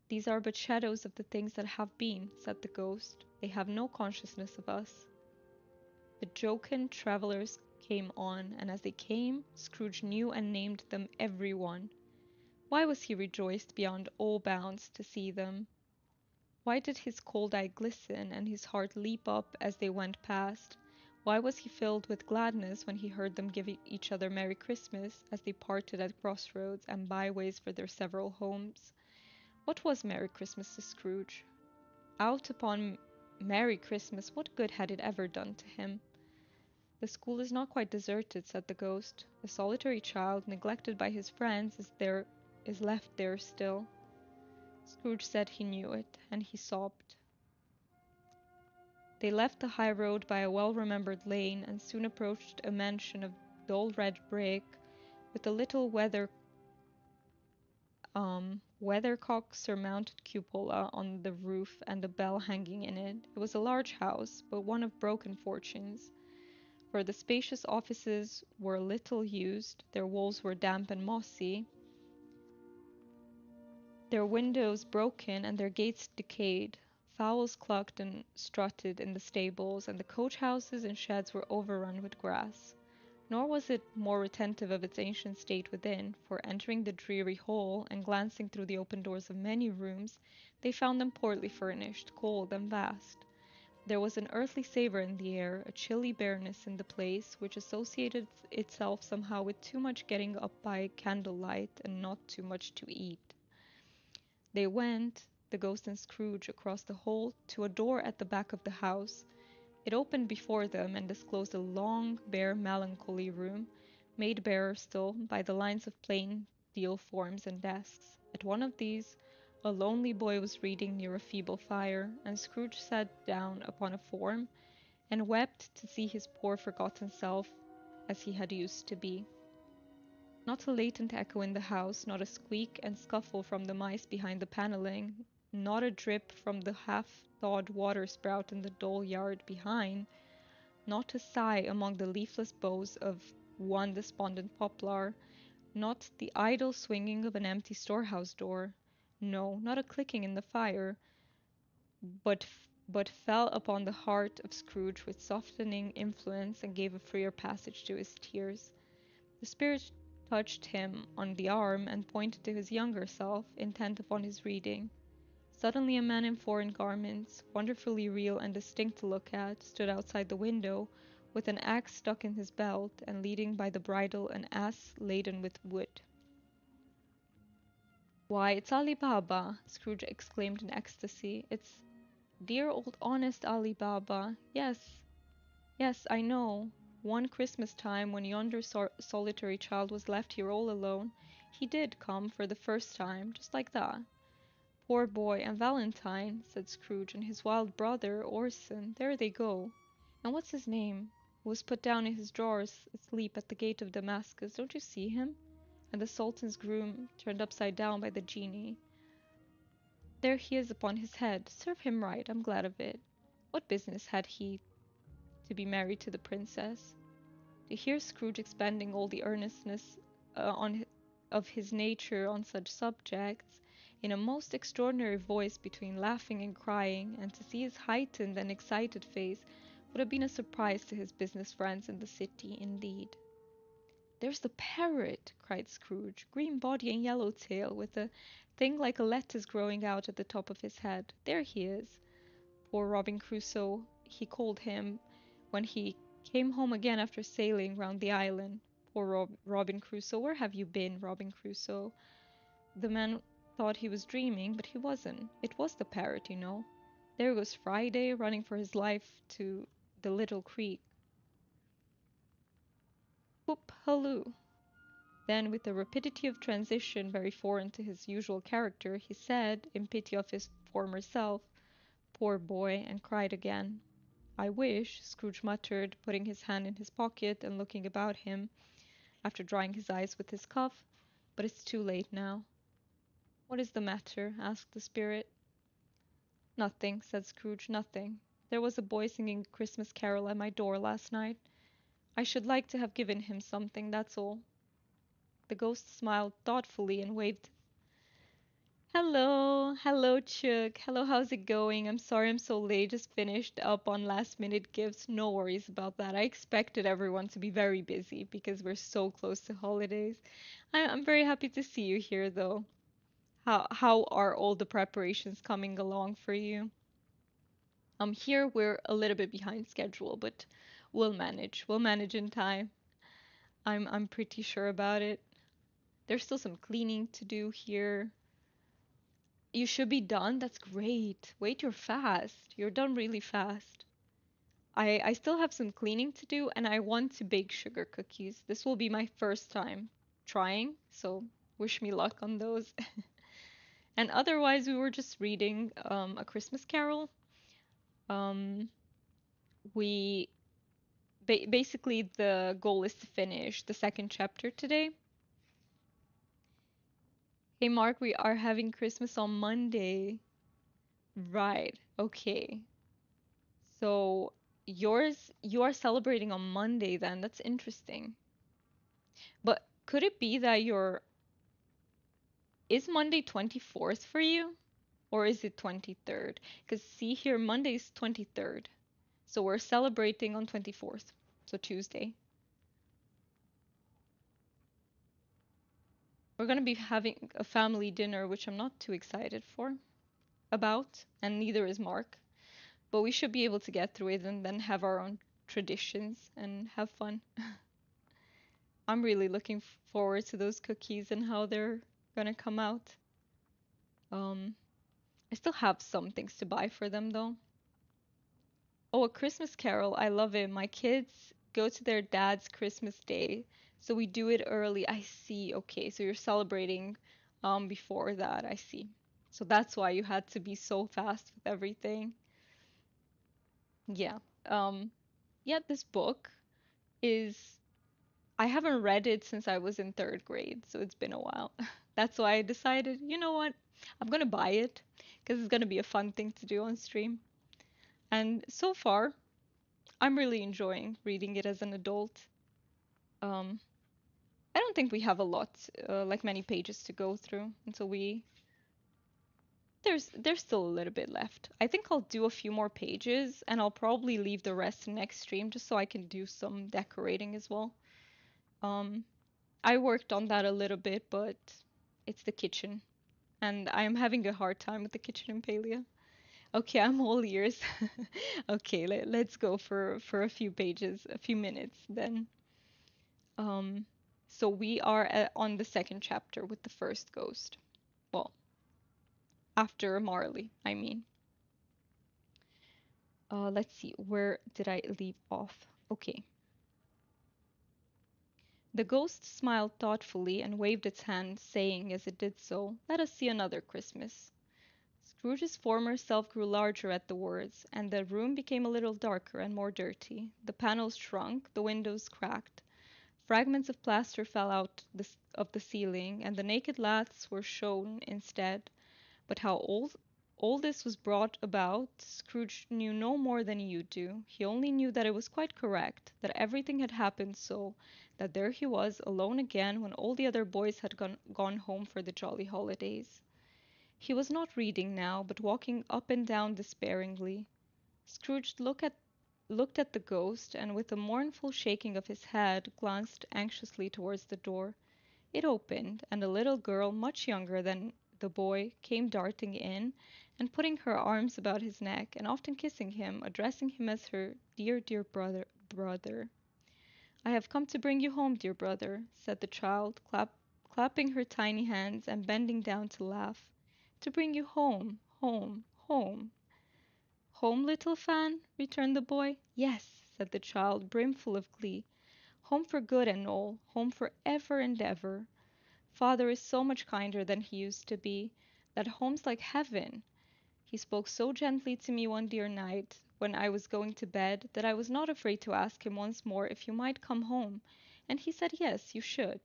These are but shadows of the things that have been, said the ghost. They have no consciousness of us. The jocund travellers came on, and as they came, Scrooge knew and named them every one. Why was he rejoiced beyond all bounds to see them? Why did his cold eye glisten and his heart leap up as they went past? Why was he filled with gladness when he heard them give each other Merry Christmas as they parted at crossroads and byways for their several homes? What was Merry Christmas to Scrooge? Out upon Merry Christmas, what good had it ever done to him? The school is not quite deserted, said the ghost. The solitary child, neglected by his friends, is left there still. Scrooge said he knew it, and he sobbed. They left the high road by a well-remembered lane, and soon approached a mansion of dull red brick, with a little weathercock-surmounted cupola on the roof and a bell hanging in it. It was a large house, but one of broken fortunes, for the spacious offices were little used, their walls were damp and mossy, their windows broken, and their gates decayed. Fowls clucked and strutted in the stables, and the coach-houses and sheds were overrun with grass. Nor was it more retentive of its ancient state within, for entering the dreary hall, and glancing through the open doors of many rooms, they found them poorly furnished, cold, and vast. There was an earthly savour in the air, a chilly bareness in the place, which associated itself somehow with too much getting up by candlelight, and not too much to eat. They went, the ghost and Scrooge, across the hall to a door at the back of the house. It opened before them and disclosed a long, bare, melancholy room, made barer still by the lines of plain deal forms and desks. At one of these, a lonely boy was reading near a feeble fire, and Scrooge sat down upon a form and wept to see his poor forgotten self as he had used to be. Not a latent echo in the house, not a squeak and scuffle from the mice behind the paneling, not a drip from the half-thawed water-spout in the dull yard behind, not a sigh among the leafless boughs of one despondent poplar, not the idle swinging of an empty storehouse door, no, not a clicking in the fire, but fell upon the heart of Scrooge with softening influence and gave a freer passage to his tears. The spirit touched him on the arm and pointed to his younger self, intent upon his reading. Suddenly a man in foreign garments, wonderfully real and distinct to look at, stood outside the window, with an axe stuck in his belt, and leading by the bridle an ass laden with wood. "Why, it's Ali Baba!" Scrooge exclaimed in ecstasy. "It's dear old honest Ali Baba. Yes, yes, I know. One Christmas time, when yonder solitary child was left here all alone, he did come for the first time, just like that." "Poor boy, and Valentine," said Scrooge, "and his wild brother, Orson, there they go. And what's his name, who was put down in his drawers asleep at the gate of Damascus, don't you see him? And the Sultan's groom, turned upside down by the genie. There he is upon his head. Serve him right, I'm glad of it. What business had he to be married to the princess?" To hear Scrooge expending all the earnestness of his nature on such subjects, in a most extraordinary voice between laughing and crying, and to see his heightened and excited face, would have been a surprise to his business friends in the city, indeed. "There's the parrot!" cried Scrooge. "Green body and yellow tail, with a thing like a lettuce growing out at the top of his head. There he is. Poor Robin Crusoe, he called him, when he came home again after sailing round the island. Poor Robin Crusoe, where have you been, Robin Crusoe?" The man thought he was dreaming, but he wasn't. It was the parrot, you know. There goes Friday, running for his life to the little creek. Whoop halloo! Then, with a rapidity of transition very foreign to his usual character, he said, in pity of his former self, "Poor boy," and cried again. "I wish," Scrooge muttered, putting his hand in his pocket and looking about him, after drying his eyes with his cuff, "but it's too late now." "What is the matter?" asked the spirit. "Nothing," said Scrooge, "nothing. There was a boy singing a Christmas carol at my door last night. I should like to have given him something, that's all." The ghost smiled thoughtfully and waved. "Hello, hello, Chuck. Hello, how's it going? I'm sorry I'm so late. Just finished up on last minute gifts. No worries about that. I expected everyone to be very busy because we're so close to holidays. I'm very happy to see you here, though. How are all the preparations coming along for you?" Here we're a little bit behind schedule, but we'll manage. We'll manage in time. I'm pretty sure about it. There's still some cleaning to do here. You should be done. That's great. Wait, you're fast. You're done really fast. I still have some cleaning to do, and I want to bake sugar cookies. This will be my first time trying, so wish me luck on those. And otherwise, we were just reading A Christmas Carol. Um, we basically the goal is to finish the second chapter today. Hey Mark, we are having Christmas on Monday. Right. Okay. So you are celebrating on Monday then. That's interesting. But could it be that is Monday 24th for you? Or is it 23rd? Because see here, Monday is 23rd. So we're celebrating on 24th. So Tuesday. We're gonna be having a family dinner, which I'm not too excited about, and neither is Mark. But we should be able to get through it and then have our own traditions and have fun. I'm really looking forward to those cookies and how they're gonna come out. Um, I still have some things to buy for them though. Oh, A Christmas Carol. I love it. My kids go to their dad's Christmas day, so we do it early. I see. Okay, so you're celebrating before that. I see. So that's why you had to be so fast with everything. Yeah. Um, yeah, this book is I haven't read it since I was in third grade, so it's been a while. That's why I decided, you know what? I'm gonna buy it because it's gonna be a fun thing to do on stream. And so far, I'm really enjoying reading it as an adult. Um, I don't think we have a lot, like many pages to go through until we. There's still a little bit left. I think I'll do a few more pages and I'll probably leave the rest next stream just so I can do some decorating as well. Um, I worked on that a little bit, but it's the kitchen, and I'm having a hard time with the kitchen in Palia. Okay, I'm all ears. Okay, let's go for a few pages, a few minutes then. Um, so we are on the second chapter with the first ghost. Well, after Marley, I mean. Let's see, where did I leave off? Okay. The ghost smiled thoughtfully and waved its hand, saying as it did so, "Let us see another Christmas." Scrooge's former self grew larger at the words, and the room became a little darker and more dirty. The panels shrunk, the windows cracked. Fragments of plaster fell out of the ceiling, and the naked laths were shown instead. But how all this was brought about, Scrooge knew no more than you do. He only knew that it was quite correct, that everything had happened so, that there he was, alone again, when all the other boys had gone home for the jolly holidays. He was not reading now, but walking up and down despairingly. Scrooge looked at the ghost, and with a mournful shaking of his head, glanced anxiously towards the door. It opened, and a little girl, much younger than the boy, came darting in, and putting her arms about his neck, and often kissing him, addressing him as her dear, dear brother. "I have come to bring you home, dear brother," said the child, clapping her tiny hands and bending down to laugh. "To bring you home, home, home." "Home, little Fan?" returned the boy. "Yes," said the child, brimful of glee. Home for good and all, home for ever and ever. Father is so much kinder than he used to be. That home's like heaven. He spoke so gently to me one dear night when I was going to bed that I was not afraid to ask him once more if you might come home, and he said yes, you should,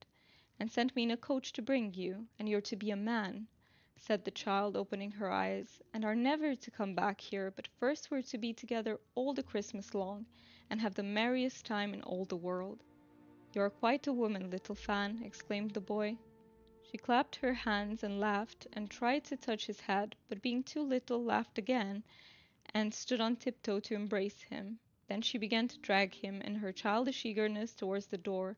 and sent me in a coach to bring you, and you're to be a man, said the child, opening her eyes, and are never to come back here, but first we're to be together all the Christmas long, and have the merriest time in all the world. You are quite a woman, little Fan, exclaimed the boy. She clapped her hands and laughed, and tried to touch his head, but being too little, laughed again, and stood on tiptoe to embrace him. Then she began to drag him in her childish eagerness towards the door,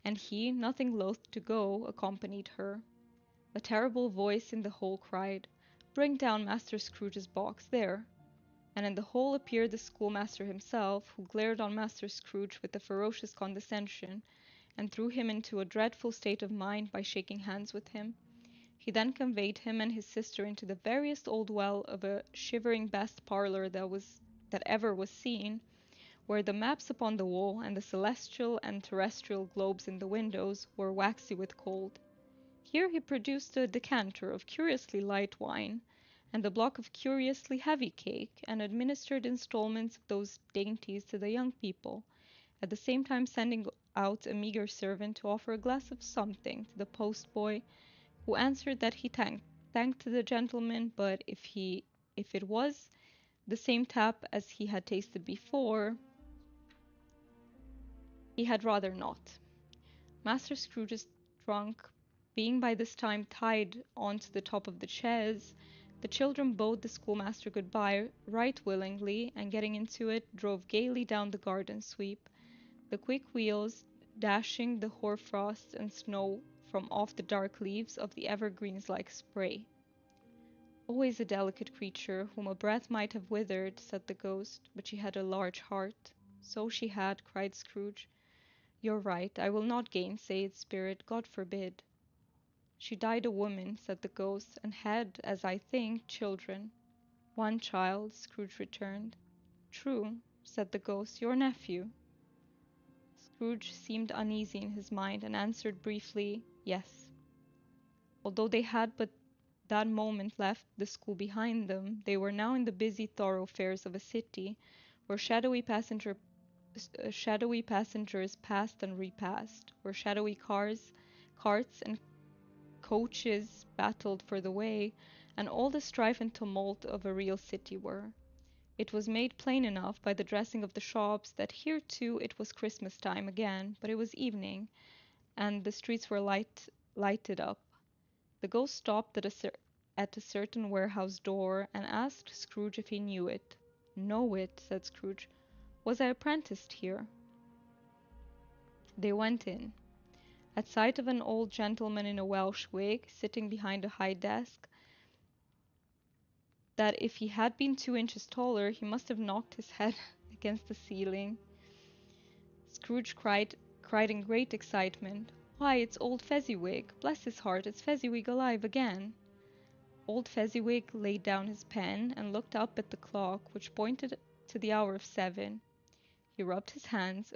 and he, nothing loath to go, accompanied her. A terrible voice in the hall cried, "Bring down Master Scrooge's box, there!" And in the hall appeared the schoolmaster himself, who glared on Master Scrooge with a ferocious condescension, and threw him into a dreadful state of mind by shaking hands with him. He then conveyed him and his sister into the veriest old well of a shivering best parlour that ever was seen, where the maps upon the wall, and the celestial and terrestrial globes in the windows, were waxy with cold. Here he produced a decanter of curiously light wine, and a block of curiously heavy cake, and administered installments of those dainties to the young people, at the same time sending out a meagre servant to offer a glass of something to the post-boy, who answered that he thanked the gentleman, but if it was the same tap as he had tasted before, he had rather not. Master Scrooge's trunk being by this time tied on to the top of the chaise, the children bade the schoolmaster good-bye right willingly, and getting into it, drove gaily down the garden sweep, the quick wheels dashing the hoar-frost and snow from off the dark leaves of the evergreens like spray. Always a delicate creature, whom a breath might have withered, said the ghost, but she had a large heart. So she had, cried Scrooge. You're right, I will not gainsay it, spirit, God forbid. She died a woman, said the ghost, and had, as I think, children. One child, Scrooge returned. True, said the ghost, your nephew. Scrooge seemed uneasy in his mind, and answered briefly, yes. Although they had but that moment left the school behind them, they were now in the busy thoroughfares of a city, where shadowy passengers passed and repassed, where shadowy carts, and coaches battled for the way, and all the strife and tumult of a real city were. It was made plain enough by the dressing of the shops that here too it was Christmas time again, but it was evening, and the streets were lighted up. The ghost stopped at a certain warehouse door, and asked Scrooge if he knew it. Know it, said Scrooge. Was I apprenticed here? They went in. At sight of an old gentleman in a Welsh wig, sitting behind a high desk, that if he had been 2 inches taller, he must have knocked his head against the ceiling, Scrooge cried in great excitement, "Why, it's old Fezziwig! Bless his heart, it's Fezziwig alive again!" Old Fezziwig laid down his pen and looked up at the clock, which pointed to the hour of 7. He rubbed his hands,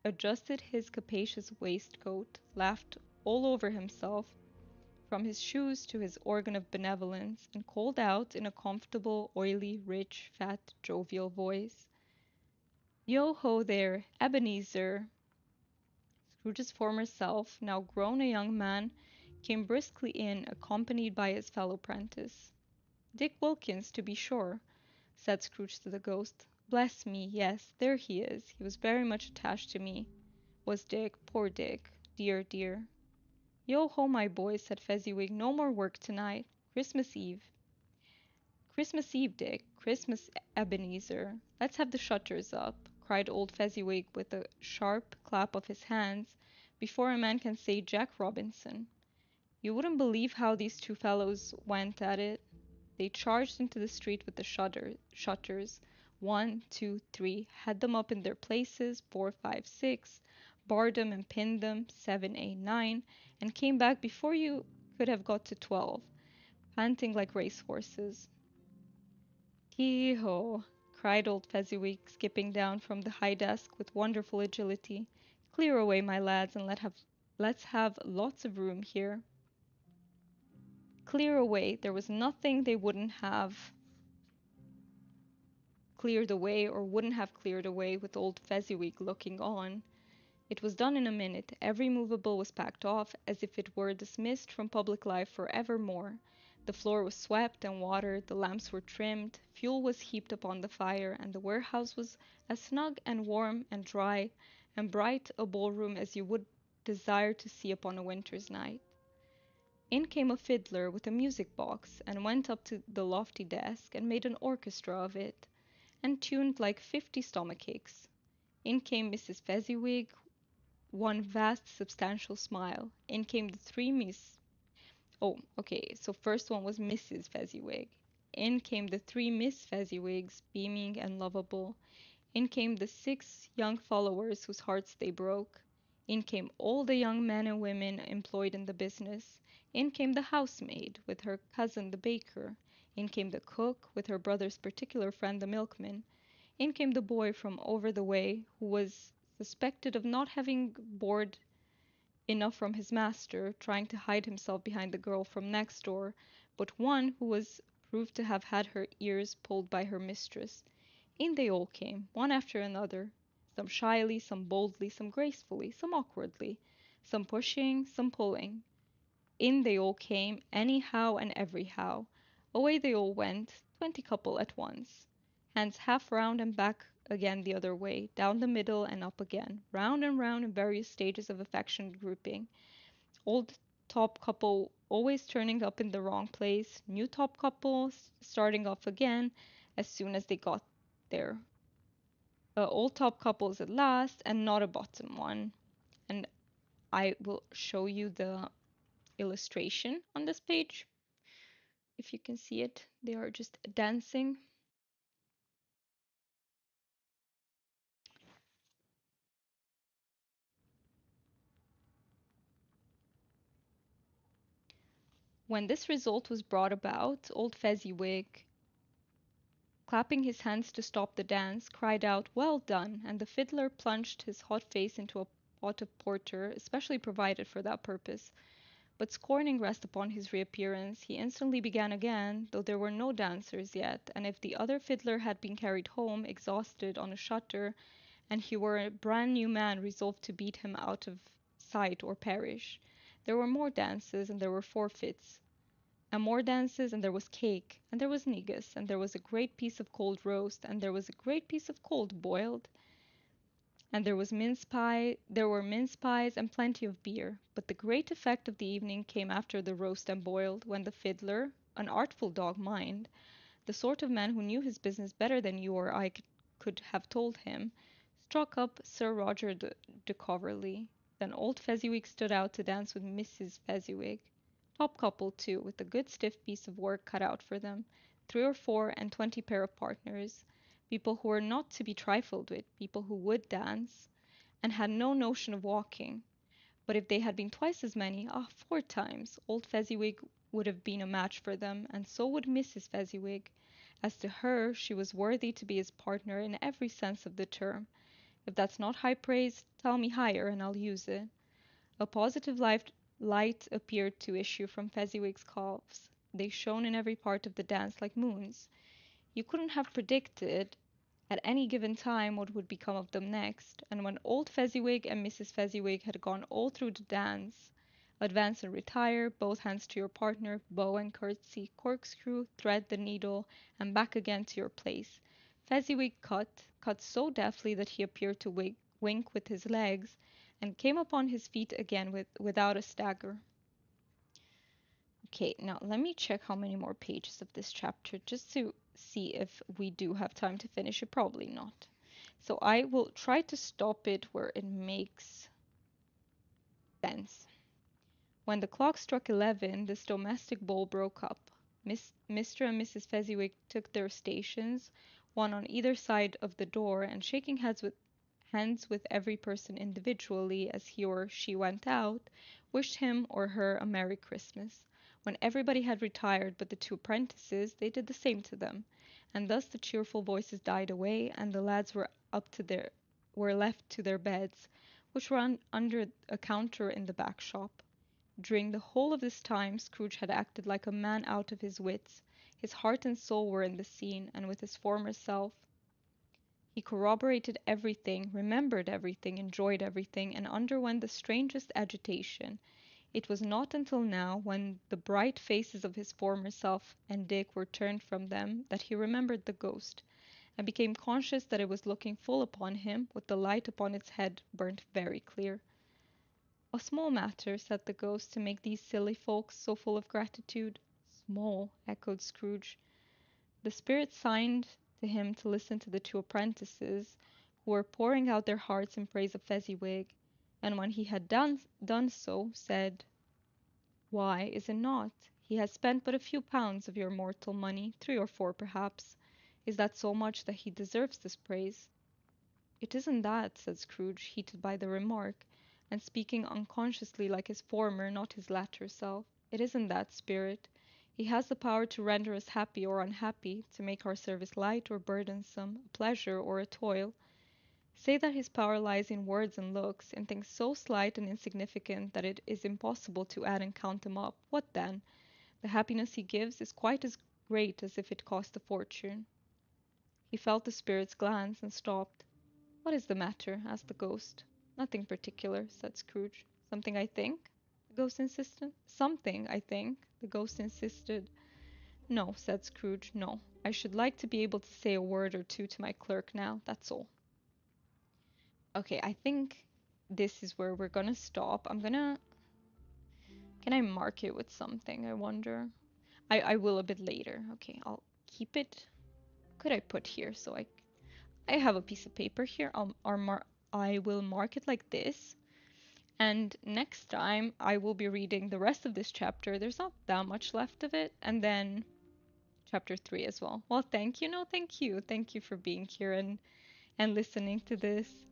adjusted his capacious waistcoat, laughed all over himself, from his shoes to his organ of benevolence, and called out in a comfortable, oily, rich, fat, jovial voice, "Yo ho there, Ebenezer!" Scrooge's former self, now grown a young man, came briskly in, accompanied by his fellow prentice. "Dick Wilkins, to be sure," said Scrooge to the ghost. "Bless me, yes, there he is. He was very much attached to me, was Dick, poor Dick. Dear, dear." "Yo ho, my boy," said Fezziwig, "no more work tonight. Christmas Eve." "Christmas Eve, Dick. Christmas, Ebenezer. Let's have the shutters up," cried old Fezziwig with a sharp clap of his hands, before a man can say Jack Robinson. You wouldn't believe how these two fellows went at it. They charged into the street with the shutters. 1, 2, 3, had them up in their places, 4, 5, 6, barred them and pinned them, 7, 8, 9, and came back before you could have got to 12, panting like racehorses. "Hee-ho!" cried old Fezziwig, skipping down from the high desk with wonderful agility. Clear away, my lads, and let's have lots of room here. Clear away. There was nothing they wouldn't have cleared away or wouldn't have cleared away with old Fezziwig looking on. It was done in a minute. Every movable was packed off, as if it were dismissed from public life for evermore. The floor was swept and watered, the lamps were trimmed, fuel was heaped upon the fire, and the warehouse was as snug and warm and dry and bright a ballroom as you would desire to see upon a winter's night. In came a fiddler with a music box, and went up to the lofty desk, and made an orchestra of it, and tuned like 50 stomach aches. In came Mrs. Fezziwig, one vast substantial smile. In came the three Miss. Oh, okay, so first one was Mrs. Fezziwig. In came the three Miss Fezziwigs, beaming and lovable. In came the six young followers whose hearts they broke. In came all the young men and women employed in the business. In came the housemaid, with her cousin the baker. In came the cook, with her brother's particular friend the milkman. In came the boy from over the way, who was suspected of not having board enough from his master, trying to hide himself behind the girl from next door, but one who was proved to have had her ears pulled by her mistress. In they all came, one after another, some shyly, some boldly, some gracefully, some awkwardly, some pushing, some pulling. In they all came, anyhow and everyhow. Away they all went, 20 couple at once. Hands half round and back again the other way, down the middle and up again, round and round in various stages of affectionate grouping. Old top couple always turning up in the wrong place, new top couple starting off again as soon as they got there. Old top couples at last, and not a bottom one. And I will show you the illustration on this page. If you can see it, they are just dancing. When this result was brought about, old Fezziwig, clapping his hands to stop the dance, cried out, "Well done!" and the fiddler plunged his hot face into a pot of porter, especially provided for that purpose. But scorning rest upon his reappearance, he instantly began again, though there were no dancers yet, and if the other fiddler had been carried home, exhausted, on a shutter, and he were a brand new man resolved to beat him out of sight or perish. There were more dances, and there were forfeits, and more dances, and there was cake, and there was negus, and there was a great piece of cold roast, and there was a great piece of cold boiled, and there were mince pies and plenty of beer. But the great effect of the evening came after the roast and boiled, when the fiddler, an artful dog mind, the sort of man who knew his business better than you or I could have told him, struck up Sir Roger de Coverley. Then old Fezziwig stood out to dance with Mrs. Fezziwig. Top couple, too, with a good stiff piece of work cut out for them, 3 or 4 and 20 pair of partners, people who were not to be trifled with, people who would dance, and had no notion of walking. But if they had been twice as many, 4 times, old Fezziwig would have been a match for them, and so would Mrs. Fezziwig. As to her, she was worthy to be his partner in every sense of the term. If that's not high praise, tell me higher, and I'll use it. A positive light appeared to issue from Fezziwig's calves. They shone in every part of the dance like moons. You couldn't have predicted at any given time what would become of them next, and when old Fezziwig and Mrs. Fezziwig had gone all through the dance, advance and retire, both hands to your partner, bow and curtsy, corkscrew, thread the needle, and back again to your place. Fezziwig cut so deftly that he appeared to wink with his legs, and came upon his feet again without a stagger. Okay, now let me check how many more pages of this chapter just to see if we do have time to finish it. Probably not. So I will try to stop it where it makes sense. When the clock struck 11, this domestic ball broke up. Mr. and Mrs. Fezziwig took their stations, one on either side of the door, and shaking hands with every person individually as he or she went out, wished him or her a Merry Christmas. When everybody had retired but the 2 apprentices, they did the same to them, and thus the cheerful voices died away, and the lads were left to their beds, which were under a counter in the back shop. During the whole of this time Scrooge had acted like a man out of his wits. His heart and soul were in the scene, and with his former self. He corroborated everything, remembered everything, enjoyed everything, and underwent the strangest agitation. It was not until now, when the bright faces of his former self and Dick were turned from them, that he remembered the ghost, and became conscious that it was looking full upon him, with the light upon its head burnt very clear. "A small matter," said the ghost, "to make these silly folks so full of gratitude." "Small," echoed Scrooge. The spirit signed to him to listen to the two apprentices, who were pouring out their hearts in praise of Fezziwig, and when he had done so, said, "Why, is it not? He has spent but a few pounds of your mortal money, 3 or 4 perhaps. Is that so much that he deserves this praise?" "It isn't that," said Scrooge, heated by the remark, and speaking unconsciously like his former, not his latter self. "It isn't that, Spirit. He has the power to render us happy or unhappy, to make our service light or burdensome, a pleasure or a toil. Say that his power lies in words and looks, in things so slight and insignificant that it is impossible to add and count them up. What then? The happiness he gives is quite as great as if it cost a fortune." He felt the spirit's glance and stopped. "What is the matter?" asked the ghost. "Nothing particular," said Scrooge. "Something, I think?" the ghost insisted. "Something, I think," the ghost insisted. "No," said Scrooge, "no. I should like to be able to say a word or two to my clerk now, that's all." Okay, I think this is where we're gonna stop. Can I mark it with something, I wonder? I will a bit later. Okay, I'll keep it. What could I put here so I have a piece of paper here. I will mark it like this. And next time I will be reading the rest of this chapter. There's not that much left of it. And then chapter 3 as well. Well, thank you. No, thank you. Thank you for being here and listening to this.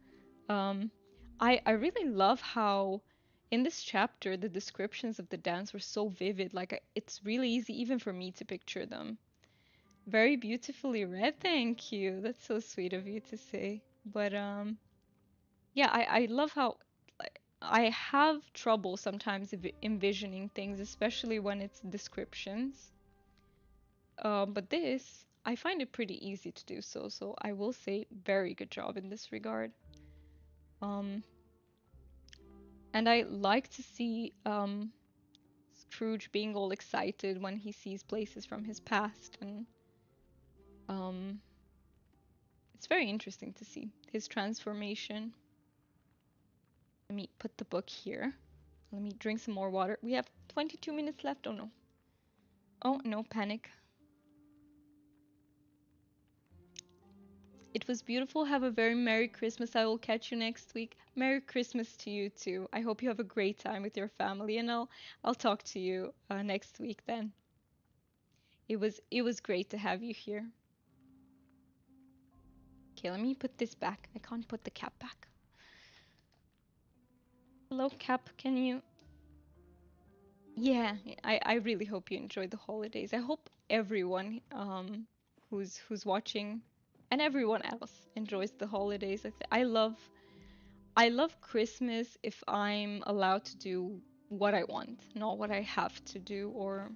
I really love how in this chapter the descriptions of the dance were so vivid. Like it's really easy even for me to picture them. Very beautifully read, thank you. That's so sweet of you to say. But yeah, I love how I have trouble sometimes envisioning things, especially when it's descriptions. But this, I find it pretty easy to do so. So I will say very good job in this regard. Um, and I like to see Scrooge being all excited when he sees places from his past, and um, it's very interesting to see his transformation. Let me put the book here. Let me drink some more water. We have 22 minutes left. Oh no. Oh, no panic. It was beautiful. Have a very Merry Christmas. I will catch you next week. Merry Christmas to you too. I hope you have a great time with your family, and I'll talk to you next week then. It was great to have you here. Okay, let me put this back. I can't put the cap back. Hello, Cap. Can you? Yeah, I really hope you enjoyed the holidays. I hope everyone who's watching and everyone else enjoys the holidays. I love Christmas if I'm allowed to do what I want, not what I have to do or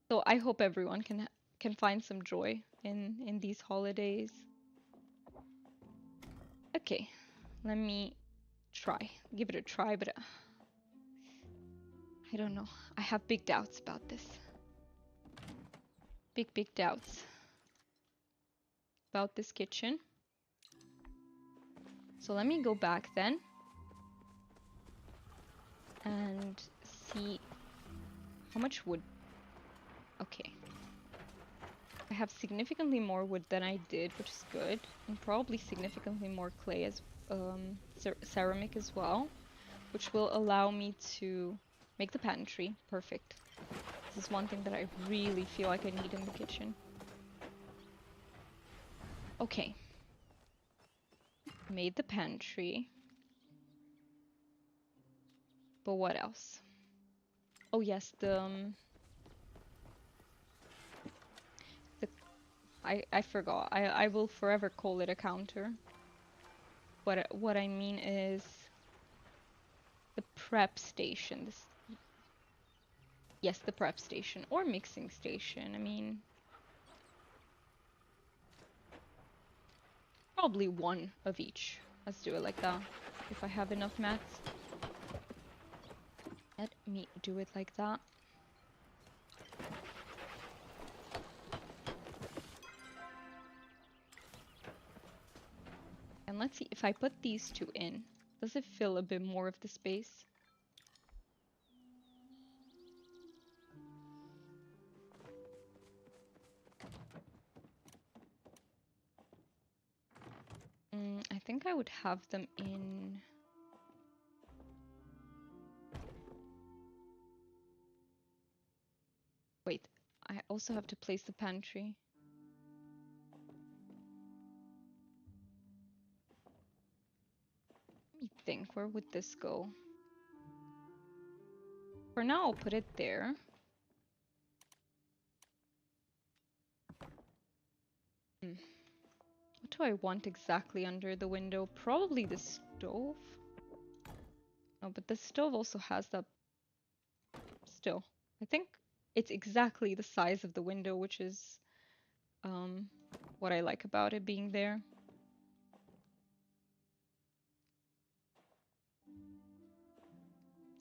so I hope everyone can find some joy in these holidays. Okay, let me give it a try, but I don't know. I have big doubts about this. Big doubts about this kitchen. So let me go back then and see how much wood. Okay. I have significantly more wood than I did, which is good, and probably significantly more clay as ceramic as well, which will allow me to make the pantry. Perfect. This is one thing that I really feel like I need in the kitchen. Okay. Made the pantry. But what else? Oh yes, the I forgot. I will forever call it a counter. What I mean is the prep station. Yes, the prep station or mixing station. I mean, probably one of each. Let's do it like that. If I have enough mats. Let me do it like that. And let's see, if I put these two in, does it fill a bit more of the space? I think I would have them in... Wait, I also have to place the pantry. Let me think, where would this go? For now, I'll put it there. What do I want exactly under the window? Probably the stove? Oh, but the stove also has that... Still, I think it's exactly the size of the window, which is what I like about it being there.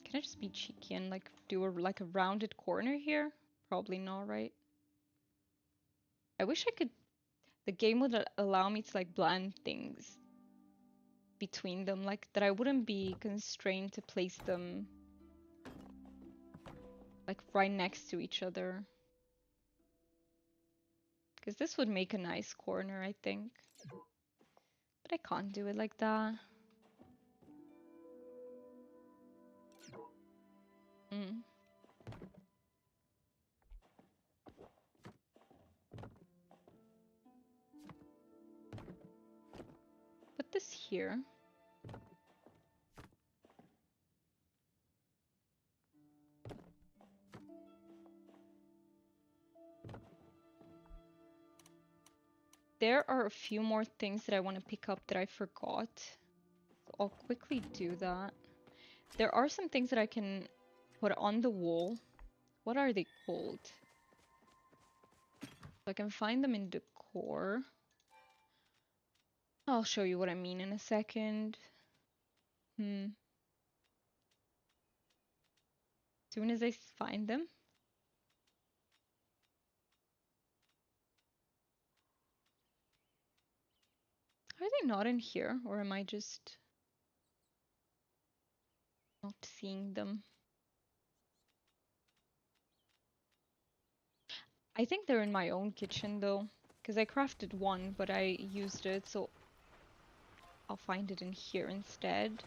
Can I just be cheeky and like do a rounded corner here? Probably not, right? I wish I could... The game would allow me to like blend things between them, like that I wouldn't be constrained to place them like right next to each other. Because this would make a nice corner, I think. But I can't do it like that. Put this here. There are a few more things that I want to pick up that I forgot. So I'll quickly do that. There are some things that I can put on the wall. What are they called? I can find them in decor. I'll show you what I mean in a second. Soon as I find them. Are they not in here? Or am I just not seeing them? I think they're in my own kitchen though. Because I crafted one, but I used it, so I'll find it in here instead.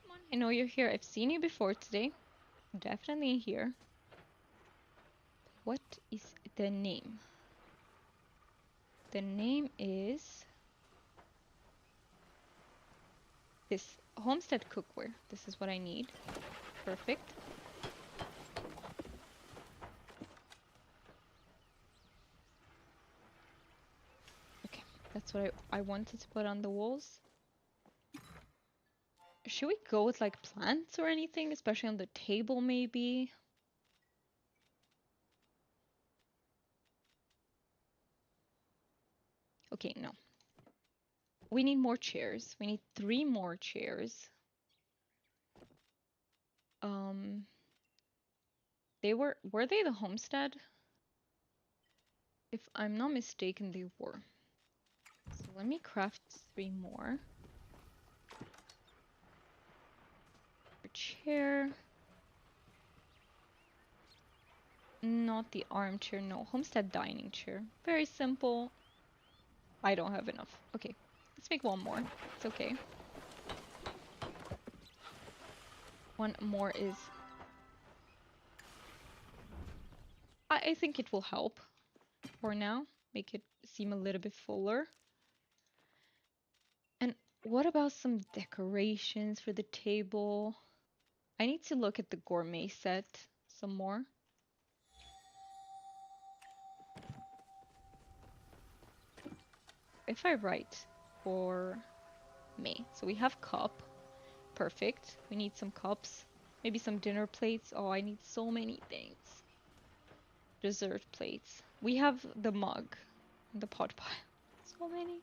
Come on, I know you're here. I've seen you before today. Definitely here. What is the name? The name is this Homestead Cookware. This is what I need. Perfect. Okay, that's what I wanted to put on the walls. Should we go with like plants or anything, especially on the table maybe? Okay, no. We need more chairs. We need 3 more chairs. Were they the homestead? If I'm not mistaken, they were. So let me craft 3 more. Chair. Not the armchair, no. Homestead dining chair. Very simple. I don't have enough. Okay, let's make 1 more. It's okay. 1 more is... I think it will help for now. Make it seem a little bit fuller. And what about some decorations for the table? I need to look at the gourmet set some more. if I write for May, so we have cup. Perfect. We need some cups. Maybe some dinner plates. Oh, I need so many things. Dessert plates. We have the mug. The pot pile. So many.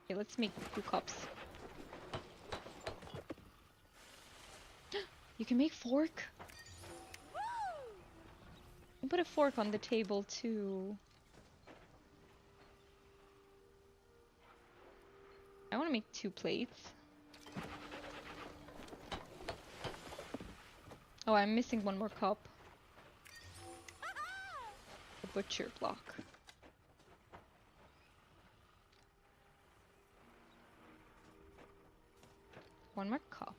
Okay, let's make 2 cups. You can make fork? You put a fork on the table too. I want to make 2 plates. Oh, I'm missing 1 more cup. A butcher block. One more cup.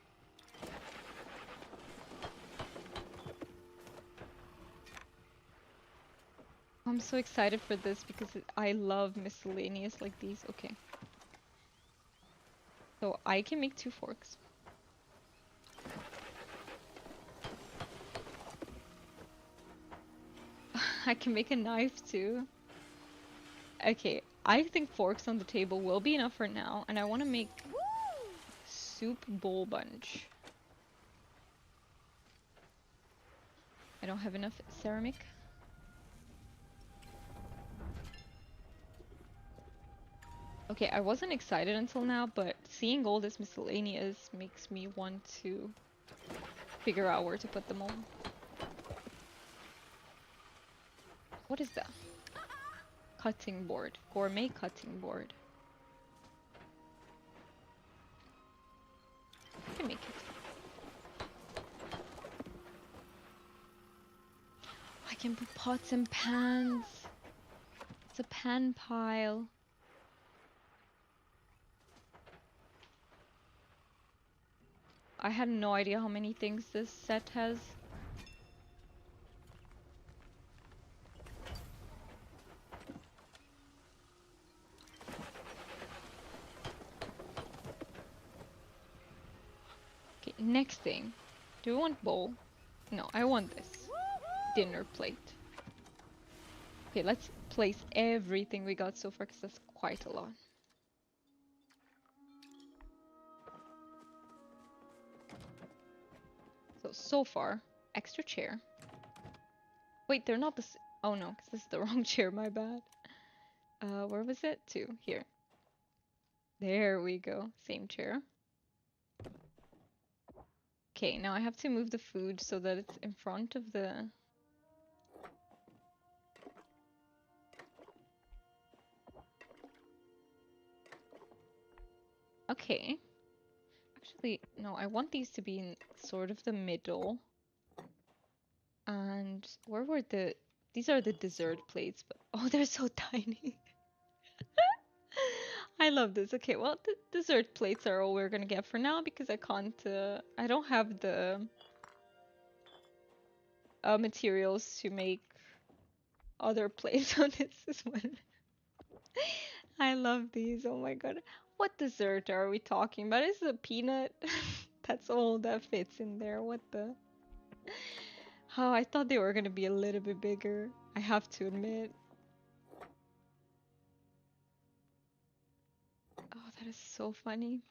I'm so excited for this because I love miscellaneous like these. Okay. So I can make 2 forks. I can make a knife too. Okay, I think forks on the table will be enough for now, and I want to make soup bowl bunch. I don't have enough ceramic. Okay, I wasn't excited until now, but seeing all this miscellaneous makes me want to figure out where to put them all. What is that? Cutting board. Gourmet cutting board. I can make it. I can put pots and pans. It's a pan pile. I had no idea how many things this set has. Okay, next thing. Do we want bowl? No, I want this. Dinner plate. Okay, let's place everything we got so far because that's quite a lot. So far, extra chair. Wait, they're not the oh no, because this is the wrong chair, my bad. Where was it? 2, here. There we go, same chair. Okay, now I have to move the food so that it's in front of the... Okay. Actually, no, I want these to be in sort of the middle. And where were the... These are the dessert plates, but oh, they're so tiny. I love this. Okay, well, the dessert plates are all we're gonna get for now because I can't, I don't have the materials to make other plates on this one. I love these. Oh my god. What dessert are we talking about? Is it a peanut? That's all that fits in there. What the? Oh, I thought they were gonna be a little bit bigger. I have to admit. Oh, that is so funny.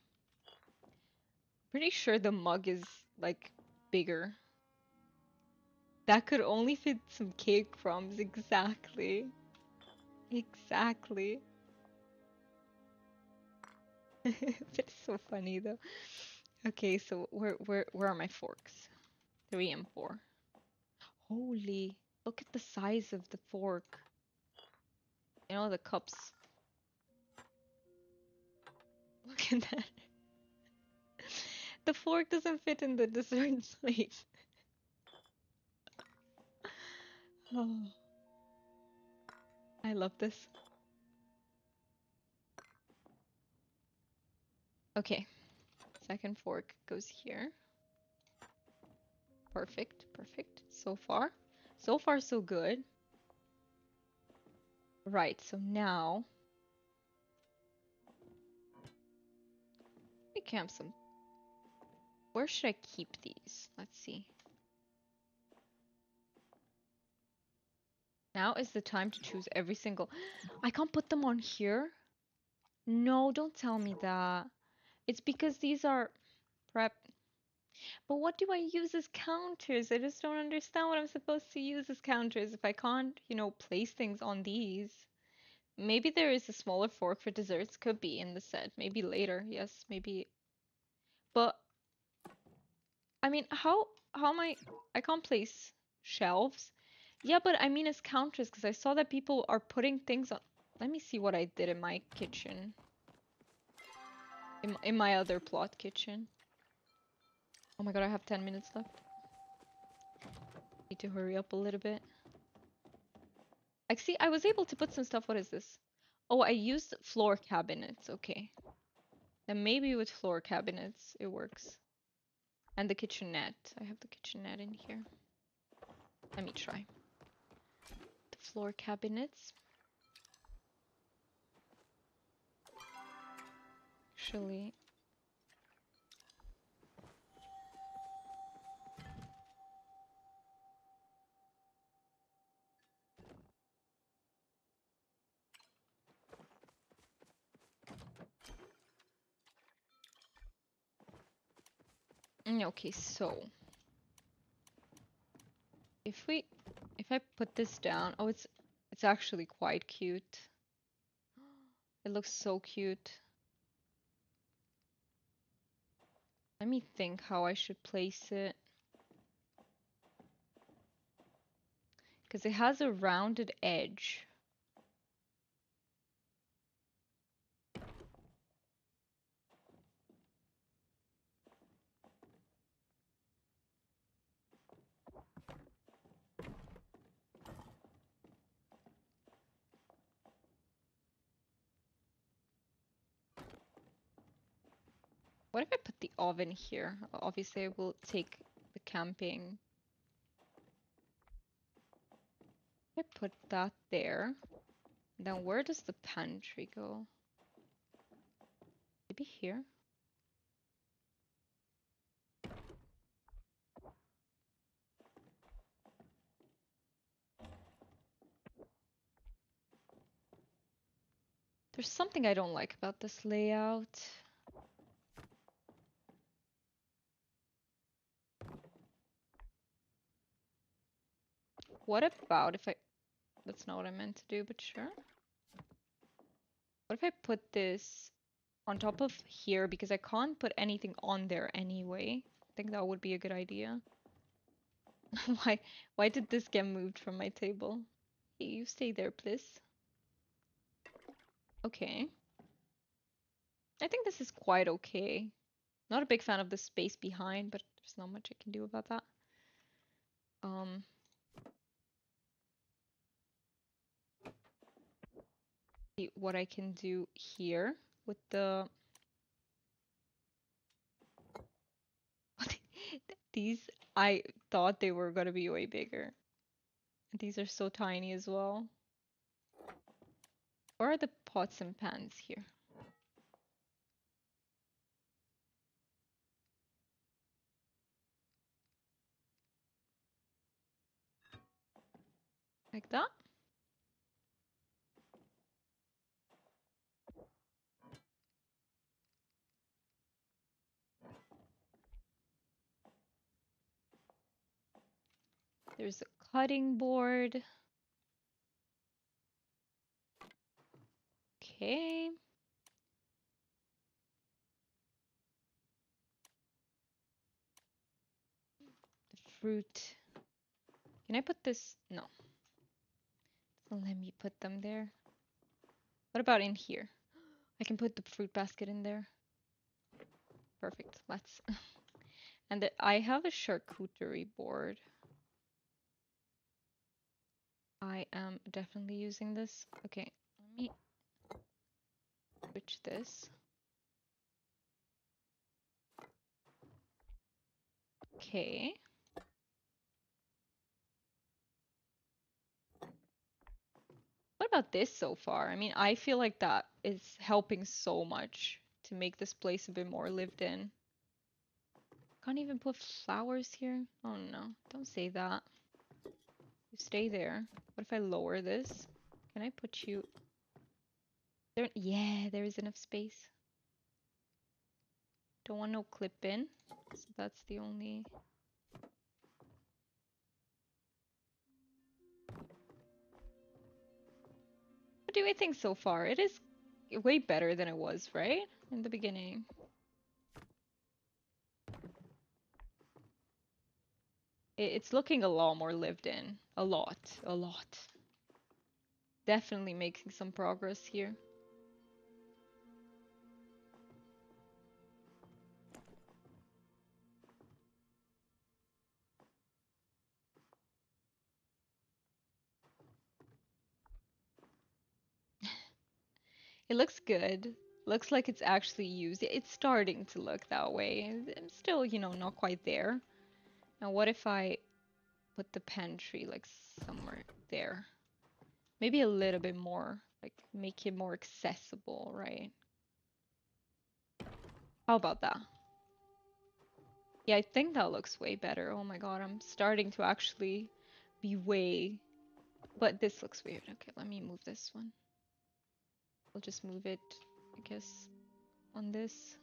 Pretty sure the mug is like bigger. That could only fit some cake crumbs. Exactly. Exactly. It's so funny though. Okay, so where are my forks? 3 and 4. Holy, look at the size of the fork. You know, the cups. Look at that. The fork doesn't fit in the dessert plate. Oh, I love this. Okay, second fork goes here. Perfect, perfect. So far so good. Right, so now we can have some. Where should I keep these? Let's see. Now is the time to choose every single... I can't put them on here? No, don't tell me that. It's because these are prep. But what do I use as counters? I just don't understand what I'm supposed to use as counters if I can't, place things on these. Maybe there is a smaller fork for desserts. Could be in the set. Maybe later. Yes, maybe. But I mean, how am I can't place shelves. Yeah, but I mean as counters because I saw that people are putting things on. Let me see what I did in my kitchen. In my other plot kitchen. Oh my god, I have 10 minutes left. Need to hurry up a little bit. I see I was able to put some stuff. What is this? Oh, I used floor cabinets. Okay. Then maybe with floor cabinets it works. And the kitchenette. I have the kitchenette in here. Let me try. The floor cabinets. Actually, okay, so if I put this down, oh, it's actually quite cute. It looks so cute. Let me think how I should place it. Because it has a rounded edge. What if I put the oven here? Obviously, I will take the camping. I put that there. Then where does the pantry go? Maybe here? There's something I don't like about this layout. What about if I... That's not what I meant to do, but sure. What if I put this on top of here because I can't put anything on there anyway? I think that would be a good idea. Why why did this get moved from my table? Hey, you stay there, please. Okay. I think this is quite okay. Not a big fan of the space behind, but there's not much I can do about that. See what I can do here with the these I thought they were gonna be way bigger. These are so tiny as well. Where are the pots and pans here? Like that? There's a cutting board. Okay. The fruit. Can I put this? No. Doesn't let me put them there. What about in here? I can put the fruit basket in there. Perfect. Let's. And I have a charcuterie board. I am definitely using this. Okay, let me switch this. Okay. What about this so far? I mean, I feel like that is helping so much to make this place a bit more lived in. Can't even put flowers here? Oh no, don't say that. You stay there. What if I lower this? Can I put you there? Yeah, there is enough space. Don't want no clip in. So that's the only. What do we think so far? It is way better than it was, right? In the beginning. It's looking a lot more lived in. A lot. A lot. Definitely making some progress here. It looks good. Looks like it's actually used. It's starting to look that way. I'm still, you know, not quite there. Now, what if I put the pantry like somewhere there? Maybe a little bit more, like make it more accessible, right? How about that? Yeah, I think that looks way better. Oh my god, I'm starting to actually be way... But this looks weird. Okay, let me move this one. I'll just move it, I guess, on this.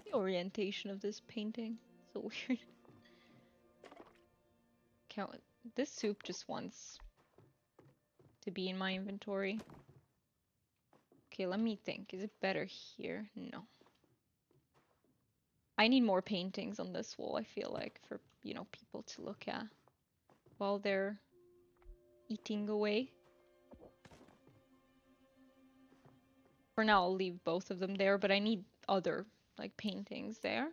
The orientation of this painting. So weird. Count. This soup just wants to be in my inventory. Okay, let me think. Is it better here? No. I need more paintings on this wall, I feel like, for, you know, people to look at while they're eating away. For now, I'll leave both of them there, but I need other, like, paintings there.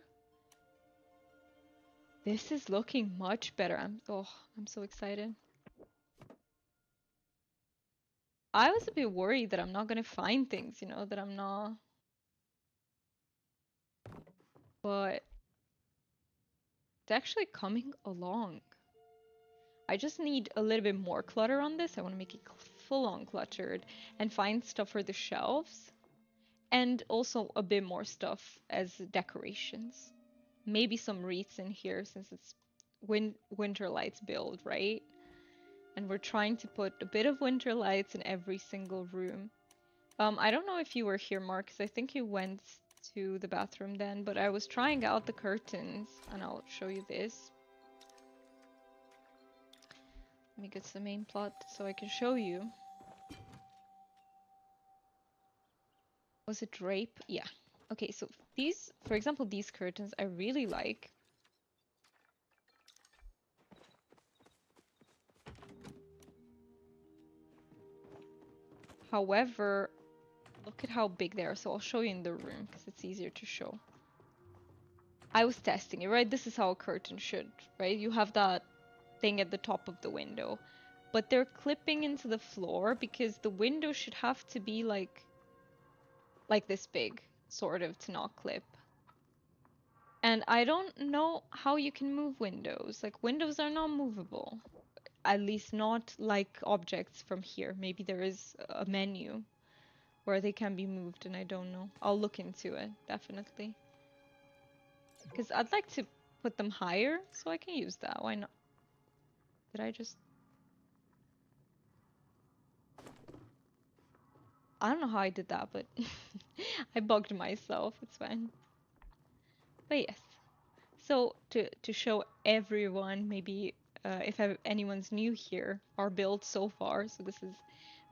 This is looking much better. I'm so excited. I was a bit worried that I'm not gonna find things, you know, that I'm not. But it's actually coming along. I just need a little bit more clutter on this. I want to make it full on cluttered and find stuff for the shelves. And also a bit more stuff as decorations. Maybe some wreaths in here since it's Winterlights build, right? And we're trying to put a bit of Winterlights in every single room. I don't know if you were here, Marcus. I think you went to the bathroom then, but I was trying out the curtains, and I'll show you this. Let me get to the main plot so I can show you. Was it drape? Yeah. Okay, so these, for example, these curtains I really like. However, look at how big they are. So I'll show you in the room because it's easier to show. I was testing it, right? This is how a curtain should, right? You have that thing at the top of the window, but they're clipping into the floor because the window should have to be like this big, sort of, to not clip. And I don't know how you can move windows. Like, windows are not movable. At least not like objects from here. Maybe there is a menu where they can be moved and I don't know. I'll look into it, definitely. Because I'd like to put them higher so I can use that. Why not? Did I just... I don't know how I did that, but I bugged myself. It's fine. But yes. So to show everyone, maybe if anyone's new here, our build so far. So this is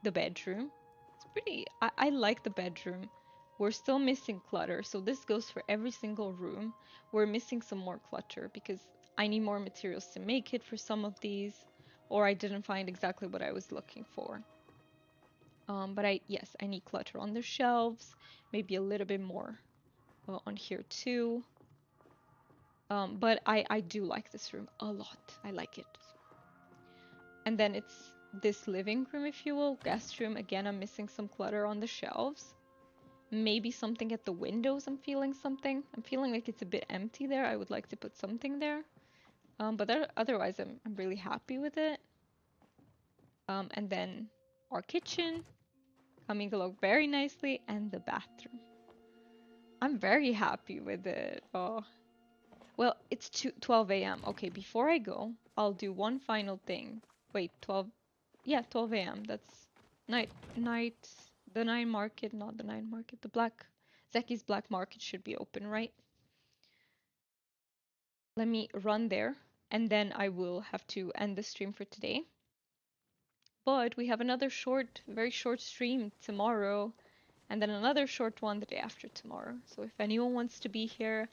the bedroom. It's pretty, I like the bedroom. We're still missing clutter, so this goes for every single room. We're missing some more clutter because I need more materials to make it for some of these, or I didn't find exactly what I was looking for. But yes, I need clutter on the shelves, maybe a little bit more on here too. But I do like this room a lot. I like it. And then it's this living room, if you will, guest room. Again, I'm missing some clutter on the shelves. Maybe something at the windows. I'm feeling something. I'm feeling like it's a bit empty there. I would like to put something there. But otherwise, I'm really happy with it. And then our kitchen coming along very nicely, and the bathroom. I'm very happy with it. Oh. Well, it's 12 a.m. Okay, before I go, I'll do one final thing. Wait, 12. Yeah, 12 a.m. That's night. The night market, not the night market. The black, Zeki's black market should be open, right? Let me run there, and then I will have to end the stream for today. But we have another short, very short stream tomorrow, and then another short one the day after tomorrow. So if anyone wants to be here,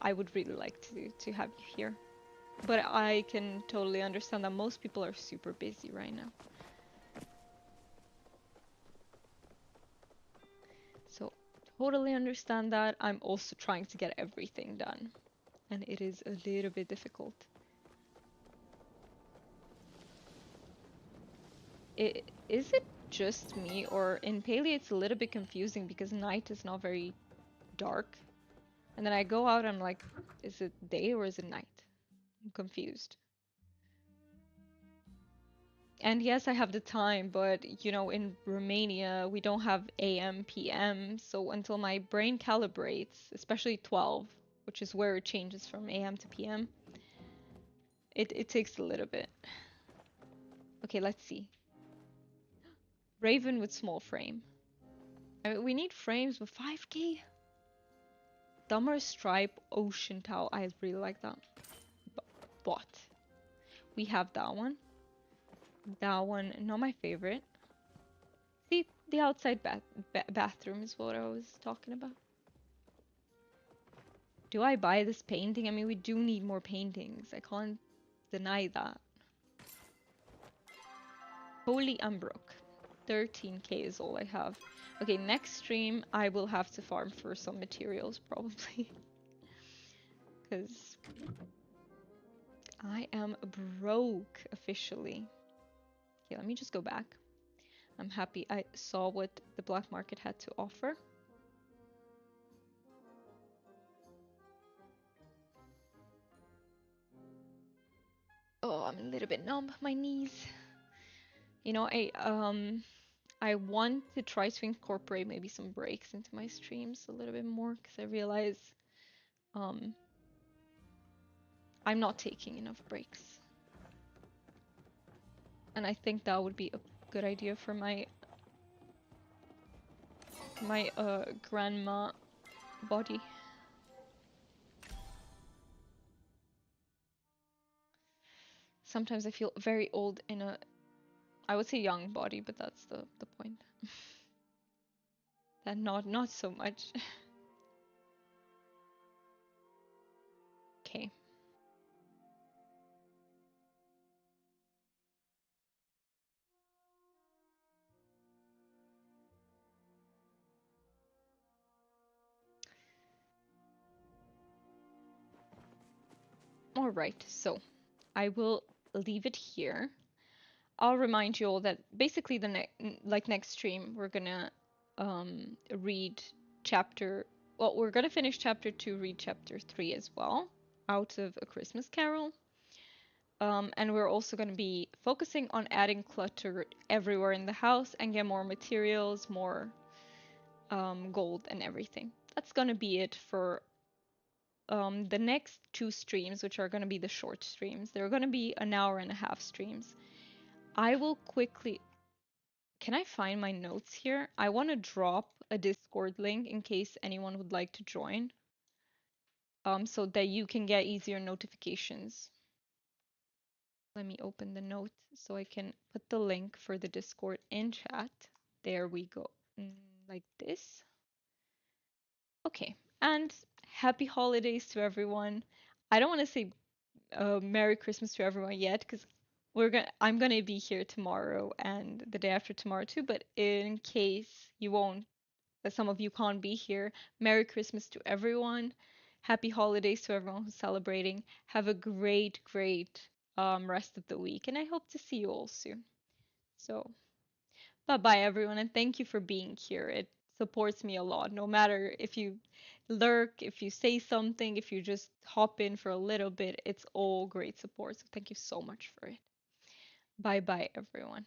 I would really like to have you here. But I can totally understand that most people are super busy right now. So totally understand that. I'm also trying to get everything done, and it is a little bit difficult. Is it just me, or in Palia it's a little bit confusing because night is not very dark, and then I go out and I'm like, is it day or is it night? I'm confused. And yes, I have the time, but you know, in Romania, we don't have AM, PM, so until my brain calibrates, especially 12, which is where it changes from AM to PM, it takes a little bit. Okay, let's see. Raven with small frame. We need frames with 5K. Dumber Stripe Ocean Towel. I really like that. But we have that one. That one, not my favorite. See, the outside bathroom is what I was talking about. Do I buy this painting? I mean, we do need more paintings. I can't deny that. Holy I'm broke. 13K is all I have. Okay, next stream I will have to farm for some materials probably. Because I am broke officially. Okay, let me just go back. I'm happy I saw what the black market had to offer. Oh, I'm a little bit numb, my knees. You know, I want to try to incorporate maybe some breaks into my streams a little bit more because I realize um I'm not taking enough breaks. And I think that would be a good idea for my grandma body. Sometimes I feel very old in a, I would say young body, but that's the point. That not so much. Okay. All right. So I will leave it here. I'll remind you all that basically the next stream we're gonna read chapter, well, we're gonna finish chapter 2, read chapter 3 as well, Out of A Christmas Carol. And we're also gonna be focusing on adding clutter everywhere in the house and get more materials, more gold and everything. That's gonna be it for the next two streams, which are gonna be the short streams. They're gonna be an hour and a half streams. I will quickly. Can I find my notes here? I want to drop a Discord link in case anyone would like to join, so that you can get easier notifications. Let me open the note so I can put the link for the Discord in chat. There we go. Like this. Okay. And happy holidays to everyone. I don't want to say Merry Christmas to everyone yet because I'm gonna be here tomorrow and the day after tomorrow too, but in case you won't, that some of you can't be here, Merry Christmas to everyone. Happy holidays to everyone who's celebrating. Have a great rest of the week, and I hope to see you all soon. So, bye bye, everyone, and thank you for being here. It supports me a lot, no matter if you lurk, if you say something, if you just hop in for a little bit, it's all great support. So, thank you so much for it. Bye bye, everyone.